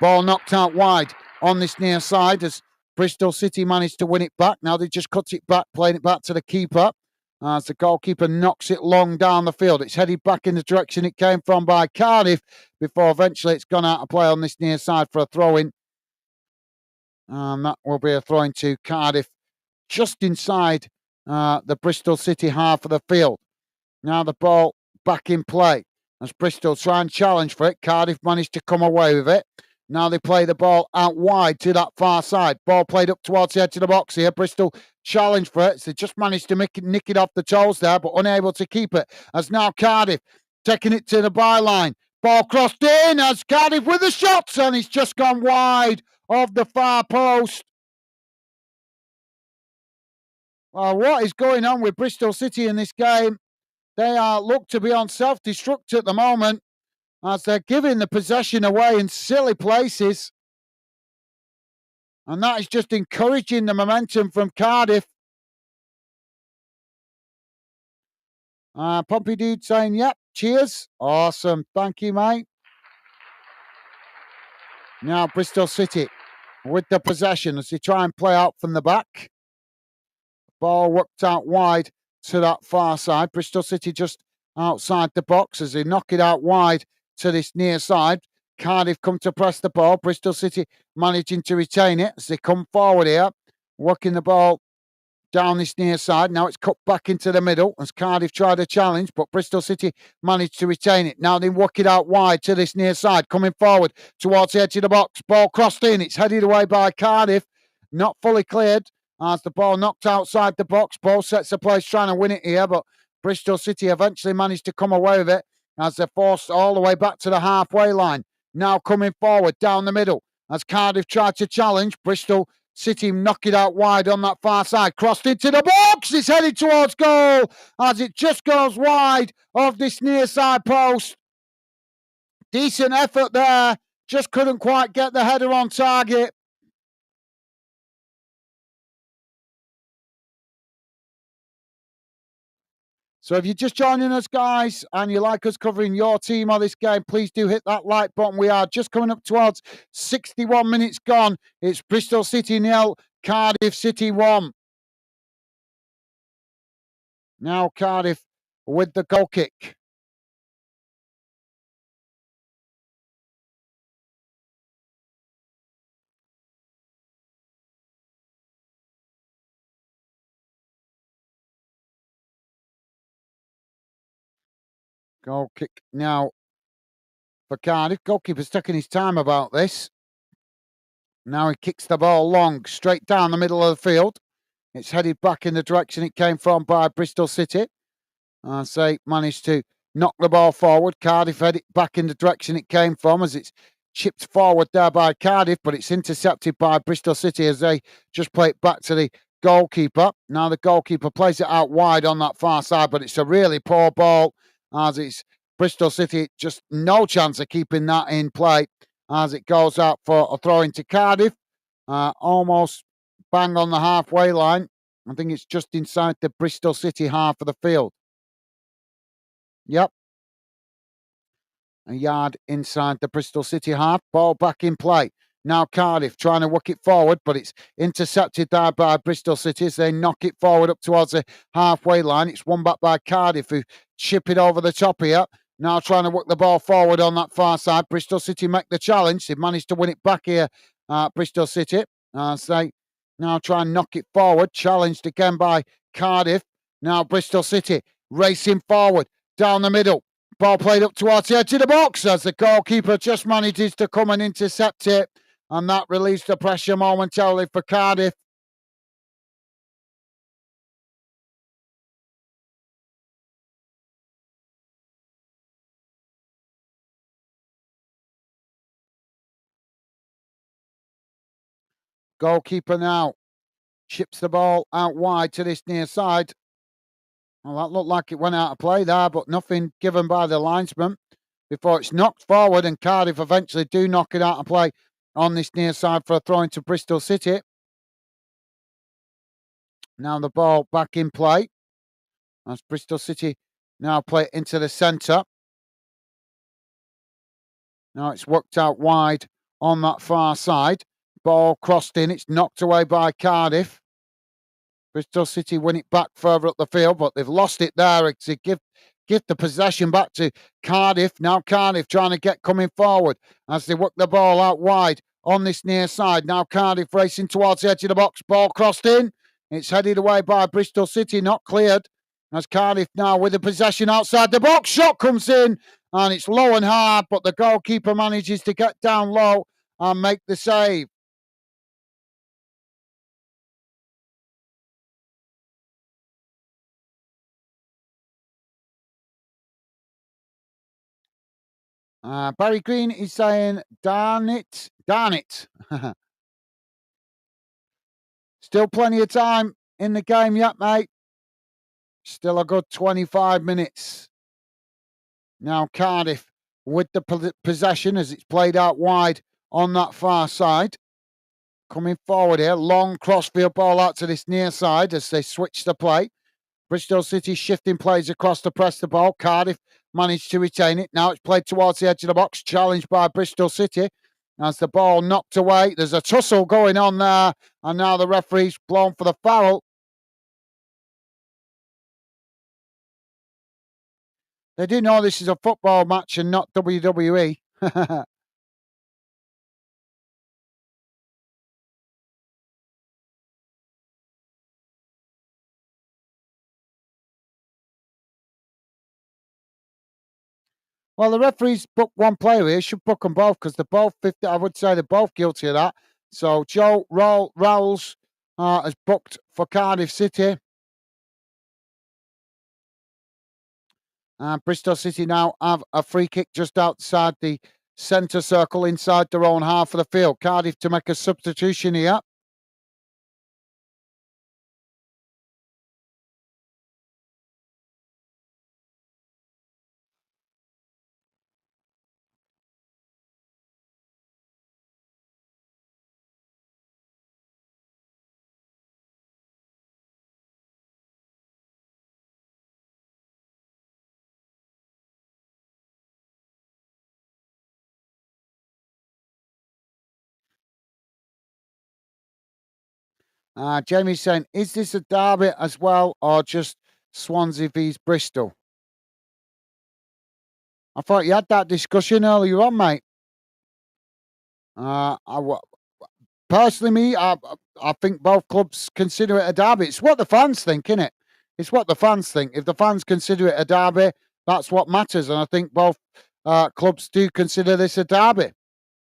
Ball knocked out wide on this near side as Bristol City managed to win it back. Now they just cut it back, playing it back to the keeper as the goalkeeper knocks it long down the field. It's headed back in the direction it came from by Cardiff before eventually it's gone out of play on this near side for a throw-in. And that will be a throw-in to Cardiff just inside the Bristol City half of the field. Now the ball back in play as Bristol try and challenge for it. Cardiff managed to come away with it. Now they play the ball out wide to that far side. Ball played up towards the edge of the box here. Bristol challenge for it. So they just managed to nick it off the toes there, but unable to keep it. As now Cardiff taking it to the byline. Ball crossed in as Cardiff with the shots, and it's just gone wide of the far post. Well, what is going on with Bristol City in this game? They look to be on self-destruct at the moment as they're giving the possession away in silly places. And that is just encouraging the momentum from Cardiff. Pompey Dude saying, yep, cheers. Awesome. Thank you, mate. Now Bristol City with the possession as they try and play out from the back. Ball worked out wide to that far side. Bristol City just outside the box as they knock it out wide to this near side. Cardiff come to press the ball. Bristol City managing to retain it as they come forward here, working the ball down this near side. Now it's cut back into the middle as Cardiff tried a challenge, but Bristol City managed to retain it. Now they work it out wide to this near side, coming forward towards the edge of the box. Ball crossed in. It's headed away by Cardiff. Not fully cleared as the ball knocked outside the box. Ball sets the place trying to win it here, but Bristol City eventually managed to come away with it as they're forced all the way back to the halfway line. Now coming forward down the middle as Cardiff tried to challenge. Bristol City knock it out wide on that far side. Crossed into the box. It's headed towards goal as it just goes wide of this near side post. Decent effort there. Just couldn't quite get the header on target. So if you're just joining us, guys, and you like us covering your team or this game, please do hit that like button. We are just coming up towards 61 minutes gone. It's Bristol City 0, Cardiff City 1. Now Cardiff with the goal kick. Goal kick now for Cardiff. Goalkeeper's taking his time about this. Now he kicks the ball long, straight down the middle of the field. It's headed back in the direction it came from by Bristol City. I say managed to knock the ball forward. Cardiff headed back in the direction it came from as it's chipped forward there by Cardiff, but it's intercepted by Bristol City as they just play it back to the goalkeeper. Now the goalkeeper plays it out wide on that far side, but it's a really poor ball as it's Bristol City just no chance of keeping that in play as it goes out for a throw into Cardiff. Almost bang on the halfway line. I think it's just inside the Bristol City half of the field. Yep. A yard inside the Bristol City half. Ball back in play. Now Cardiff trying to work it forward, but it's intercepted there by Bristol City as they knock it forward up towards the halfway line. It's won back by Cardiff who chip it over the top here. Now trying to work the ball forward on that far side. Bristol City make the challenge. They've managed to win it back here, Bristol City. As they now try and knock it forward. Challenged again by Cardiff. Now Bristol City racing forward down the middle. Ball played up towards the edge of the box as the goalkeeper just manages to come and intercept it. And that released the pressure momentarily for Cardiff. Goalkeeper now chips the ball out wide to this near side. Well, that looked like it went out of play there, but nothing given by the linesman before it's knocked forward, and Cardiff eventually do knock it out of play on this near side for a throw into Bristol City. Now the ball back in play as Bristol City now play it into the centre. Now it's worked out wide on that far side. Ball crossed in. It's knocked away by Cardiff. Bristol City win it back further up the field, but they've lost it there to give the possession back to Cardiff. Now Cardiff trying to get coming forward as they work the ball out wide on this near side. Now Cardiff racing towards the edge of the box. Ball crossed in. It's headed away by Bristol City, not cleared. As Cardiff now with the possession outside the box. Shot comes in and it's low and hard, but the goalkeeper manages to get down low and make the save. Barry Green is saying, darn it, darn it. Still plenty of time in the game yet, mate. Still a good 25 minutes. Now Cardiff with the possession as it's played out wide on that far side. Coming forward here, long crossfield ball out to this near side as they switch the play. Bristol City shifting plays across to press the ball. Cardiff managed to retain it. Now it's played towards the edge of the box, challenged by Bristol City. As the ball knocked away, there's a tussle going on there, and now the referee's blown for the foul. They do know this is a football match and not WWE. Well, the referees book one player here, should book them both because they're both 50. I would say they're both guilty of that. So Joe Rowles has booked for Cardiff City. Bristol City now have a free kick just outside the centre circle inside their own half of the field. Cardiff to make a substitution here. Jamie's saying, is this a derby as well or just Swansea vs Bristol? I thought you had that discussion earlier on, mate. Personally, I think both clubs consider it a derby. It's what the fans think, isn't it? It's what the fans think. If the fans consider it a derby, that's what matters. And I think both clubs do consider this a derby.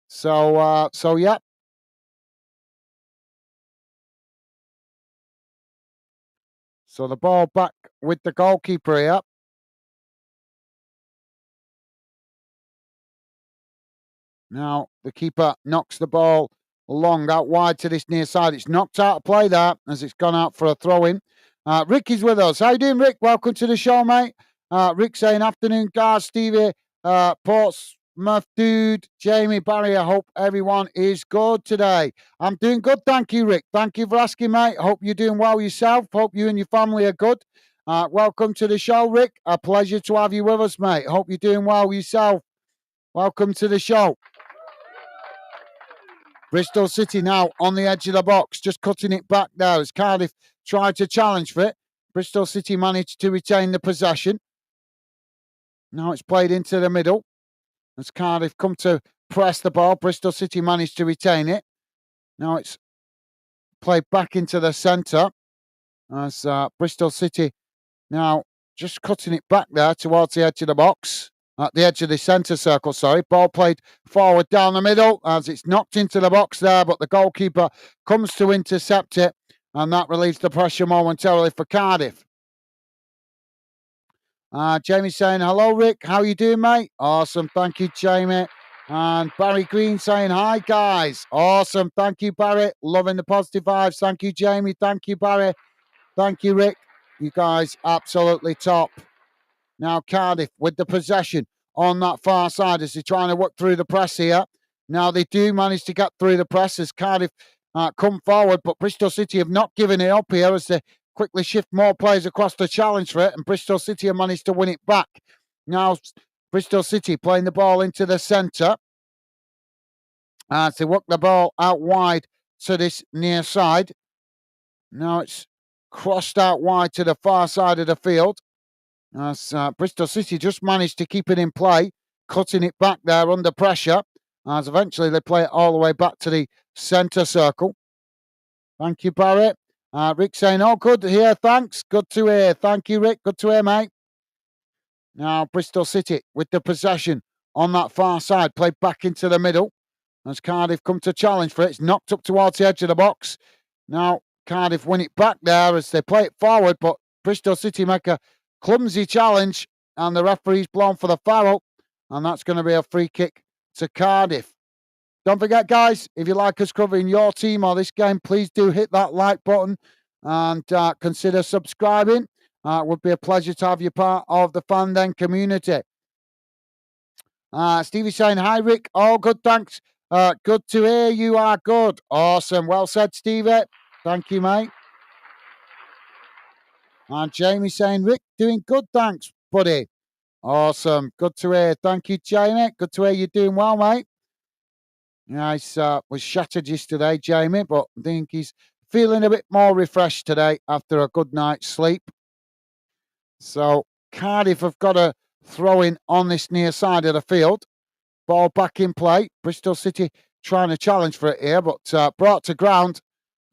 So yeah, So the ball back with the goalkeeper here. Now the keeper knocks the ball long out wide to this near side. It's knocked out of play there as it's gone out for a throw-in. Rick is with us. How you doing, Rick? Welcome to the show, mate. Rick saying, afternoon, guys, Stevie, Portsmouth dude, Jamie, Barry. I hope everyone is good today. I'm doing good, thank you, Rick. Thank you for asking, mate. Hope you're doing well yourself. Hope you and your family are good. Welcome to the show, Rick. A pleasure to have you with us, mate. Hope you're doing well yourself. Welcome to the show. Bristol City now on the edge of the box, just cutting it back there as Cardiff tried to challenge for it. Bristol City managed to retain the possession. Now it's played into the middle as Cardiff come to press the ball. Bristol City managed to retain it. Now it's played back into the centre as Bristol City now just cutting it back there towards the edge of the box. At the edge of the centre circle, sorry. Ball played forward down the middle as it's knocked into the box there, but the goalkeeper comes to intercept it, and that relieves the pressure momentarily for Cardiff. Jamie saying, hello, Rick. How you doing, mate? Awesome. Thank you, Jamie. And Barry Green saying, hi, guys. Awesome. Thank you, Barry. Loving the positive vibes. Thank you, Jamie. Thank you, Barry. Thank you, Rick. You guys absolutely top. Now Cardiff with the possession on that far side as they're trying to work through the press here. Now they do manage to get through the press as Cardiff come forward, but Bristol City have not given it up here as they quickly shift more players across the challenge for it, and Bristol City have managed to win it back. Now Bristol City playing the ball into the centre as they work the ball out wide to this near side. Now it's crossed out wide to the far side of the field. As Bristol City just managed to keep it in play, cutting it back there under pressure, as eventually they play it all the way back to the centre circle. Thank you, Barry. Rick saying, oh, good to hear, thanks. Good to hear. Thank you, Rick. Good to hear, mate. Now Bristol City with the possession on that far side, played back into the middle. As Cardiff come to challenge for it, it's knocked up towards the edge of the box. Now Cardiff win it back there as they play it forward, but Bristol City make a clumsy challenge, and the referee's blown for the foul, and that's going to be a free kick to Cardiff. Don't forget, guys, if you like us covering your team or this game, please do hit that like button and consider subscribing. It would be a pleasure to have you part of the Fan Den community. Stevie saying, hi, Rick. All good, thanks. Good to hear you are good. Awesome. Well said, Stevie. Thank you, mate. And Jamie saying, Rick, doing good, thanks, buddy. Awesome. Good to hear. Thank you, Jamie. Good to hear you're doing well, mate. Nice. Was shattered yesterday, Jamie, but I think he's feeling a bit more refreshed today after a good night's sleep. So Cardiff have got a throw in on this near side of the field. Ball back in play. Bristol City trying to challenge for it here, but brought to ground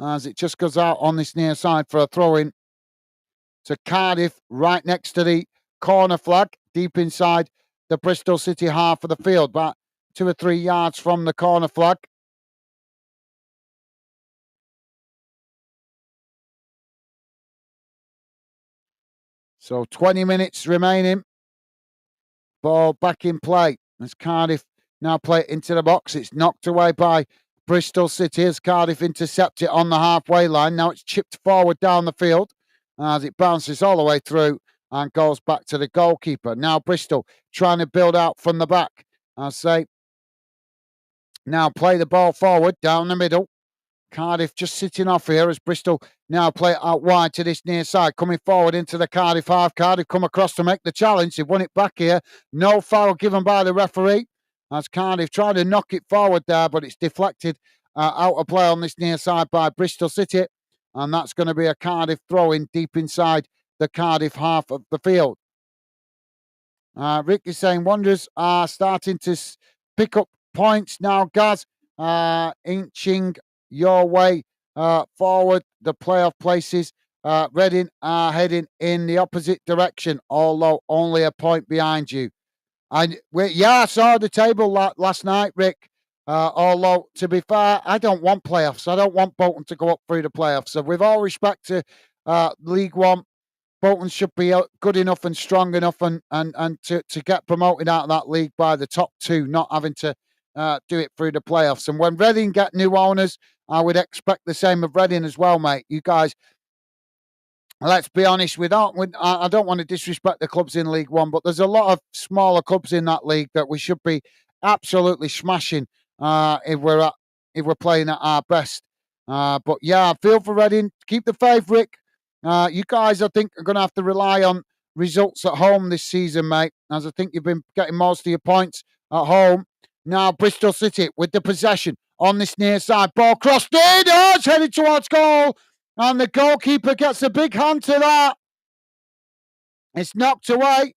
as it just goes out on this near side for a throw in to Cardiff, right next to the corner flag, deep inside the Bristol City half of the field, about 2 or 3 yards from the corner flag. So 20 minutes remaining. Ball back in play as Cardiff now play it into the box. It's knocked away by Bristol City as Cardiff intercept it on the halfway line. Now it's chipped forward down the field as it bounces all the way through and goes back to the goalkeeper. Now Bristol trying to build out from the back. I say now play the ball forward down the middle. Cardiff just sitting off here as Bristol now play it out wide to this near side, coming forward into the Cardiff half. Cardiff come across to make the challenge. They've won it back here. No foul given by the referee as Cardiff tried to knock it forward there, but it's deflected out of play on this near side by Bristol City. And that's going to be a Cardiff throw-in deep inside the Cardiff half of the field. Rick is saying Wanderers are starting to pick up points now, Gaz, inching your way forward the playoff places. Reading are heading in the opposite direction, although only a point behind you. I saw the table last night, Rick. Although, to be fair, I don't want playoffs. I don't want Bolton to go up through the playoffs. So with all respect to League One, Bolton should be good enough and strong enough and to get promoted out of that league by the top two, not having to do it through the playoffs. And when Reading get new owners, I would expect the same of Reading as well, mate. You guys, let's be honest, I don't want to disrespect the clubs in League One, but there's a lot of smaller clubs in that league that we should be absolutely smashing if we're playing at our best. But yeah, I feel for Reading. Keep the faith, Rick. You guys, I think, are going to have to rely on results at home this season, mate, as I think you've been getting most of your points at home. Now, Bristol City with the possession on this near side. Ball crossed in. Oh, it's headed towards goal. And the goalkeeper gets a big hand to that. It's knocked away,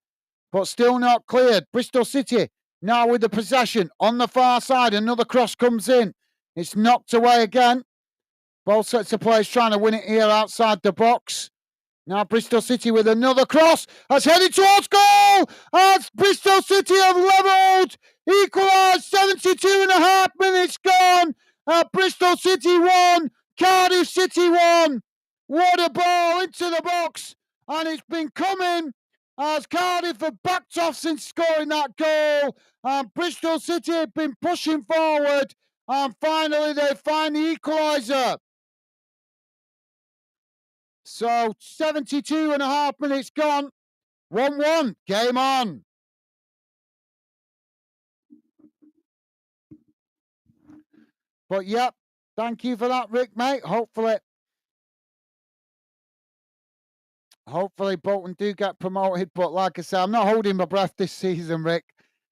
but still not cleared. Bristol City now with the possession on the far side. Another cross comes in. It's knocked away again. Both sets of players trying to win it here outside the box. Now Bristol City with another cross. That's headed towards goal. As Bristol City have levelled. Equalised. 72.5 minutes gone. Bristol City won. Cardiff City won. What a ball into the box. And it's been coming as Cardiff have backed off since scoring that goal. And Bristol City have been pushing forward. And finally they find the equaliser. So 72.5 minutes gone. 1-1. Game on. But yep, thank you for that, Rick, mate. Hopefully Bolton do get promoted. But like I said, I'm not holding my breath this season, Rick.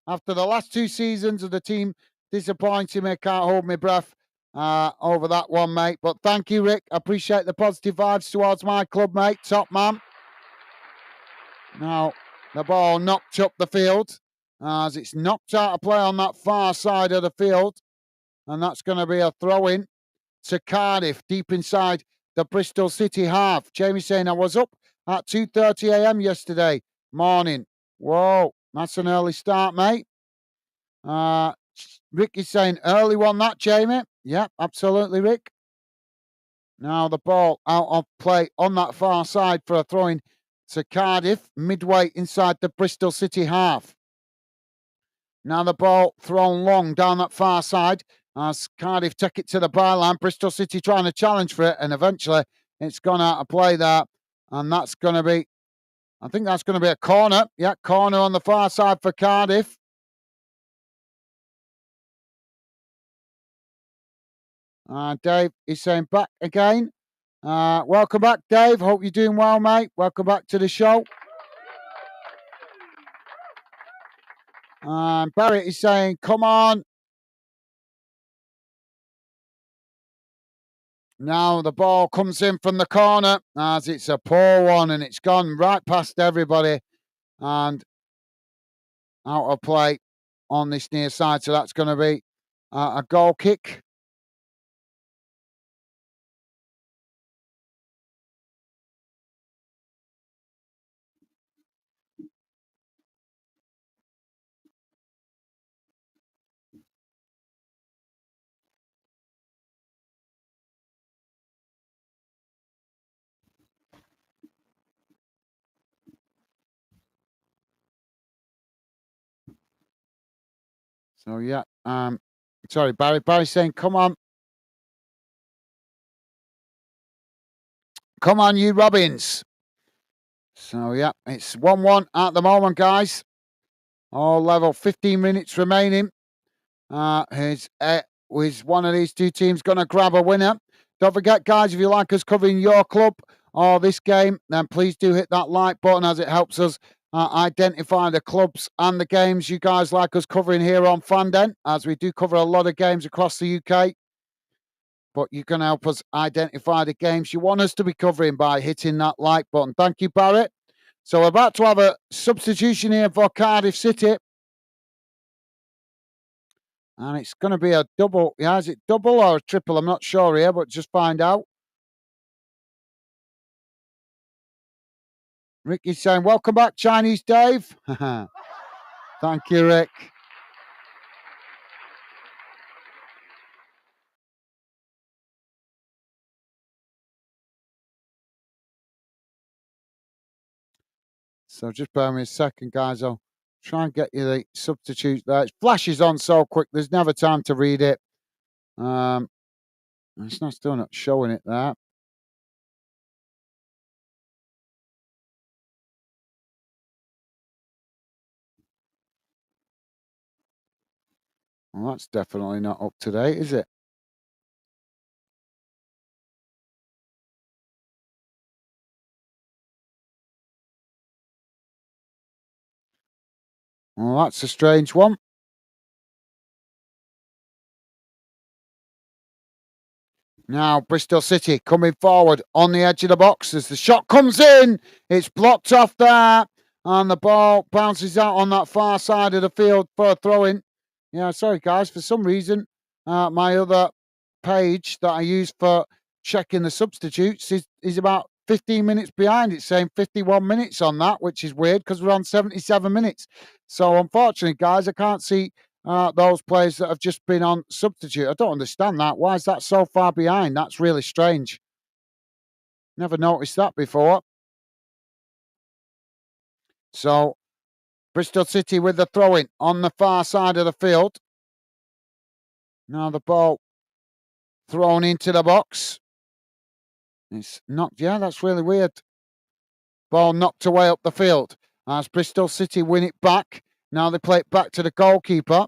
After the last two seasons of the team disappointing me, can't hold my breath over that one, mate. But thank you, Rick. I appreciate the positive vibes towards my club, mate. Top man. Now, the ball knocked up the field as it's knocked out of play on that far side of the field. And that's going to be a throw-in to Cardiff, deep inside the Bristol City half. Jamie saying, I was up at 2:30 a.m. yesterday morning. Whoa, that's an early start, mate. Rick is saying, early one that, Jamie. Yeah, absolutely, Rick. Now the ball out of play on that far side for a throw-in to Cardiff, midway inside the Bristol City half. Now the ball thrown long down that far side as Cardiff take it to the byline. Bristol City trying to challenge for it, and eventually it's gone out of play there. And that's going to be, I think that's going to be a corner. Yeah, corner on the far side for Cardiff. Dave is saying back again. Welcome back, Dave. Hope you're doing well, mate. Welcome back to the show. Barrett is saying, come on. Now the ball comes in from the corner as it's a poor one and it's gone right past everybody and out of play on this near side. So that's going to be a goal kick. So yeah, sorry, Barry. Barry's saying, come on. Come on, you Robins. So yeah, it's 1-1 at the moment, guys. All level, 15 minutes remaining. Is one of these two teams going to grab a winner? Don't forget, guys, if you like us covering your club or this game, then please do hit that like button as it helps us identify the clubs and the games you guys like us covering here on Fanden, as we do cover a lot of games across the UK. But you can help us identify the games you want us to be covering by hitting that like button. Thank you, Barrett. So we're about to have a substitution here for Cardiff City. And it's going to be a double. Yeah, is it double or a triple? I'm not sure here, but just find out. Ricky's saying, welcome back, Chinese Dave. Thank you, Rick. So just bear with me a second, guys. I'll try and get you the substitutes there. It flashes on so quick. There's never time to read it. It's not still not showing it there. Well, that's definitely not up to date, is it? Well, that's a strange one. Now, Bristol City coming forward on the edge of the box as the shot comes in. It's blocked off there, and the ball bounces out on that far side of the field for a throw in. Yeah, sorry, guys. For some reason, my other page that I use for checking the substitutes is about 15 minutes behind. It's saying 51 minutes on that, which is weird because we're on 77 minutes. So, unfortunately, guys, I can't see those players that have just been on substitute. I don't understand that. Why is that so far behind? That's really strange. Never noticed that before. So Bristol City with the throw in on the far side of the field. Now the ball thrown into the box. It's knocked. Yeah, that's really weird. Ball knocked away up the field as Bristol City win it back. Now they play it back to the goalkeeper.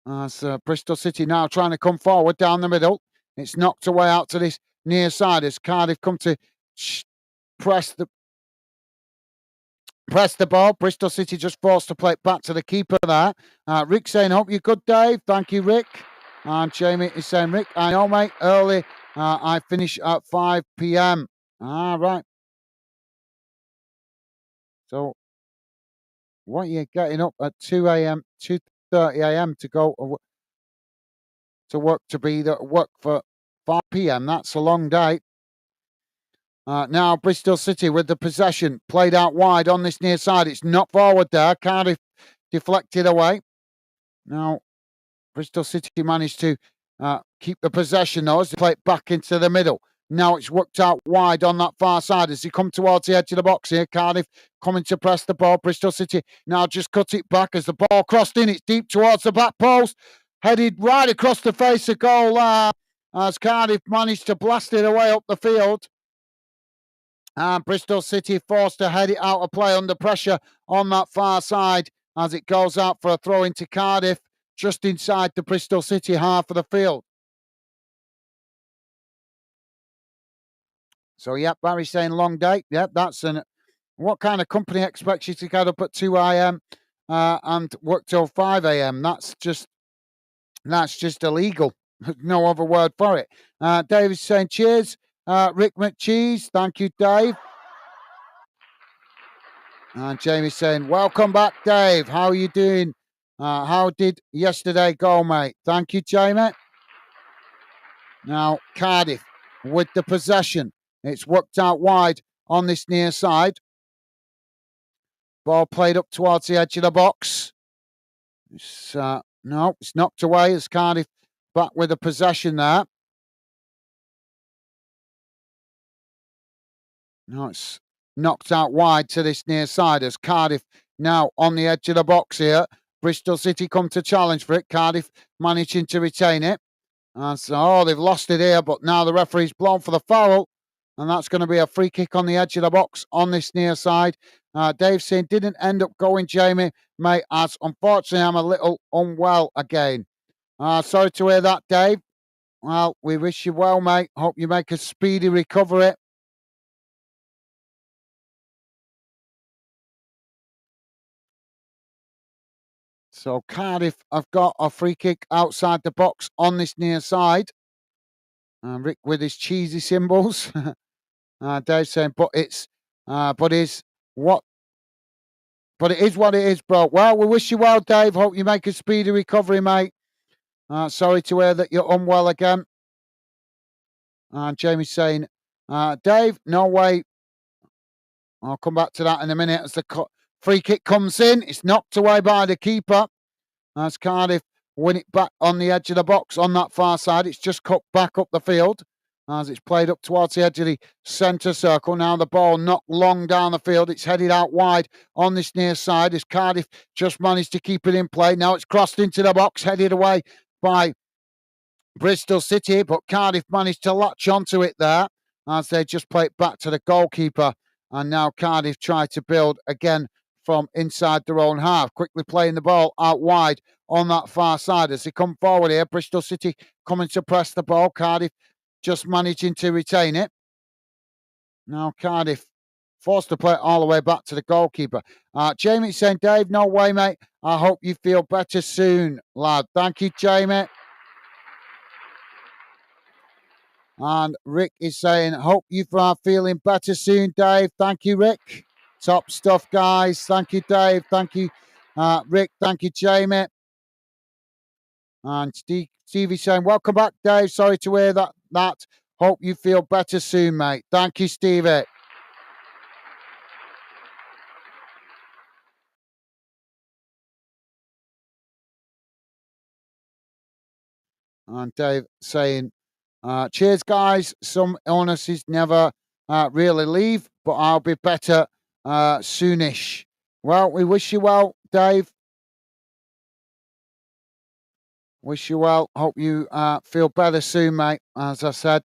As Bristol City now trying to come forward down the middle. It's knocked away out to this near side as Cardiff come to press the ball. Bristol City just forced to play it back to the keeper there. Rick saying, hope you're good, Dave. Thank you, Rick. And Jamie is saying, Rick, I know, mate, early. I finish at 5 p.m. Right. So what are you getting up at 2 a.m., 2:30 a.m. to go to work to be at work for 5 p.m.? That's a long day. Now Bristol City with the possession, played out wide on this near side. It's knocked forward there. Cardiff deflected away. Now Bristol City managed to keep the possession though as they play it back into the middle. Now it's worked out wide on that far side as they come towards the edge of the box here. Cardiff coming to press the ball. Bristol City now just cut it back as the ball crossed in. It's deep towards the back post. Headed right across the face of goal as Cardiff managed to blast it away up the field. And Bristol City forced to head it out of play under pressure on that far side as it goes out for a throw into Cardiff just inside the Bristol City half of the field. So, yeah, Barry's saying long day. Yeah, that's an... What kind of company expects you to get up at 2 a.m. And work till 5 a.m.? That's just illegal. No other word for it. Dave is saying cheers. Rick McCheese, thank you, Dave. And Jamie's saying, welcome back, Dave. How are you doing? How did yesterday go, mate? Thank you, Jamie. Now, Cardiff with the possession. It's worked out wide on this near side. Ball played up towards the edge of the box. It's knocked away as Cardiff back with the possession there. No, it's knocked out wide to this near side as Cardiff now on the edge of the box here. Bristol City come to challenge for it. Cardiff managing to retain it. And so, they've lost it here, but now the referee's blown for the foul. And that's going to be a free kick on the edge of the box on this near side. Dave saying, didn't end up going, Jamie, mate, as unfortunately I'm a little unwell again. Sorry to hear that, Dave. Well, we wish you well, mate. Hope you make a speedy recovery. So Cardiff have got a free kick outside the box on this near side. Rick with his cheesy symbols. Dave saying, but it is what it is, bro. Well, we wish you well, Dave. Hope you make a speedy recovery, mate. Sorry to hear that you're unwell again. And Jamie's saying, Dave, no way. I'll come back to that in a minute as the free kick comes in. It's knocked away by the keeper as Cardiff win it back on the edge of the box on that far side. It's just cut back up the field. as it's played up towards the edge of the centre circle. Now the ball knocked long down the field. It's headed out wide on this near side as Cardiff just managed to keep it in play. Now it's crossed into the box, headed away by Bristol City, but Cardiff managed to latch onto it there as they just play it back to the goalkeeper. And now Cardiff try to build again from inside their own half, quickly playing the ball out wide on that far side as they come forward here. Bristol City coming to press the ball. Cardiff just managing to retain it. Now Cardiff forced to play it all the way back to the goalkeeper. Jamie saying, Dave, no way, mate. I hope you feel better soon, lad. Thank you, Jamie. And Rick is saying, hope you are feeling better soon, Dave. Thank you, Rick. Top stuff, guys. Thank you, Dave. Thank you, Rick. Thank you, Jamie. And Stevie saying, welcome back, Dave. Sorry to hear that. Hope you feel better soon, mate. Thank you, Stevie. And Dave saying, cheers, guys. Some illnesses never really leave, but I'll be better soonish. Well, we wish you well, Dave. Wish you well. Hope you feel better soon, mate, as I said.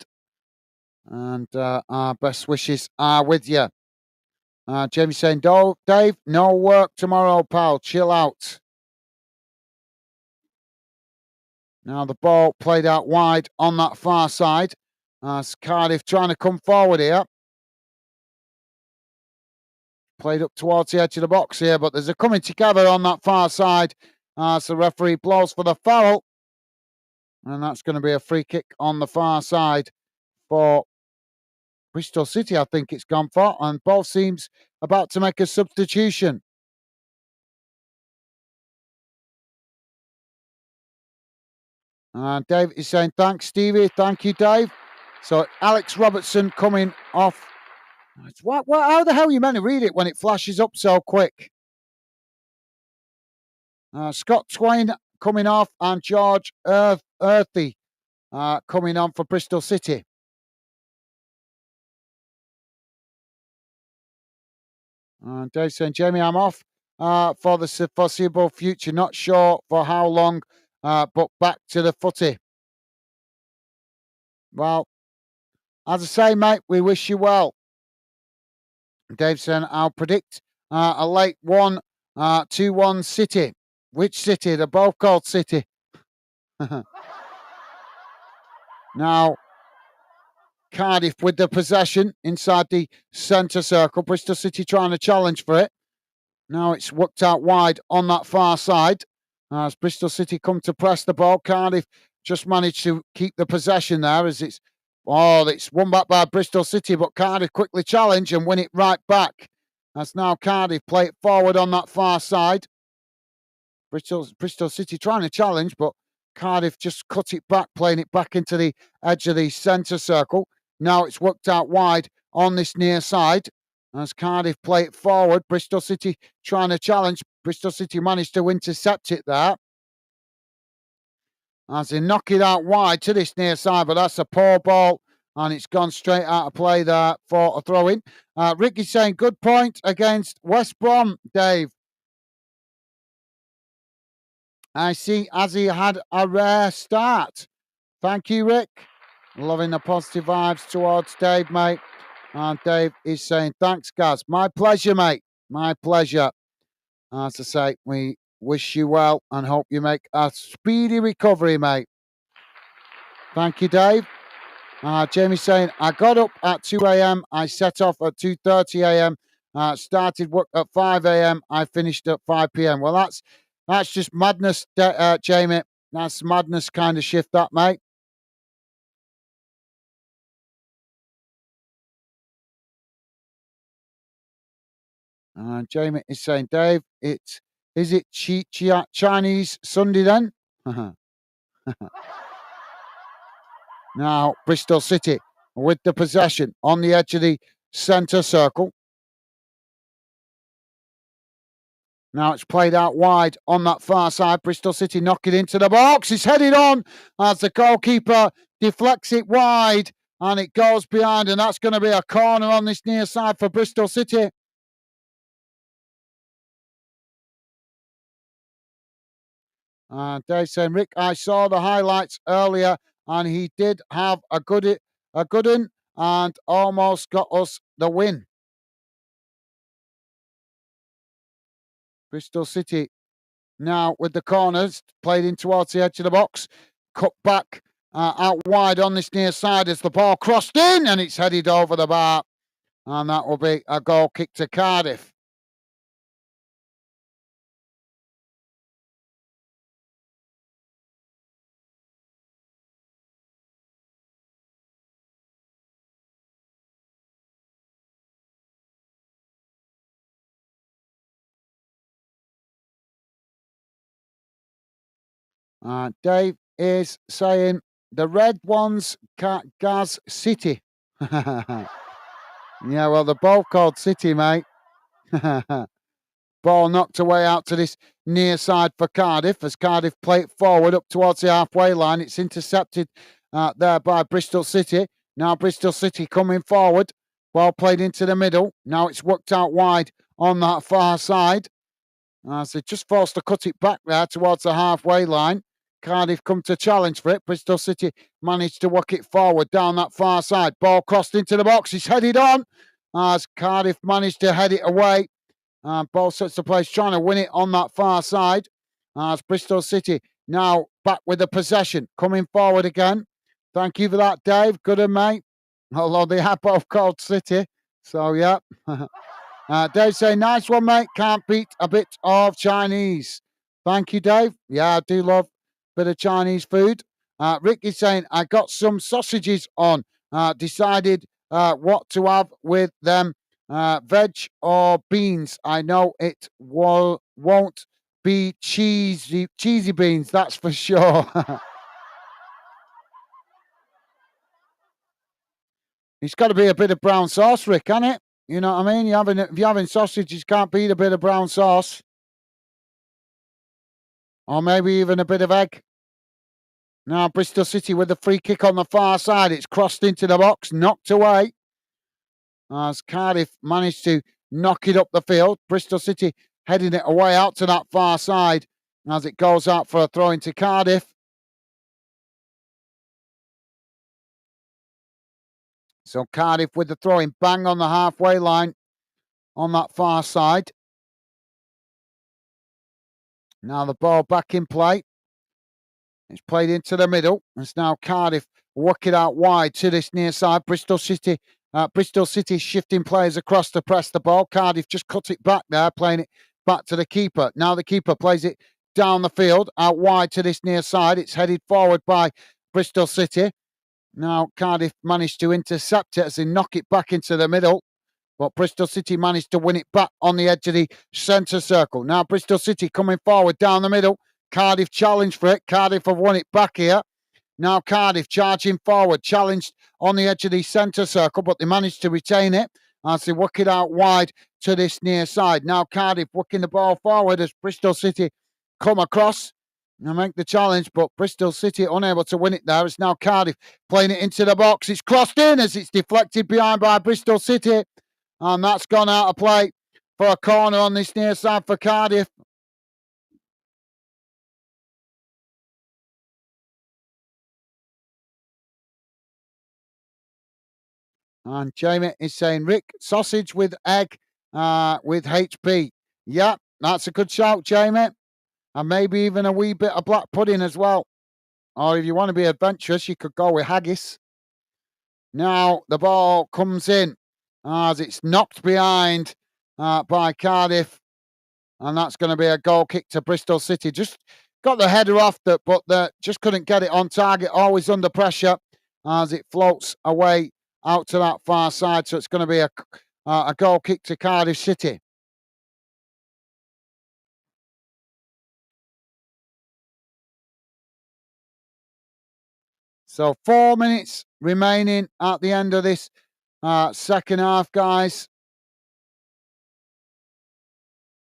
And our best wishes are with you. Jamie saying, Dave, no work tomorrow, pal. Chill out. Now the ball played out wide on that far side. As Cardiff trying to come forward here. Played up towards the edge of the box here, but there's a coming together on that far side as the referee blows for the foul. And that's going to be a free kick on the far side for Bristol City, I think it's gone for. And both teams about to make a substitution. And Dave is saying, thanks, Stevie. Thank you, Dave. So Alex Robertson coming off. How the hell are you meant to read it when it flashes up so quick? Scott Twain coming off and George Earthy coming on for Bristol City. And Dave saying, Jamie, I'm off for the foreseeable future. Not sure for how long, but back to the footy. Well, as I say, mate, we wish you well. Dave saying, I'll predict a late 2-1 City. Which City? They're both called City. Now, Cardiff with the possession inside the centre circle. Bristol City trying to challenge for it. Now it's worked out wide on that far side. As Bristol City come to press the ball, Cardiff just managed to keep the possession there as it's won back by Bristol City, but Cardiff quickly challenge and win it right back. As now Cardiff play it forward on that far side. Bristol City trying to challenge, but Cardiff just cut it back, playing it back into the edge of the centre circle. Now it's worked out wide on this near side. As Cardiff play it forward, Bristol City trying to challenge. Bristol City managed to intercept it there. As they knock it out wide to this near side, but that's a poor ball. And it's gone straight out of play there for a throw-in. Ricky's saying, good point against West Brom, Dave. I see Azzy had a rare start. Thank you, Rick. Loving the positive vibes towards Dave, mate. And Dave is saying, thanks, Gaz. My pleasure, mate. My pleasure. As I say, we wish you well and hope you make a speedy recovery, mate. Thank you, Dave. Jamie's saying, I got up at 2 a.m. I set off at 2:30 a.m. Started work at 5 a.m. I finished at 5 p.m. Well, that's just madness, Jamie. That's madness kind of shift, that, mate. And Jamie is saying, Dave, is it Chinese Sunday then? Now, Bristol City with the possession on the edge of the centre circle. Now it's played out wide on that far side. Bristol City knock it into the box. It's headed on as the goalkeeper deflects it wide. and it goes behind, and that's going to be a corner on this near side for Bristol City. Dave saying, Rick, I saw the highlights earlier, and he did have a good one, and almost got us the win. Bristol City now with the corners played in towards the edge of the box, cut back out wide on this near side as the ball crossed in, and it's headed over the bar, and that will be a goal kick to Cardiff. Dave is saying the red ones Gaz City. Yeah, well, they're both called City, mate. Ball knocked away out to this near side for Cardiff as Cardiff play it forward up towards the halfway line. It's intercepted there by Bristol City. Now Bristol City coming forward. Ball played into the middle. Now it's worked out wide on that far side. As they just forced to cut it back there towards the halfway line. Cardiff come to challenge for it. Bristol City managed to work it forward down that far side. Ball crossed into the box. It's headed on as Cardiff managed to head it away. Ball sets the place, trying to win it on that far side. As Bristol City now back with the possession, coming forward again. Thank you for that, Dave. Good and mate. Although they have both called City. So, yeah. Dave saying, nice one, mate. Can't beat a bit of Chinese. Thank you, Dave. Yeah, I do love a bit of Chinese food. Rick is saying, I got some sausages on. Decided what to have with them. Veg or beans. I know it won't be cheesy beans, that's for sure. It's got to be a bit of brown sauce, Rick, can it? You know what I mean? If you're having sausages, can't beat a bit of brown sauce. Or maybe even a bit of egg. Now Bristol City with the free kick on the far side. It's crossed into the box, knocked away. As Cardiff managed to knock it up the field. Bristol City heading it away out to that far side as it goes out for a throw into Cardiff. So Cardiff with the throwing bang on the halfway line on that far side. Now the ball back in play. It's played into the middle. It's now Cardiff working out wide to this near side. Bristol City shifting players across to press the ball. Cardiff just cut it back there, playing it back to the keeper. Now the keeper plays it down the field, out wide to this near side. It's headed forward by Bristol City. Now Cardiff managed to intercept it as they knock it back into the middle. But Bristol City managed to win it back on the edge of the centre circle. Now Bristol City coming forward down the middle. Cardiff challenged for it. Cardiff have won it back here. Now Cardiff charging forward, challenged on the edge of the centre circle, but they managed to retain it as they work it out wide to this near side. Now Cardiff working the ball forward as Bristol City come across and make the challenge, but Bristol City unable to win it there. It's now Cardiff playing it into the box. It's crossed in as it's deflected behind by Bristol City, and that's gone out of play for a corner on this near side for Cardiff. And Jamie is saying, Rick, sausage with egg with HP. Yeah, that's a good shout, Jamie. And maybe even a wee bit of black pudding as well. Or if you want to be adventurous, you could go with haggis. Now the ball comes in as it's knocked behind by Cardiff. And that's going to be a goal kick to Bristol City. Just got the header off, but just couldn't get it on target. Always under pressure as it floats away out to that far side. So it's going to be a goal kick to Cardiff City. So 4 minutes remaining at the end of this second half, guys.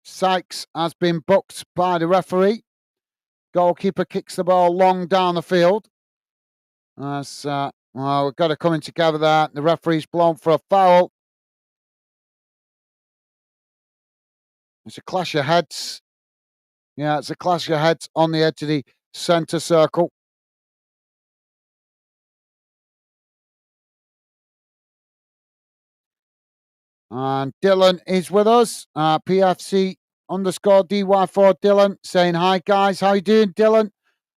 Sykes has been booked by the referee. Goalkeeper kicks the ball long down the field. As We've got to come in together there. The referee's blown for a foul. It's a clash of heads. Yeah, it's a clash of heads on the edge of the centre circle. And Dylan is with us. PFC underscore DY4 Dylan saying, hi guys, how you doing, Dylan?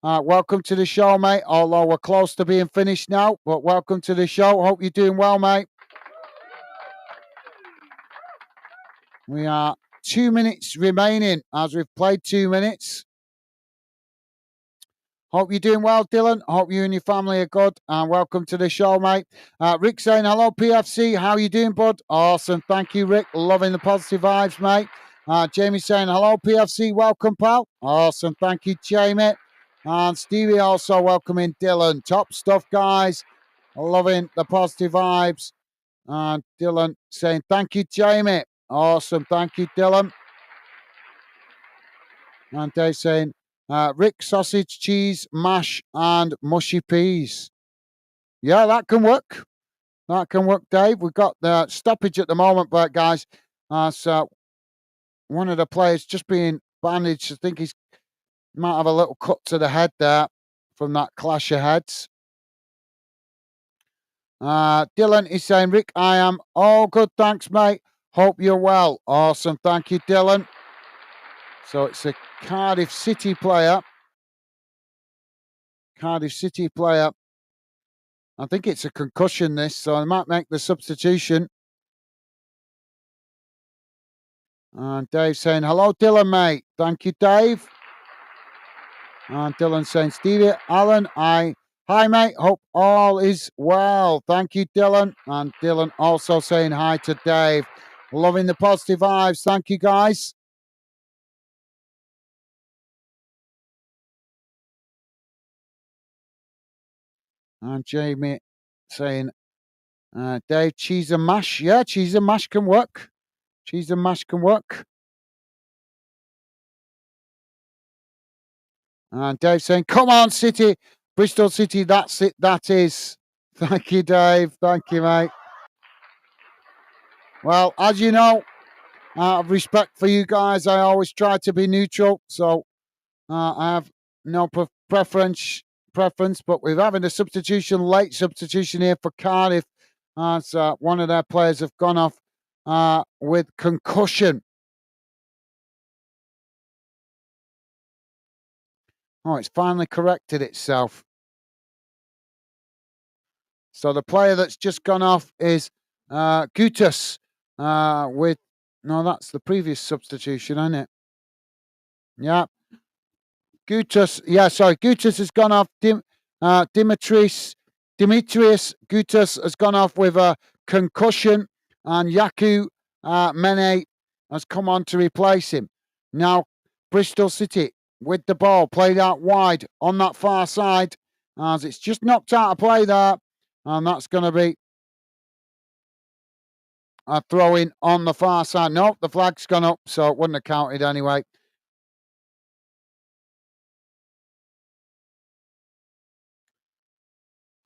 Welcome to the show, mate. Although we're close to being finished now, but welcome to the show. Hope you're doing well, mate. We are 2 minutes remaining as we've played 2 minutes. Hope you're doing well, Dylan. Hope you and your family are good. And welcome to the show, mate. Rick saying, hello, PFC. How you doing, bud? Awesome. Thank you, Rick. Loving the positive vibes, mate. Jamie saying, hello, PFC. Welcome, pal. Awesome. Thank you, Jamie. And Stevie also welcoming Dylan. Top stuff, guys. Loving the positive vibes. And Dylan saying, thank you, Jamie. Awesome. Thank you, Dylan. And Dave saying, Rick, sausage, cheese, mash, and mushy peas. Yeah, that can work. That can work, Dave. We've got the stoppage at the moment, but guys, so one of the players just being bandaged. I think he's might have a little cut to the head there from that clash of heads. Dylan is saying, Rick, I am all good, thanks, mate. Hope you're well. Awesome, thank you, Dylan. So it's a Cardiff City player. Cardiff City player. I think it's a concussion, this, so I might make the substitution. And Dave saying, hello, Dylan, mate. Thank you, Dave. And Dylan saying, Stevie, Alan, hi, mate. Hope all is well. Thank you, Dylan. And Dylan also saying hi to Dave. Loving the positive vibes. Thank you, guys. And Jamie saying, Dave, cheese and mash. Yeah, cheese and mash can work. Cheese and mash can work. And Dave saying, come on, City. Bristol City, that's it. That is. Thank you, Dave. Thank you, mate. Well, as you know, out of respect for you guys, I always try to be neutral. So I have no preference, but we're having a substitution, late substitution here for Cardiff. As one of their players have gone off with concussion. Oh, it's finally corrected itself. So the player that's just gone off is Gutas with... No, that's the previous substitution, isn't it? Yeah. Gutas. Yeah, sorry. Gutas has gone off. Demetrius Gutas has gone off with a concussion, and Yaku Mene has come on to replace him. Now, Bristol City with the ball played out wide on that far side, as it's just knocked out of play there, and that's going to be a throw in on the far side. No, the flag's gone up, so it wouldn't have counted anyway.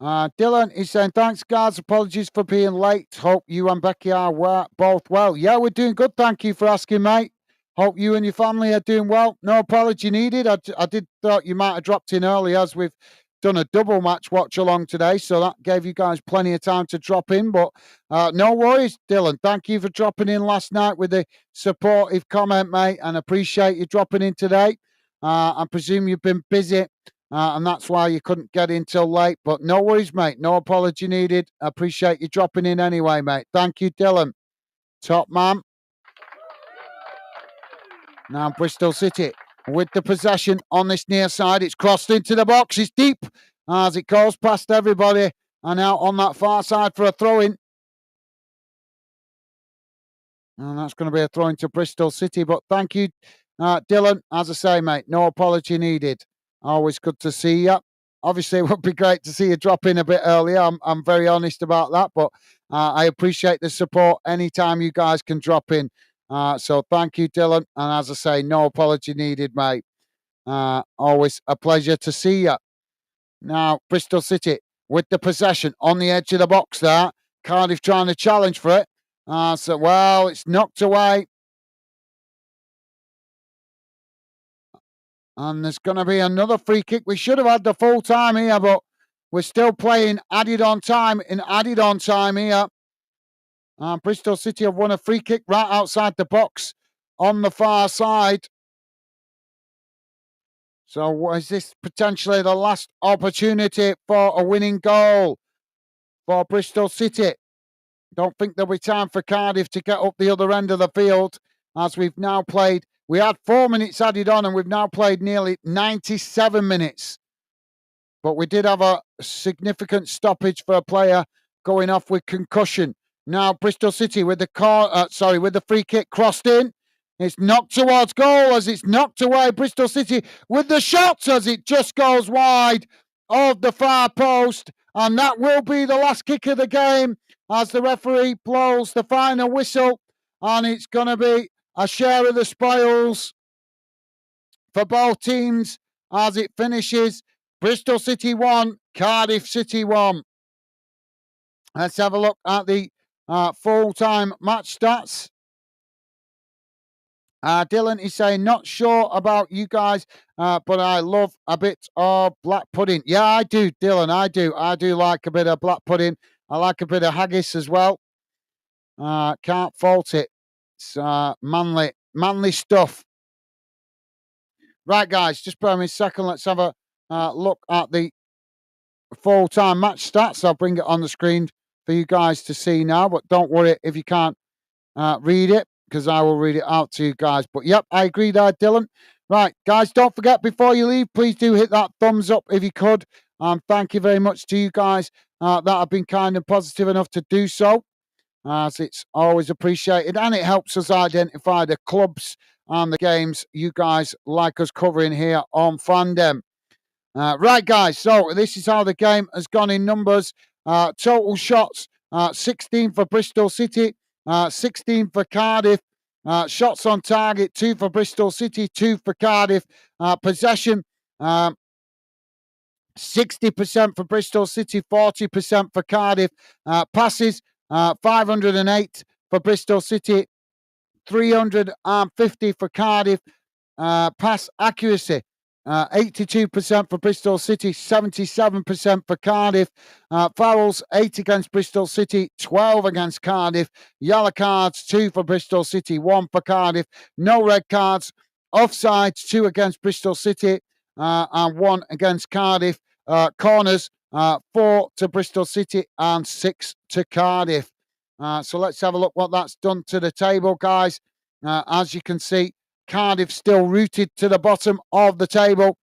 Dylan is saying, thanks, guys. Apologies for being late. Hope you and Becky are both well. Yeah, we're doing good. Thank you for asking, mate. Hope you and your family are doing well. No apology needed. I did thought you might have dropped in early, as we've done a double match watch along today. So that gave you guys plenty of time to drop in. But no worries, Dylan. Thank you for dropping in last night with the supportive comment, mate. And appreciate you dropping in today. I presume you've been busy. And that's why you couldn't get in till late. But no worries, mate. No apology needed. I appreciate you dropping in anyway, mate. Thank you, Dylan. Top man. Now Bristol City with the possession on this near side. It's crossed into the box. It's deep as it goes past everybody. And now on that far side for a throw-in. And that's going to be a throw-in to Bristol City. But thank you, Dylan. As I say, mate, no apology needed. Always good to see you. Obviously, it would be great to see you drop in a bit earlier. I'm very honest about that, but I appreciate the support anytime you guys can drop in. So thank you, Dylan. And as I say, no apology needed, mate. Always a pleasure to see you. Now, Bristol City with the possession on the edge of the box there. Cardiff trying to challenge for it. It's knocked away. And there's going to be another free kick. We should have had the full time here, but we're still playing added on time here. Bristol City have won a free kick right outside the box on the far side. So is this potentially the last opportunity for a winning goal for Bristol City? Don't think there'll be time for Cardiff to get up the other end of the field, as we've now played. We had 4 minutes added on and we've now played nearly 97 minutes. But we did have a significant stoppage for a player going off with concussion. Now Bristol City with the free kick crossed in. It's knocked towards goal as it's knocked away. Bristol City with the shot as it just goes wide of the far post. And that will be the last kick of the game as the referee blows the final whistle. And it's going to be a share of the spoils for both teams as it finishes. Bristol City 1, Cardiff City 1. Let's have a look at the full-time match stats. Dylan is saying, not sure about you guys, but I love a bit of black pudding. Yeah, I do, Dylan, I do. I do like a bit of black pudding. I like a bit of haggis as well. Can't fault it. It's manly stuff. Right, guys, just bear me a second. Let's have a look at the full-time match stats. I'll bring it on the screen for you guys to see now, but don't worry if you can't read it, because I will read it out to you guys. But yep, I agree there, Dylan. Right, guys, don't forget, before you leave, please do hit that thumbs up if you could. Thank you very much to you guys that have been kind and positive enough to do so, as it's always appreciated, and it helps us identify the clubs and the games you guys like us covering here on Fandom. Right, guys, so this is how the game has gone in numbers. Total shots, 16 for Bristol City, 16 for Cardiff. Shots on target, 2 for Bristol City, 2 for Cardiff. Possession, 60% for Bristol City, 40% for Cardiff. Passes, 508 for Bristol City, 350 for Cardiff. Pass accuracy, 82% for Bristol City, 77% for Cardiff. Fouls, 8 against Bristol City, 12 against Cardiff. Yellow cards, 2 for Bristol City, 1 for Cardiff. No red cards. Offsides, 2 against Bristol City and 1 against Cardiff. Corners, 4 to Bristol City and 6 to Cardiff. So let's have a look what that's done to the table, guys. As you can see, Cardiff still rooted to the bottom of the table.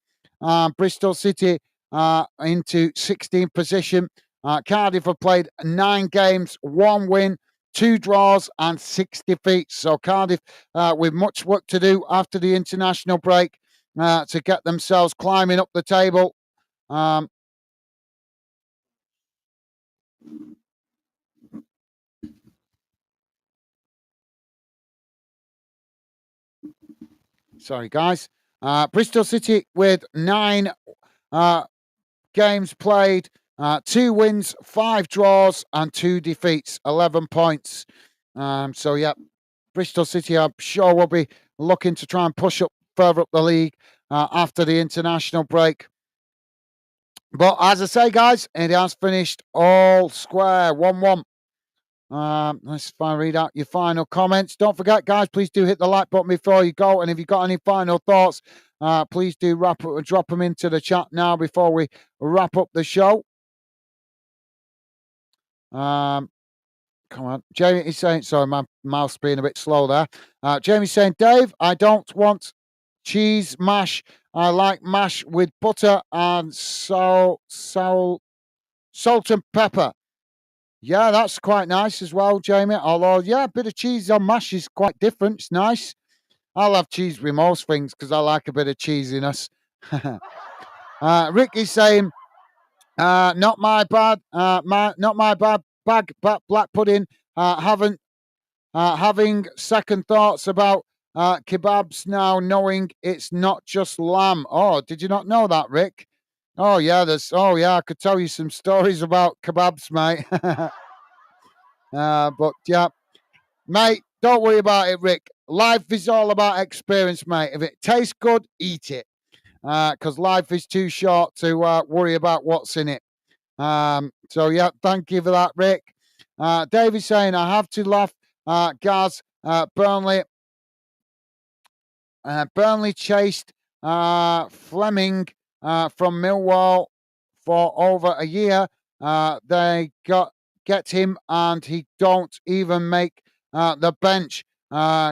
Bristol City into 16th position. Cardiff have played 9 games, 1 win, 2 draws and 6 defeats. So Cardiff with much work to do after the international break to get themselves climbing up the table. Sorry, guys. Bristol City with 9 games played, 2 wins, 5 draws, and 2 defeats, 11 points. So, yeah, Bristol City, I'm sure, will be looking to try and push up further up the league after the international break. But as I say, guys, it has finished all square, 1-1. Let's read out your final comments. Don't forget, guys, please do hit the like button before you go. And if you've got any final thoughts, please do drop them into the chat now before we wrap up the show. Come on. Jamie is saying, sorry, my mouth's being a bit slow there. Jamie's saying, Dave, I don't want cheese mash. I like mash with butter and salt and pepper. Yeah, that's quite nice as well, Jamie. Although, yeah, a bit of cheese on mash is quite different. It's nice. I'll have cheese with most things because I like a bit of cheesiness. Rick is saying, not my bad. Not my bad. Black pudding. Having second thoughts about kebabs now, knowing it's not just lamb. Oh, did you not know that, Rick? Oh yeah, I could tell you some stories about kebabs, mate. But yeah, mate, don't worry about it, Rick. Life is all about experience, mate. If it tastes good, eat it. Because life is too short to worry about what's in it. So yeah, thank you for that, Rick. David saying I have to laugh. Gaz, Burnley chased Fleming from Millwall for over a year. They get him, and he don't even make the bench.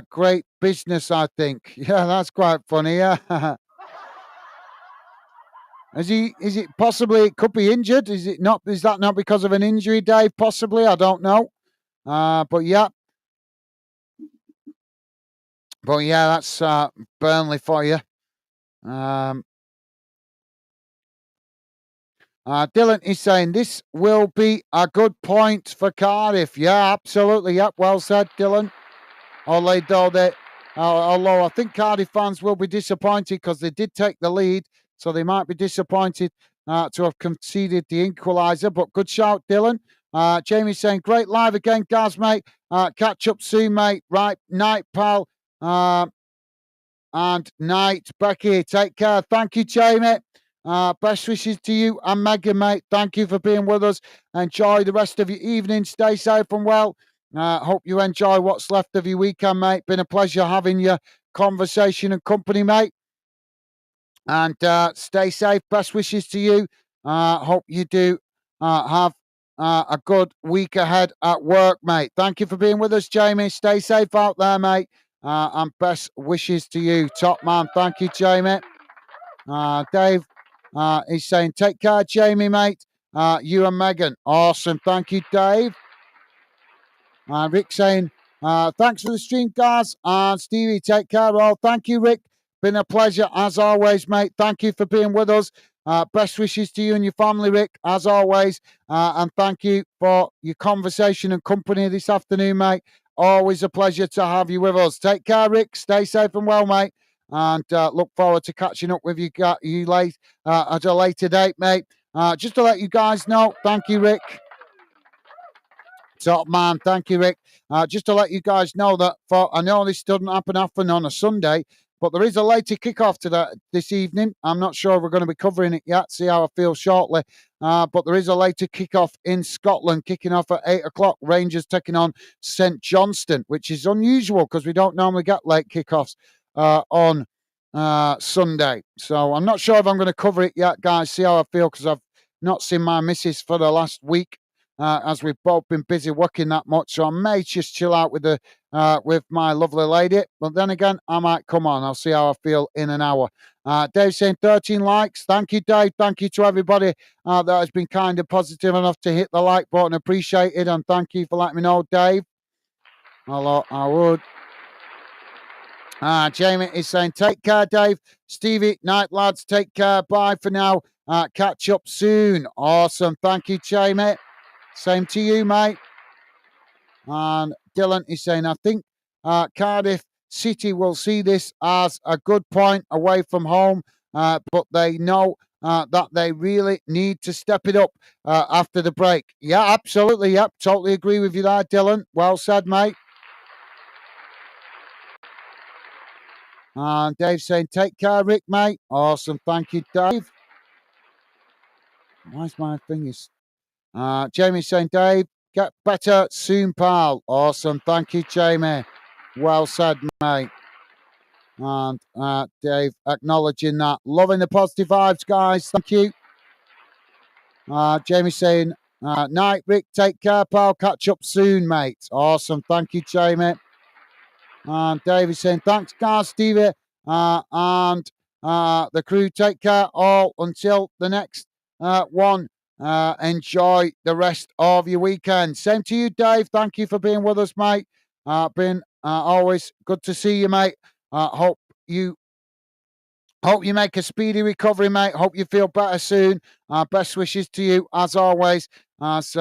Great business, I think. Yeah, that's quite funny. Yeah. Is he? Is it possibly? It could be injured. Is it not? Is that not because of an injury, Dave? Possibly. I don't know. But yeah. But yeah, that's Burnley for you. Um, Dylan is saying this will be a good point for Cardiff. Yeah, absolutely. Yep, well said, Dylan. Although I think Cardiff fans will be disappointed because they did take the lead, so they might be disappointed to have conceded the equaliser. But good shout, Dylan. Jamie's saying great live again, Gaz, mate. Catch up soon, mate. Right, night, pal. And night, Becky. Take care. Thank you, Jamie. Best wishes to you and Megan, mate. Thank you for being with us. Enjoy the rest of your evening. Stay safe and well. Hope you enjoy what's left of your weekend, mate. Been a pleasure having your conversation and company, mate. And stay safe. Best wishes to you. Hope you do have a good week ahead at work, mate. Thank you for being with us, Jamie. Stay safe out there, mate. And best wishes to you, top man. Thank you, Jamie. Dave is saying, take care, Jamie, mate. You and Megan. Awesome. Thank you, Dave. Rick saying, thanks for the stream, guys. And Stevie, take care, all. Thank you, Rick. Been a pleasure, as always, mate. Thank you for being with us. Best wishes to you and your family, Rick, as always. And thank you for your conversation and company this afternoon, mate. Always a pleasure to have you with us. Take care, Rick. Stay safe and well, mate. And look forward to catching up with you late at a later date, mate. Just to let you guys know, thank you, Rick. Top man, thank you, Rick. Just to let you guys know that I know this doesn't happen often on a Sunday, but there is a later kickoff this evening. I'm not sure if we're going to be covering it yet. See how I feel shortly. But there is a later kickoff in Scotland, kicking off at 8 o'clock. Rangers taking on St Johnstone, which is unusual because we don't normally get late kickoffs on Sunday. So I'm not sure if I'm going to cover it yet, guys. See how I feel because I've not seen my missus for the last week. As we've both been busy working that much, so I may just chill out with my lovely lady. But then again, I might come on. I'll see how I feel in an hour. Dave saying 13 likes. Thank you, Dave. Thank you to everybody that has been kind and positive enough to hit the like button. Appreciate it, and thank you for letting me know, Dave. Hello, I would. Jamie is saying, take care, Dave. Stevie, night, lads. Take care. Bye for now. Catch up soon. Awesome. Thank you, Jamie. Same to you, mate. And Dylan is saying, I think Cardiff City will see this as a good point away from home, but they know that they really need to step it up after the break. Yeah, absolutely. Yep, totally agree with you there, Dylan. Well said, mate. And Dave saying, take care, Rick, mate. Awesome. Thank you, Dave. Why's my thing is... Jamie saying, Dave, get better soon, pal. Awesome. Thank you, Jamie. Well said, mate. And Dave acknowledging that. Loving the positive vibes, guys. Thank you. Jamie saying, night, Rick. Take care, pal. Catch up soon, mate. Awesome. Thank you, Jamie. And Dave is saying, thanks, guys, Stevie. And the crew, take care all until the next one. Enjoy the rest of your weekend. Same to you, Dave. Thank you for being with us, mate. Been always good to see you, mate. Hope you make a speedy recovery, mate. Hope you feel better soon. Best wishes to you, as always. As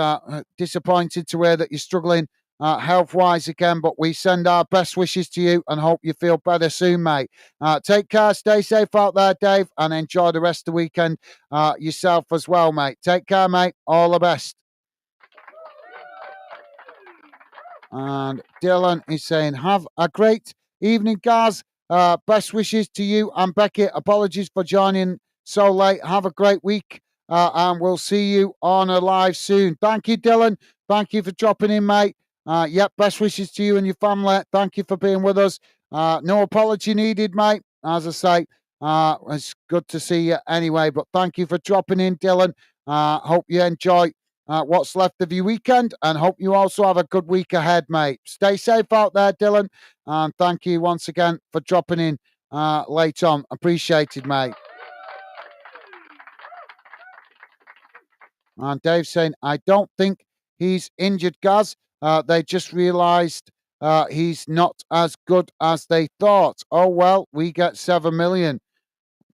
disappointed to hear that you're struggling health-wise again, but we send our best wishes to you and hope you feel better soon, mate. Take care, stay safe out there, Dave, and enjoy the rest of the weekend yourself as well, mate. Take care, mate. All the best. And Dylan is saying, have a great evening, guys. Best wishes to you and Becky. Apologies for joining so late. Have a great week. And we'll see you on a live soon. Thank you, Dylan. Thank you for dropping in, mate. Yep, best wishes to you and your family. Thank you for being with us. No apology needed, mate. As I say, it's good to see you anyway. But thank you for dropping in, Dylan. Hope you enjoy what's left of your weekend, and hope you also have a good week ahead, mate. Stay safe out there, Dylan, and thank you once again for dropping in late on. Appreciated, mate. And Dave saying, I don't think he's injured, Gaz. They just realised he's not as good as they thought. Oh, well, we get 7 million.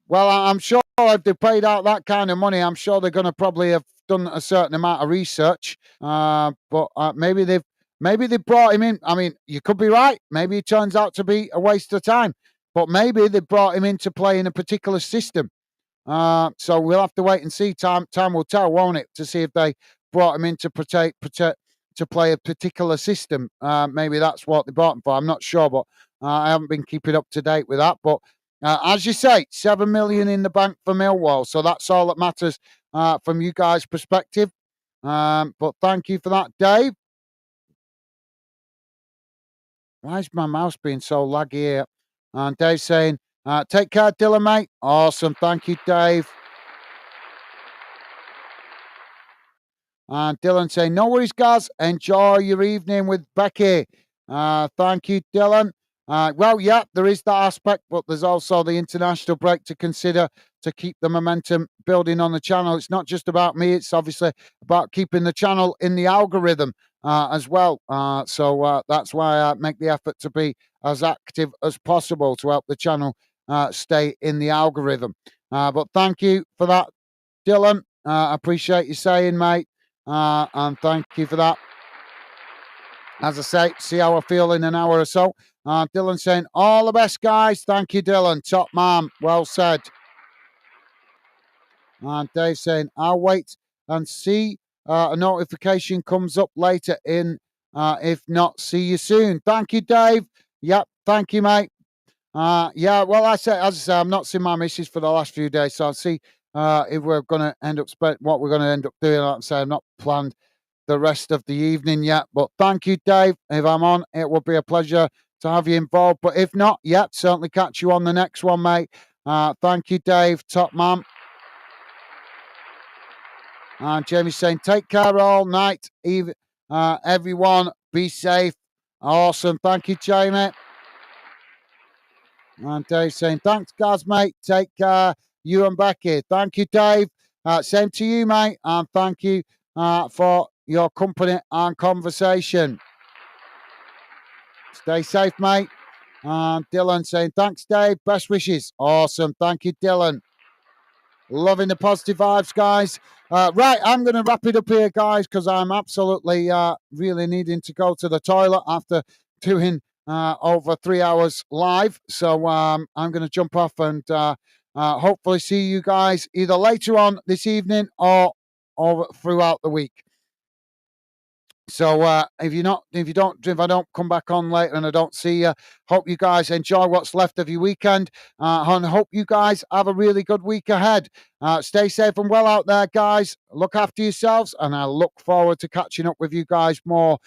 Well, I'm sure if they paid out that kind of money, I'm sure they're going to probably have done a certain amount of research. But maybe they brought him in. I mean, you could be right. Maybe it turns out to be a waste of time. But maybe they brought him in to play in a particular system. So we'll have to wait and see. Time will tell, won't it? To see if they brought him in to to play a particular system. Maybe that's what they brought him for. I'm not sure, but I haven't been keeping up to date with that. But as you say, 7 million in the bank for Millwall. So that's all that matters from you guys' perspective. But thank you for that, Dave. Why is my mouse being so laggy here? And Dave saying, take care, Dylan, mate. Awesome. Thank you, Dave. And Dylan saying, no worries, guys. Enjoy your evening with Becky. Thank you, Dylan. Well, yeah, there is that aspect, but there's also the international break to consider to keep the momentum building on the channel. It's not just about me. It's obviously about keeping the channel in the algorithm as well. So that's why I make the effort to be as active as possible to help the channel stay in the algorithm. But thank you for that, Dylan. I appreciate you saying, mate. And thank you for that. As I say, see how I feel in an hour or so. Dylan saying, all the best, guys. Thank you, Dylan. Top man. Well said. And Dave saying, I'll wait and see. A notification comes up later in. If not, see you soon. Thank you, Dave. Yep. Thank you, mate. Yeah, well, as I say, I'm not seeing my missus for the last few days, so I'll see if we're going to end up what we're going to end up doing. Like I say, I've not planned the rest of the evening yet, but thank you, Dave. If I'm on, it would be a pleasure to have you involved. But if not, yep, certainly catch you on the next one, mate. Thank you, Dave. Top man. And Jamie's saying, take care all night. Everyone, be safe. Awesome. Thank you, Jamie. And Dave saying, thanks, guys, mate. Take care. You and Becky. Thank you, Dave. Same to you, mate. And thank you for your company and conversation. Stay safe, mate. And Dylan saying, thanks, Dave. Best wishes. Awesome. Thank you, Dylan. Loving the positive vibes, guys. Right, I'm going to wrap it up here, guys, because I'm absolutely really needing to go to the toilet after doing over 3 hours live. So I'm going to jump off and hopefully see you guys either later on this evening or throughout the week. So if I don't come back on later and I don't see you, hope you guys enjoy what's left of your weekend, and hope you guys have a really good week ahead. Stay safe and well out there, guys. Look after yourselves, and I look forward to catching up with you guys more